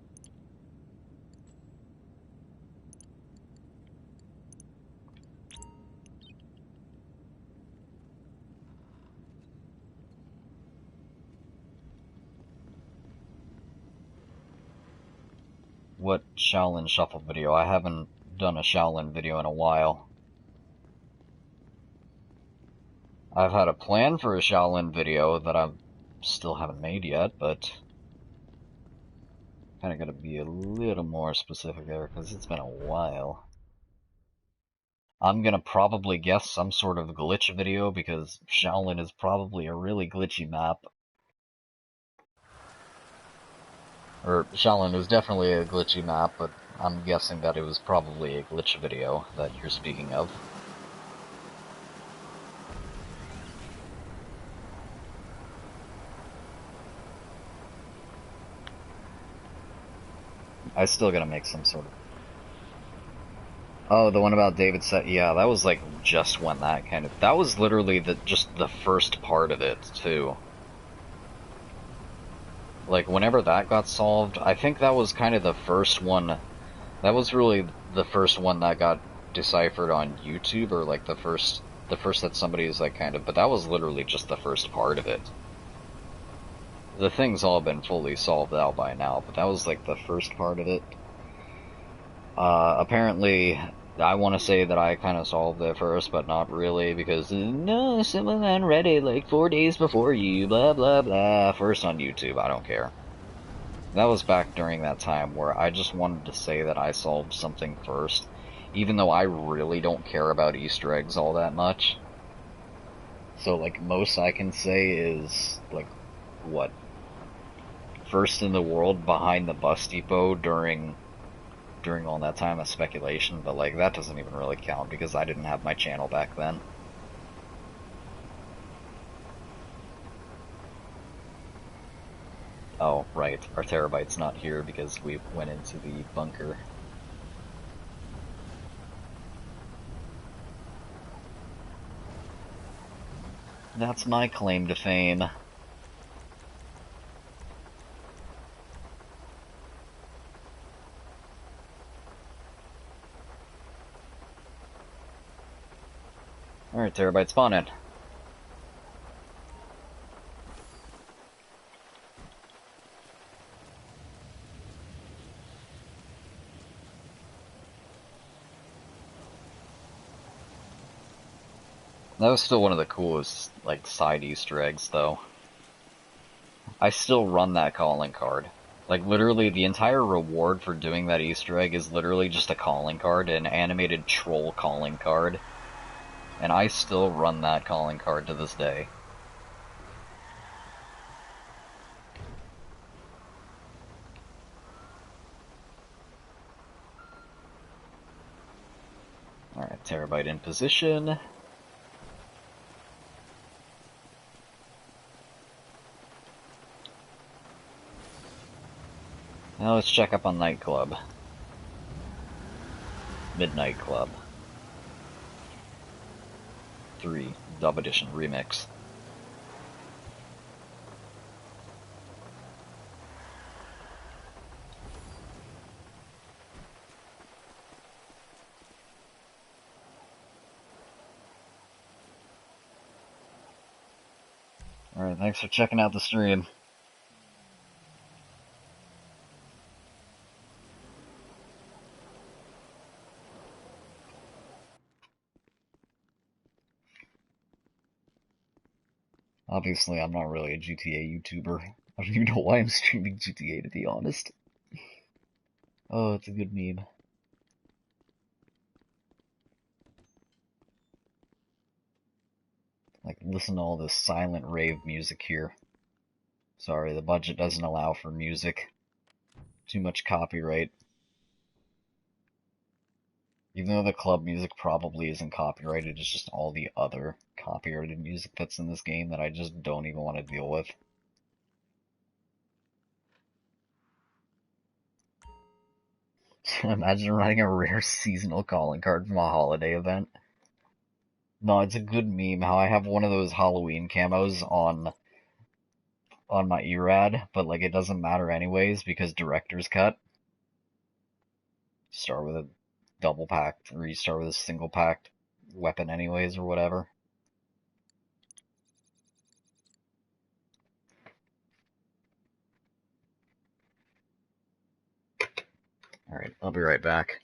What Shaolin Shuffle video? I haven't done a Shaolin video in a while. I've had a plan for a Shaolin video that I still haven't made yet, but kind of got to be a little more specific there because it's been a while. I'm gonna probably guess some sort of glitch video because Shaolin is probably a really glitchy map. Or Shaolin was definitely a glitchy map, but I'm guessing that it was probably a glitch video that you're speaking of. I still gotta make some sort of... Oh, the one about David said, yeah, that was like just when that kind of... That was literally just the first part of it, too. Like, whenever that got solved, I think that was kind of the first one... That was really the first one that got deciphered on YouTube, or like the first that somebody was like kind of... But that was literally just the first part of it. The thing's all been fully solved out by now, but that was like the first part of it. Apparently, I want to say that I kind of solved it first, but not really, because, no, someone read it like 4 days before you, blah, blah, blah. First on YouTube, I don't care. That was back during that time where I just wanted to say that I solved something first, even though I really don't care about Easter eggs all that much. So, like, most I can say is, like, what? First in the world behind the bus depot during all that time of speculation, but like that doesn't even really count because I didn't have my channel back then. Oh, right, our terabyte's not here because we went into the bunker. That's my claim to fame. Alright, terabyte spawn in. That was still one of the coolest, like, side Easter eggs, though. I still run that calling card. Like, literally, the entire reward for doing that Easter egg is literally just a calling card, an animated troll calling card. And I still run that calling card to this day. Alright, terabyte in position. Now let's check up on NIGHTCLUB. Midnight Club 3 Dub Edition Remix. Alright, thanks for checking out the stream. Obviously, I'm not really a GTA YouTuber. I don't even know why I'm streaming GTA, to be honest. Oh, it's a good meme. Like, listen to all this silent rave music here. Sorry, the budget doesn't allow for music. Too much copyright. Even though the club music probably isn't copyrighted, it's just all the other copyrighted music that's in this game that I just don't even want to deal with. Imagine running a rare seasonal calling card from a holiday event. No, it's a good meme how I have one of those Halloween camos on my ERAD, but like it doesn't matter anyways because director's cut. Start with a double packed, or you start with a single packed weapon anyways, or whatever. Alright, I'll be right back.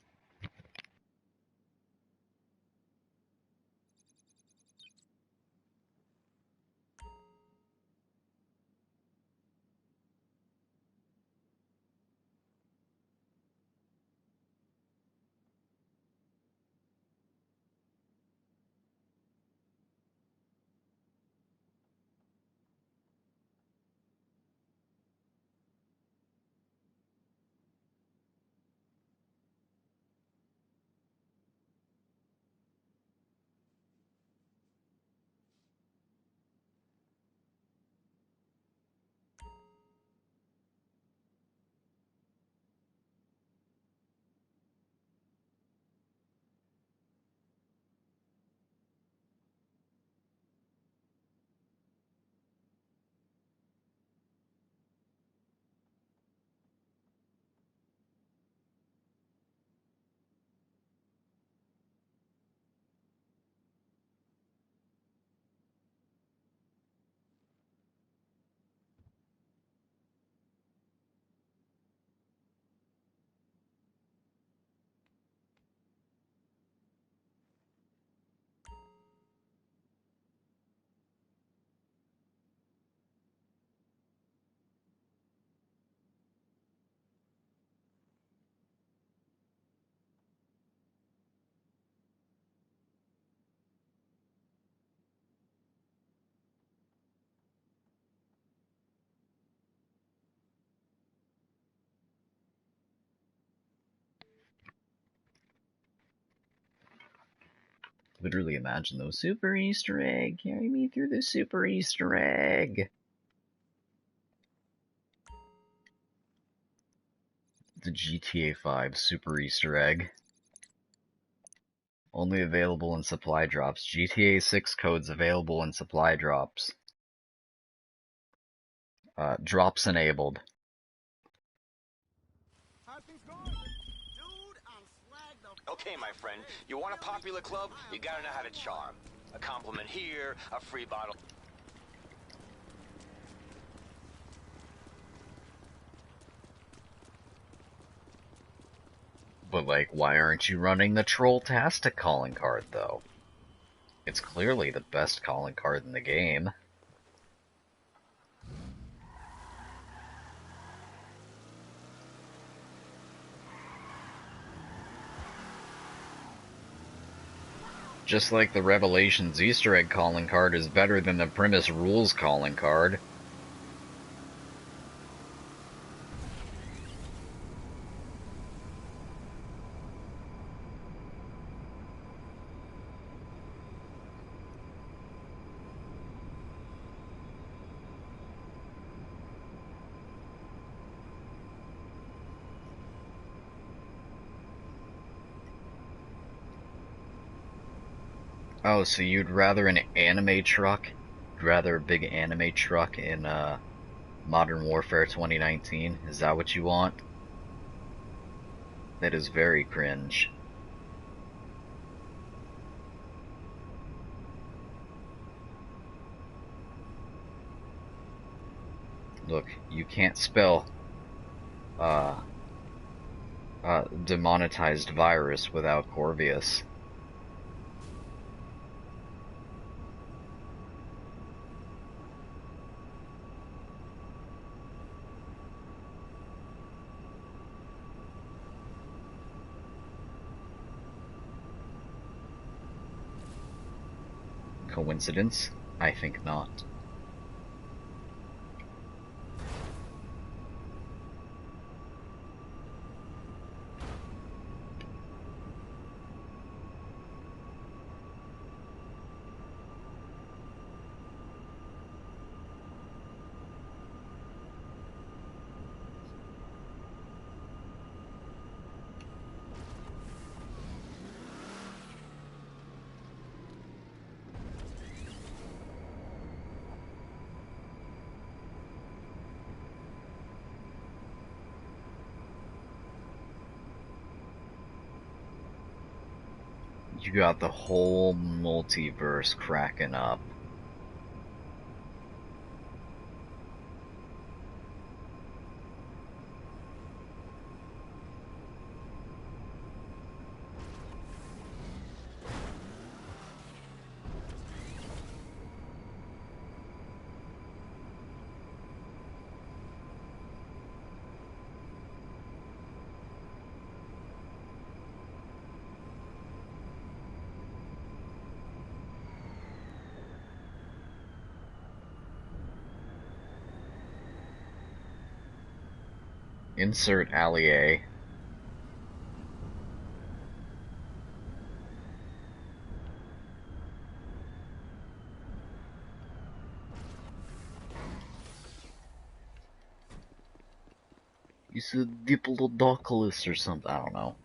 Literally imagine those super Easter egg. Carry me through the super Easter egg. The GTA 5 super Easter egg. Only available in supply drops. GTA 6 codes available in supply drops. Drops enabled. Okay, my friend, you want a popular club? You gotta know how to charm. A compliment here, a free bottle. But like, why aren't you running the Trolltastic calling card, though? It's clearly the best calling card in the game. Just like the Revelations Easter egg calling card is better than the Primus Rules calling card. Oh, so you'd rather an anime truck? You'd rather a big anime truck in Modern Warfare 2019? Is that what you want? That is very cringe. Look, you can't spell demonetized virus without Corvius. Coincidence? I think not. You got the whole multiverse cracking up. Insert allié. It's a Diplodocus or something, I don't know.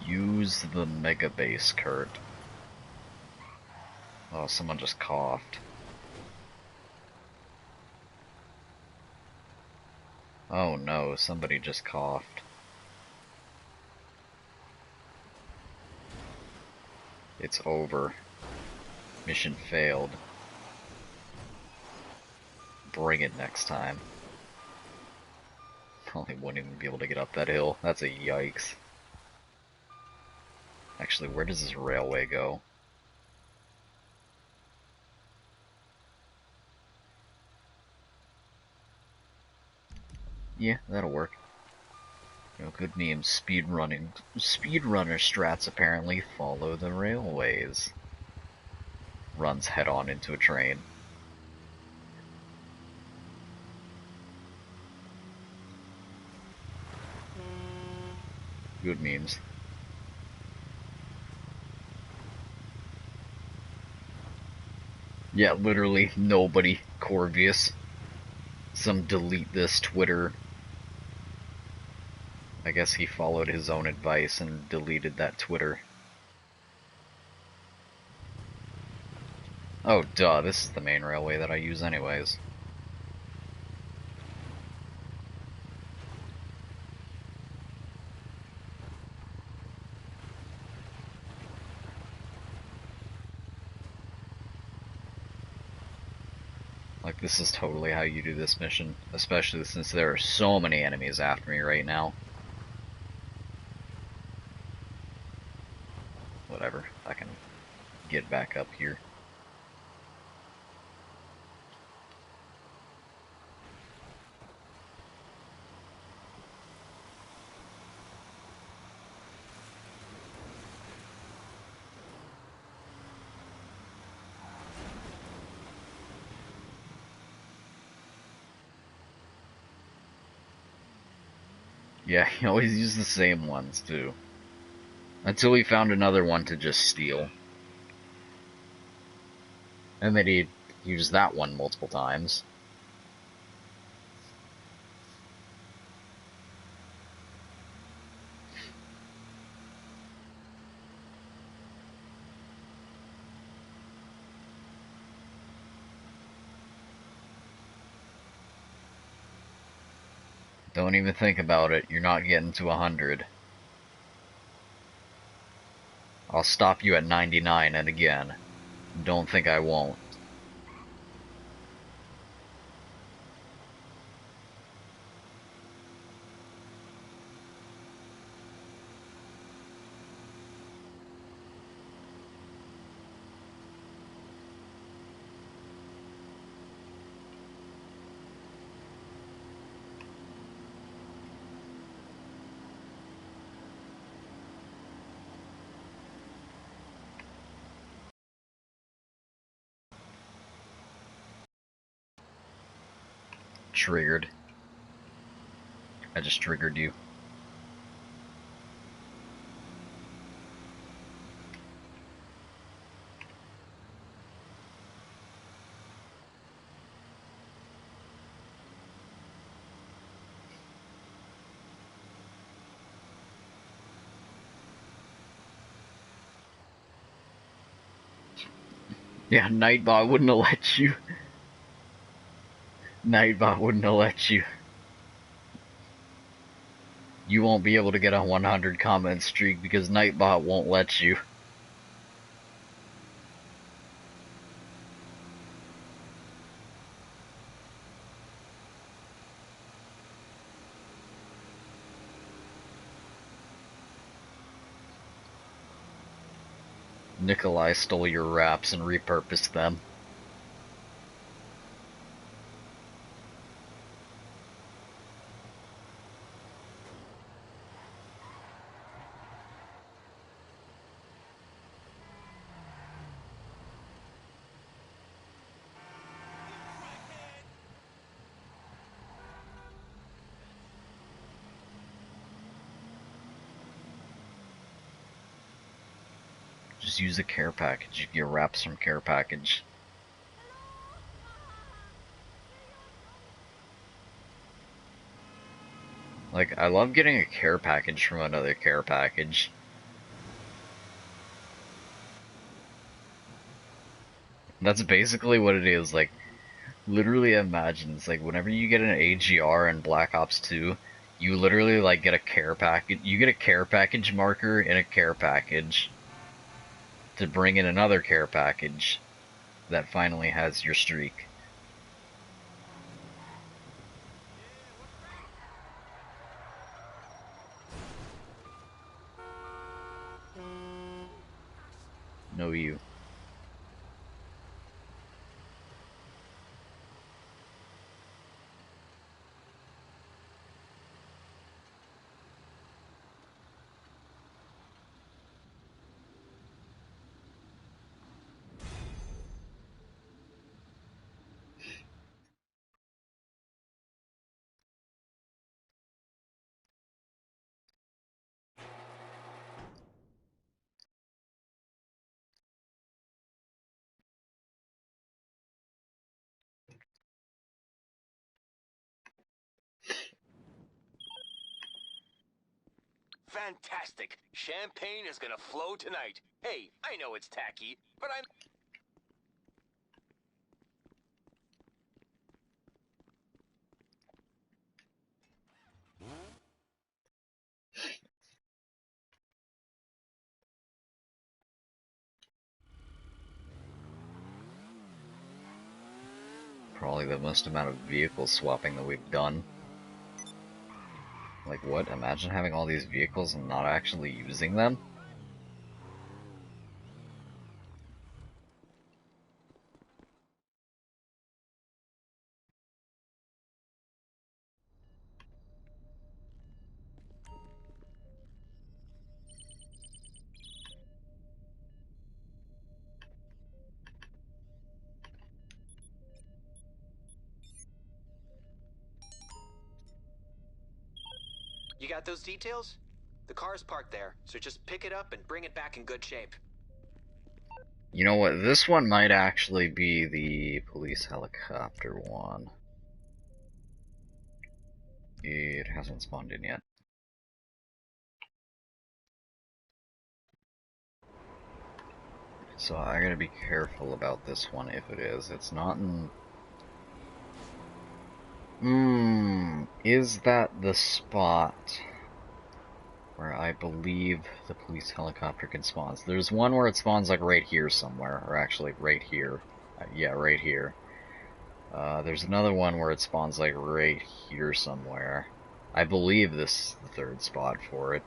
Use the mega base, Kurt. Oh, someone just coughed. Oh no, somebody just coughed. It's over. Mission failed. Bring it next time. Probably wouldn't even be able to get up that hill. That's a yikes. Actually, where does this railway go? Yeah, that'll work. You know, good name, speedrunning. Speedrunner strats apparently follow the railways. Runs head-on into a train. Good memes. Yeah, literally nobody. Corvius. Some delete this Twitter. I guess he followed his own advice and deleted that Twitter. Oh, duh, this is the main railway that I use anyways. Like, this is totally how you do this mission, especially since there are so many enemies after me right now. Whatever, I can get back up here. Yeah, he always used the same ones, too. Until he found another one to just steal. And then he'd use that one multiple times. Don't even think about it, you're not getting to 100. I'll stop you at 99 and again. Don't think I won't. Triggered. I just triggered you. Yeah, Nightbot wouldn't have let you. Nightbot wouldn't have let you. You won't be able to get a 100 comment streak because Nightbot won't let you. Nikolai stole your raps and repurposed them. Just use a care package. You get wraps from care package. Like, I love getting a care package from another care package. That's basically what it is. Like, literally imagine, it's like whenever you get an AGR in Black Ops 2, you literally like get a care package. You get a care package marker in a care package to bring in another care package that finally has your streak. No, you. Fantastic. Champagne is gonna flow tonight. Hey, I know it's tacky, but I'm... Probably the most amount of vehicle swapping that we've done. Like what? Imagine having all these vehicles and not actually using them? You got those details? The car's parked there, so just pick it up and bring it back in good shape. You know what? This one might actually be the police helicopter one. It hasn't spawned in yet. So I gotta be careful about this one if it is. It's not in... is that the spot where I believe the police helicopter can spawn? So there's one where it spawns like right here somewhere, or actually right here. Yeah, right here. There's another one where it spawns like right here somewhere. I believe this is the third spot for it.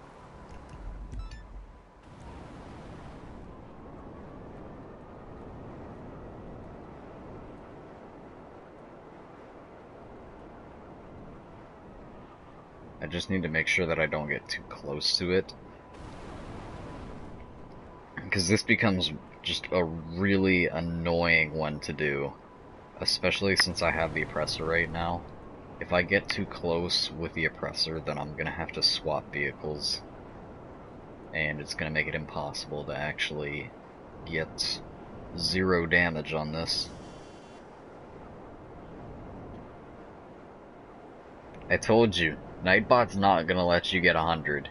I just need to make sure that I don't get too close to it. Because this becomes just a really annoying one to do. Especially since I have the oppressor right now. If I get too close with the oppressor, then I'm gonna have to swap vehicles. And it's gonna make it impossible to actually get 0 damage on this. I told you, Nightbot's not gonna let you get 100.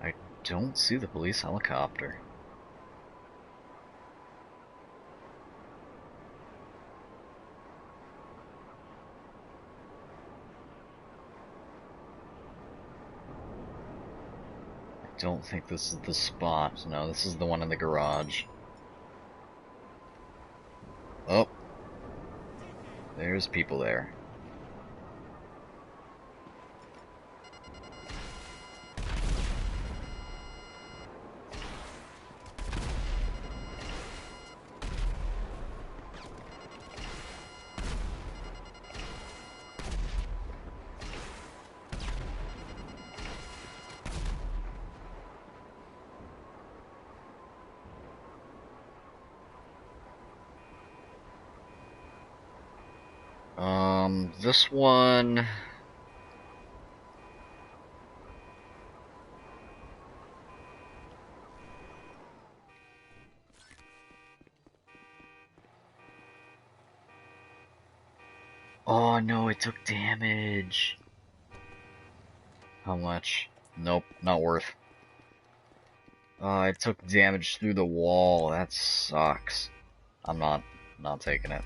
I don't see the police helicopter. I don't think this is the spot. No, this is the one in the garage. Oh. There's people there. This one... Oh no, it took damage. How much? Nope, not worth. It took damage through the wall. That sucks. I'm not taking it.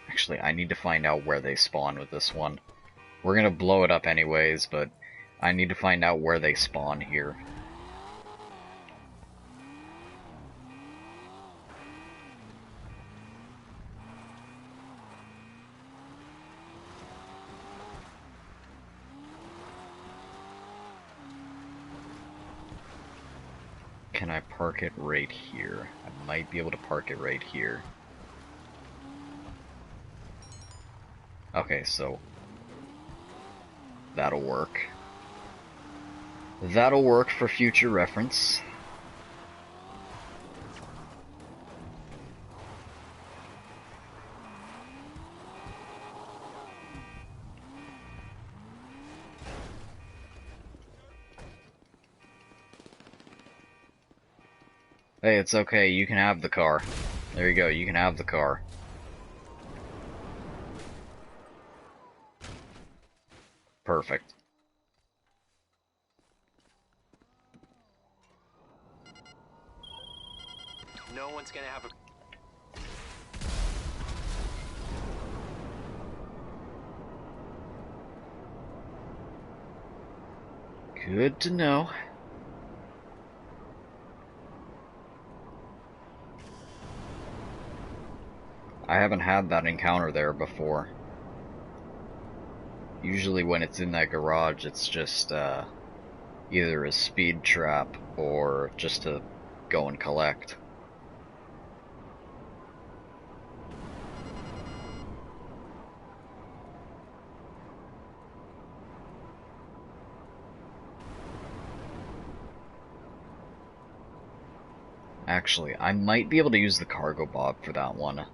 Actually, I need to find out where they spawn with this one. We're gonna blow it up anyways, but I need to find out where they spawn here. Can I park it right here? I might be able to park it right here. Okay, so that'll work. That'll work for future reference. Hey, it's okay, you can have the car. There you go, you can have the car. Perfect. No one's gonna have a... Good to know. I haven't had that encounter there before. Usually when it's in that garage, it's just either a speed trap or just to go and collect. Actually, I might be able to use the cargo bob for that one.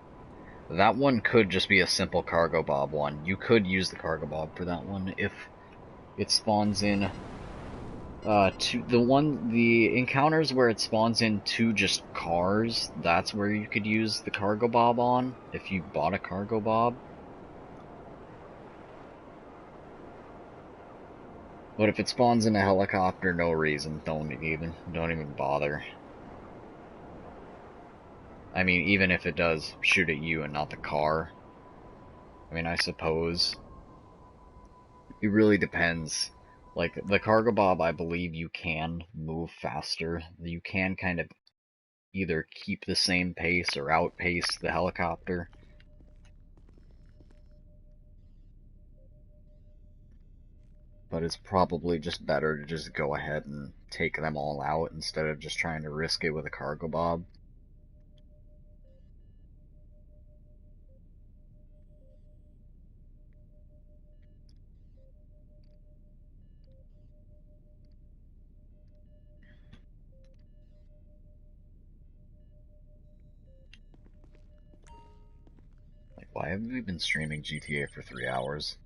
That one could just be a simple cargo bob one. You could use the cargo bob for that one if it spawns in the encounters where it spawns in two just cars, that's where you could use the cargo bob on if you bought a cargo bob. But if it spawns in a helicopter, no reason, don't even bother. I mean, even if it does shoot at you and not the car. I mean, I suppose. It really depends. Like, the cargo bob, I believe you can move faster. You can kind of either keep the same pace or outpace the helicopter. But it's probably just better to just go ahead and take them all out instead of just trying to risk it with a cargo bob. Like, why have we been streaming GTA for 3 hours?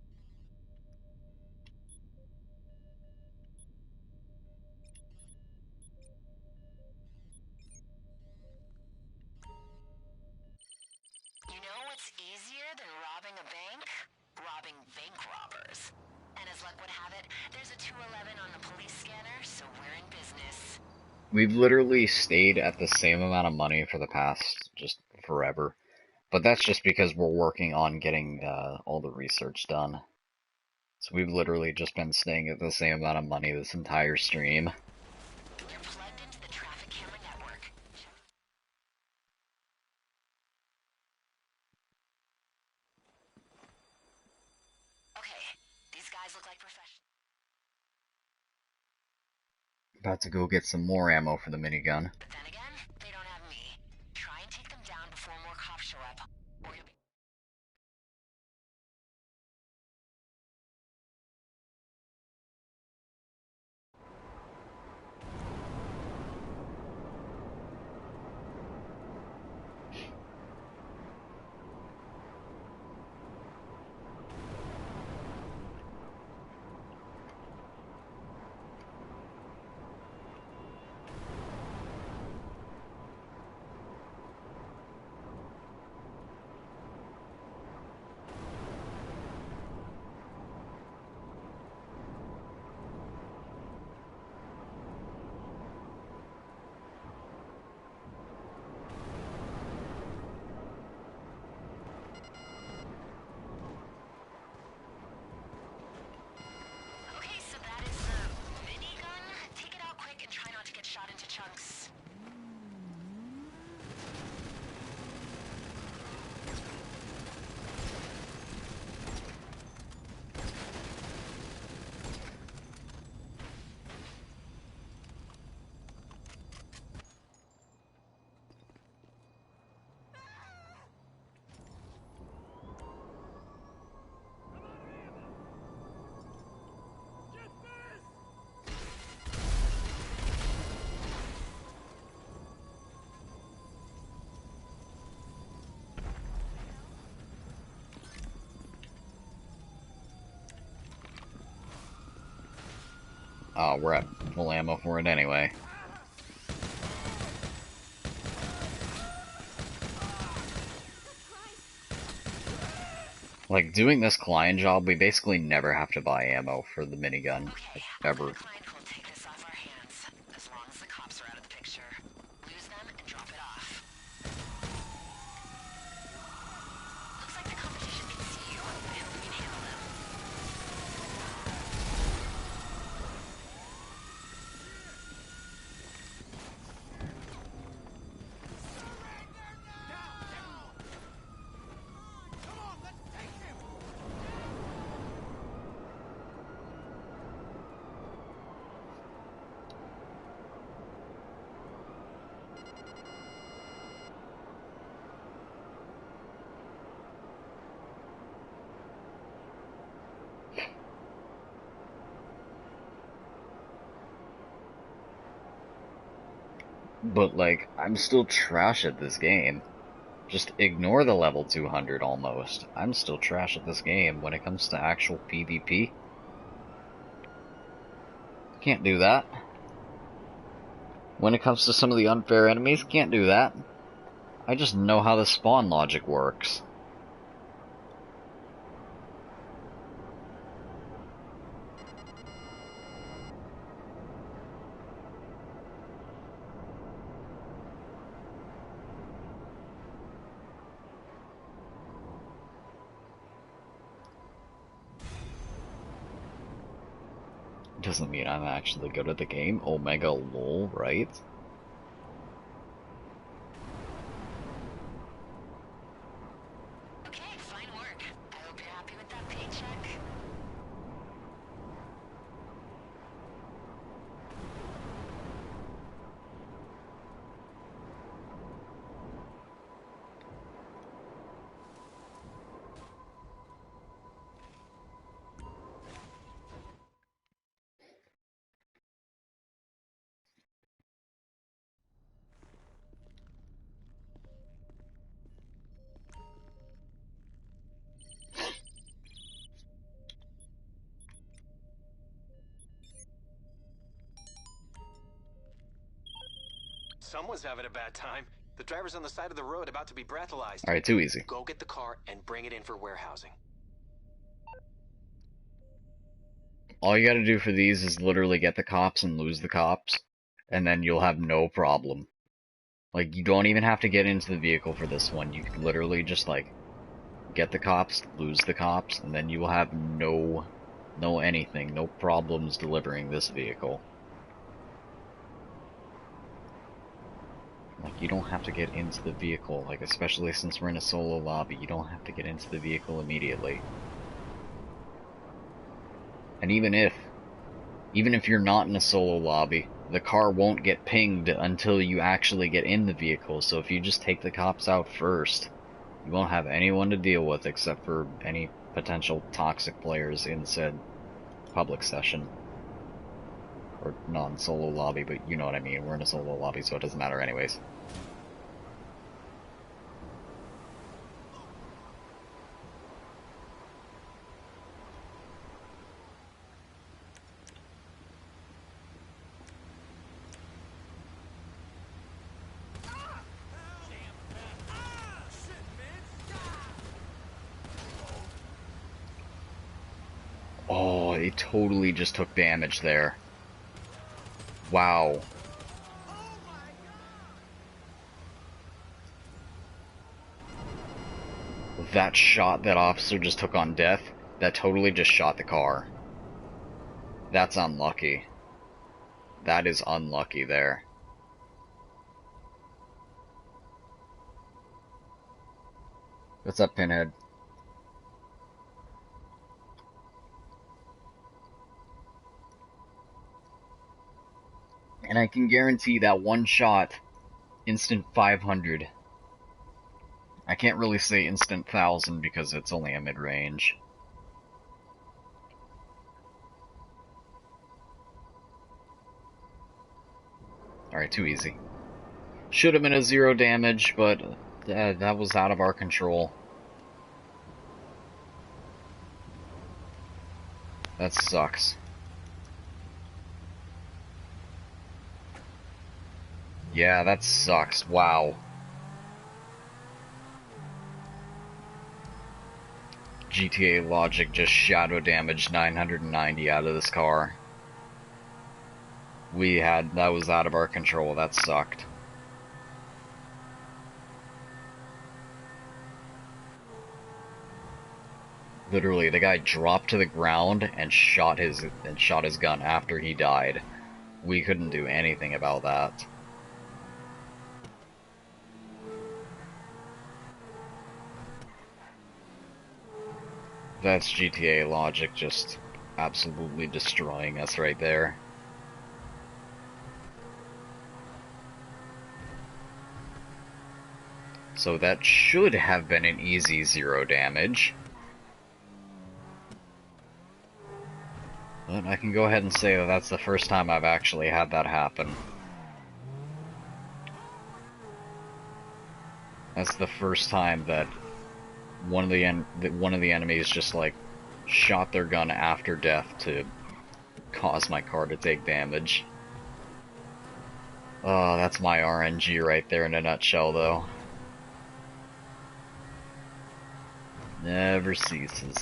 You know what's easier than robbing a bank? Robbing bank robbers. And as luck would have it, there's a 211 on the police scanner, so we're in business. We've literally stayed at the same amount of money for the past just forever. But that's just because we're working on getting all the research done. So we've literally just been staying at the same amount of money this entire stream. You're plugged into the traffic camera network. Okay, these guys look like professionals. About to go get some more ammo for the minigun. But then again, they don't have me. Try and take them down before more cops show up, or you'll be... Okay, so that is the minigun. Take it out quick and try not to get shot into chunks. Oh, we're at full ammo for it anyway. Like, doing this client job, we basically never have to buy ammo for the minigun. Okay, Ever. I'm inclined we'll take this off our hands, as long as the cops are out of the picture. Lose them and drop it off. Looks like the competition can see you, and we can handle them. But, like, I'm still trash at this game. Just ignore the level 200 almost. I'm still trash at this game when it comes to actual PvP. Can't do that. When it comes to some of the unfair enemies, can't do that. I just know how the spawn logic works. Doesn't mean I'm actually good at the game. Omega lol, right? Okay, fine work. I hope you're happy with that paycheck. Someone's having a bad time. The driver's on the side of the road about to be breathalyzed. Alright, too easy. Go get the car and bring it in for warehousing. All you gotta do for these is literally get the cops and lose the cops, and then you'll have no problem. Like, you don't even have to get into the vehicle for this one. You can literally just, like, get the cops, lose the cops, and then you will have no anything, no problems delivering this vehicle. Like, you don't have to get into the vehicle, like, especially since we're in a solo lobby, you don't have to get into the vehicle immediately. And even if you're not in a solo lobby, the car won't get pinged until you actually get in the vehicle, so if you just take the cops out first, you won't have anyone to deal with except for any potential toxic players in said public session. Or non-solo lobby, but you know what I mean. We're in a solo lobby, so it doesn't matter anyways. Oh, it totally just took damage there. Wow. That shot that officer just took on death, that totally just shot the car. That's unlucky. That is unlucky there. What's up, Pinhead? And I can guarantee that one shot, instant 500. I can't really say instant 1000 because it's only a mid-range. Alright, too easy. Should have been a 0 damage, but that was out of our control. That sucks. Yeah, that sucks. Wow. GTA logic just shadow damaged 990 out of this car. That was out of our control. That sucked. Literally, the guy dropped to the ground and shot his gun after he died. We couldn't do anything about that. That's GTA logic just absolutely destroying us right there. So that should have been an easy 0 damage. But I can go ahead and say that that's the first time I've actually had that happen. That's the first time that one of the enemies just like shot their gun after death to cause my car to take damage. Oh, that's my RNG right there in a nutshell, though. Never ceases.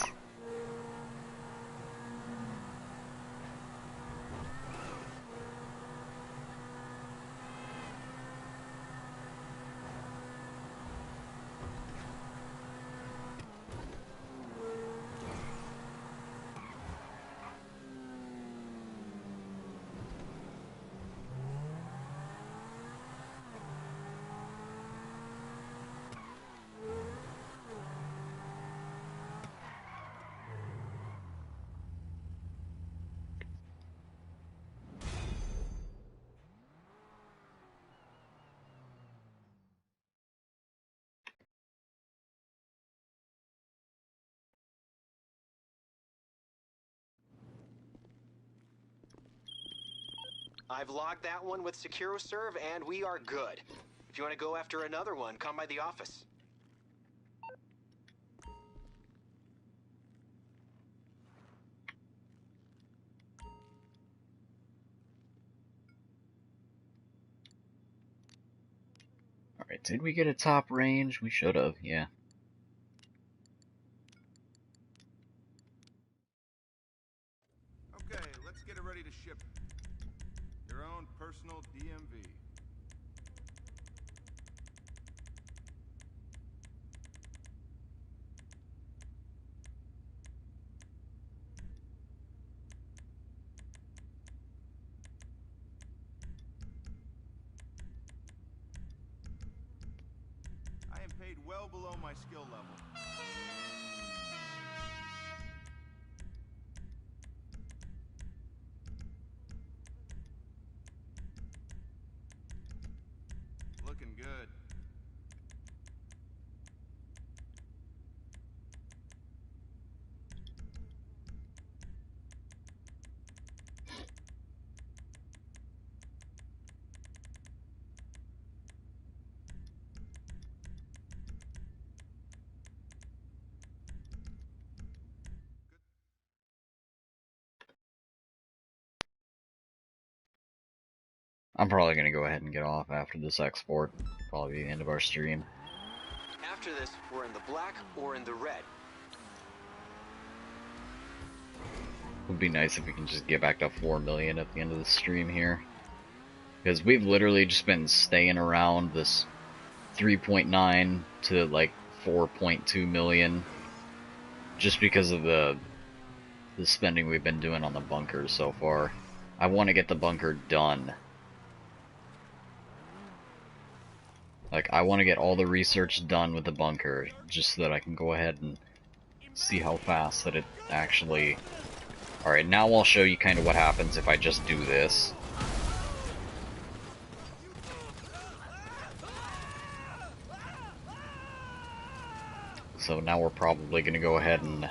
I've logged that one with SecuroServe, and we are good. If you want to go after another one, come by the office. Alright, did we get a top range? We should have, yeah. Okay, let's get it ready to ship. Your own personal DMV. I am paid well below my skill level. Looking good. I'm probably gonna go ahead and get off after this export. Probably be the end of our stream. After this, we're in the black or in the red. Would be nice if we can just get back to 4 million at the end of the stream here. Because we've literally just been staying around this 3.9 to like 4.2 million just because of the spending we've been doing on the bunkers so far. I want to get the bunker done. Like, I want to get all the research done with the bunker, just so that I can go ahead and see how fast that it actually... Alright, now I'll show you kind of what happens if I just do this. So now we're probably going to go ahead and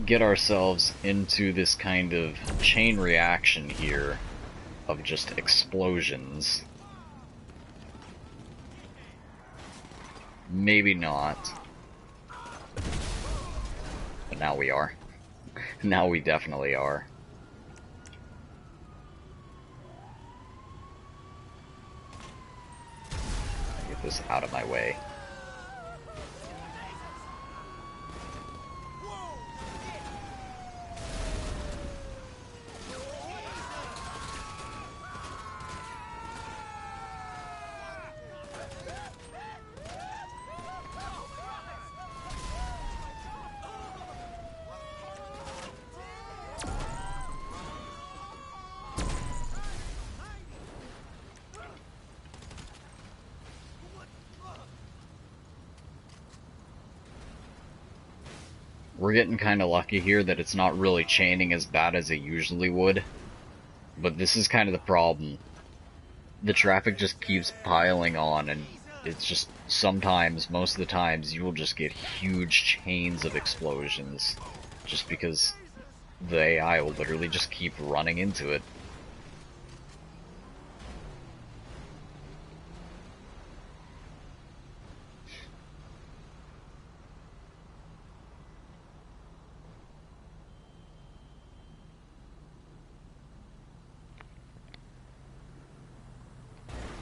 get ourselves into this kind of chain reaction here of just explosions. Maybe not. But now we are. Now we definitely are. Get this out of my way. We're getting kind of lucky here that it's not really chaining as bad as it usually would. But this is kind of the problem. the traffic just keeps piling on, and it's just sometimes, most of the times, you will just get huge chains of explosions just because the AI will literally just keep running into it.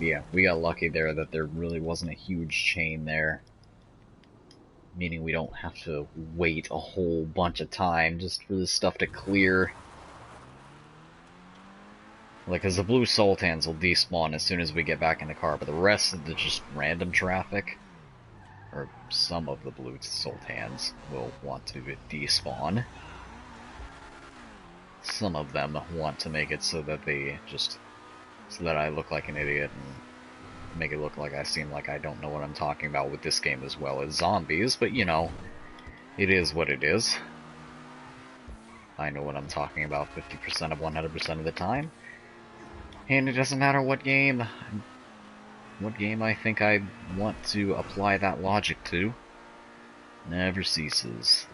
Yeah, we got lucky there that there really wasn't a huge chain there. Meaning we don't have to wait a whole bunch of time just for this stuff to clear. Like, cause the blue sultans will despawn as soon as we get back in the car, but the rest of the just random traffic, or some of the blue sultans, will want to despawn. Some of them want to make it so that so that I look like an idiot and make it look like I seem like I don't know what I'm talking about with this game as well as zombies, but you know, it is what it is. I know what I'm talking about 50% of 100% of the time. And it doesn't matter what game I think I want to apply that logic to. Never ceases.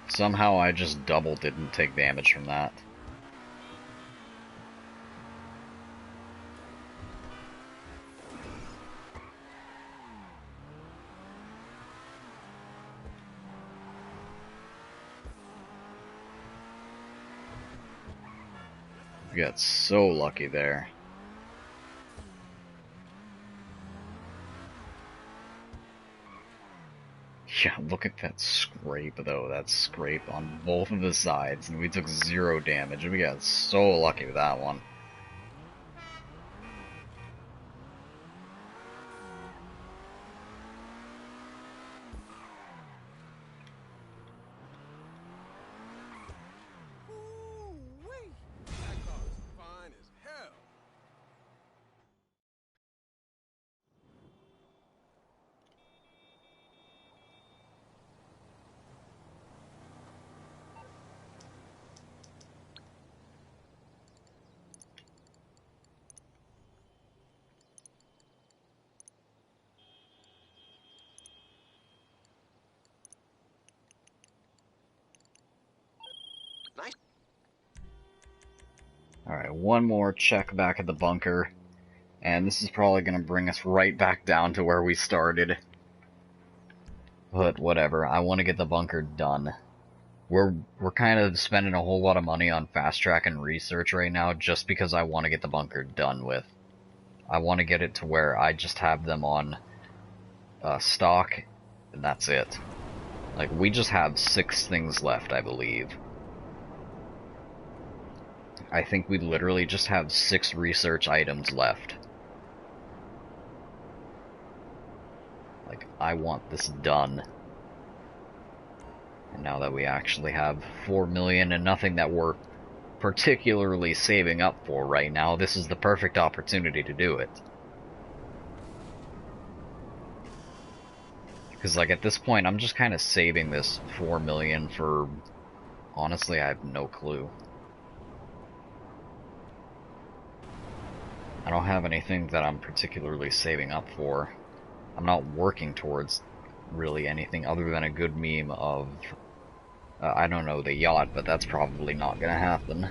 Somehow I just didn't take damage from that. We got so lucky there. Yeah, look at that scrape though, that scrape on both of the sides, and we took 0 damage, and we got so lucky with that one. Ooh-wee. That car is fine as hell. Nice. Alright, one more check back at the bunker, and this is probably going to bring us right back down to where we started. But whatever, I want to get the bunker done. We're kind of spending a whole lot of money on fast track and research right now just because I want to get the bunker done with. I want to get it to where I just have them on stock, and that's it. Like, we just have 6 things left, I believe. I think we literally just have 6 research items left. Like, I want this done. And now that we actually have 4 million and nothing that we're particularly saving up for right now, this is the perfect opportunity to do it. Because, like, at this point, I'm just kind of saving this 4 million for... Honestly, I have no clue. I don't have anything that I'm particularly saving up for. I'm not working towards really anything other than a good meme of... I don't know, the yacht, but that's probably not gonna happen.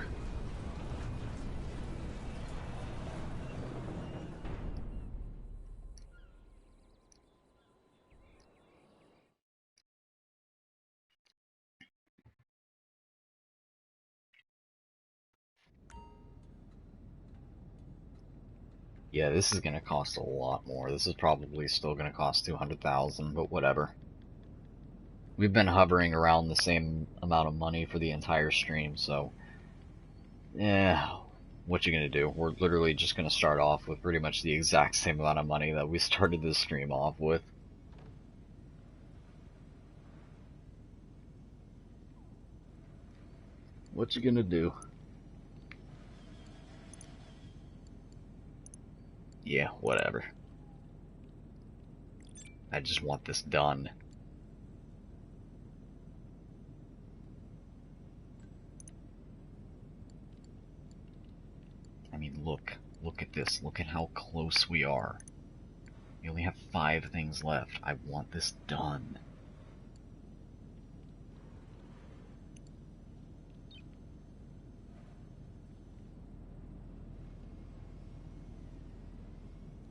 Yeah, this is gonna cost a lot more. This is probably still gonna cost 200,000, but whatever. We've been hovering around the same amount of money for the entire stream, so... Yeah, what you gonna do? We're literally just gonna start off with pretty much the exact same amount of money that we started this stream off with. What you gonna do? Yeah, whatever. I just want this done. mean, look at this. Look at how close we are. We only have 5 things left. I want this done.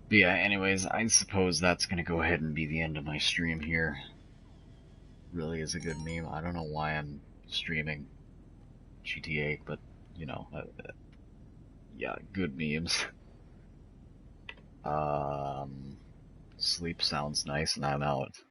But yeah, anyways, I suppose that's gonna go ahead and be the end of my stream here. Really is a good meme. I don't know why I'm streaming GTA, but, you know, yeah, good memes. Sleep sounds nice, and I'm out.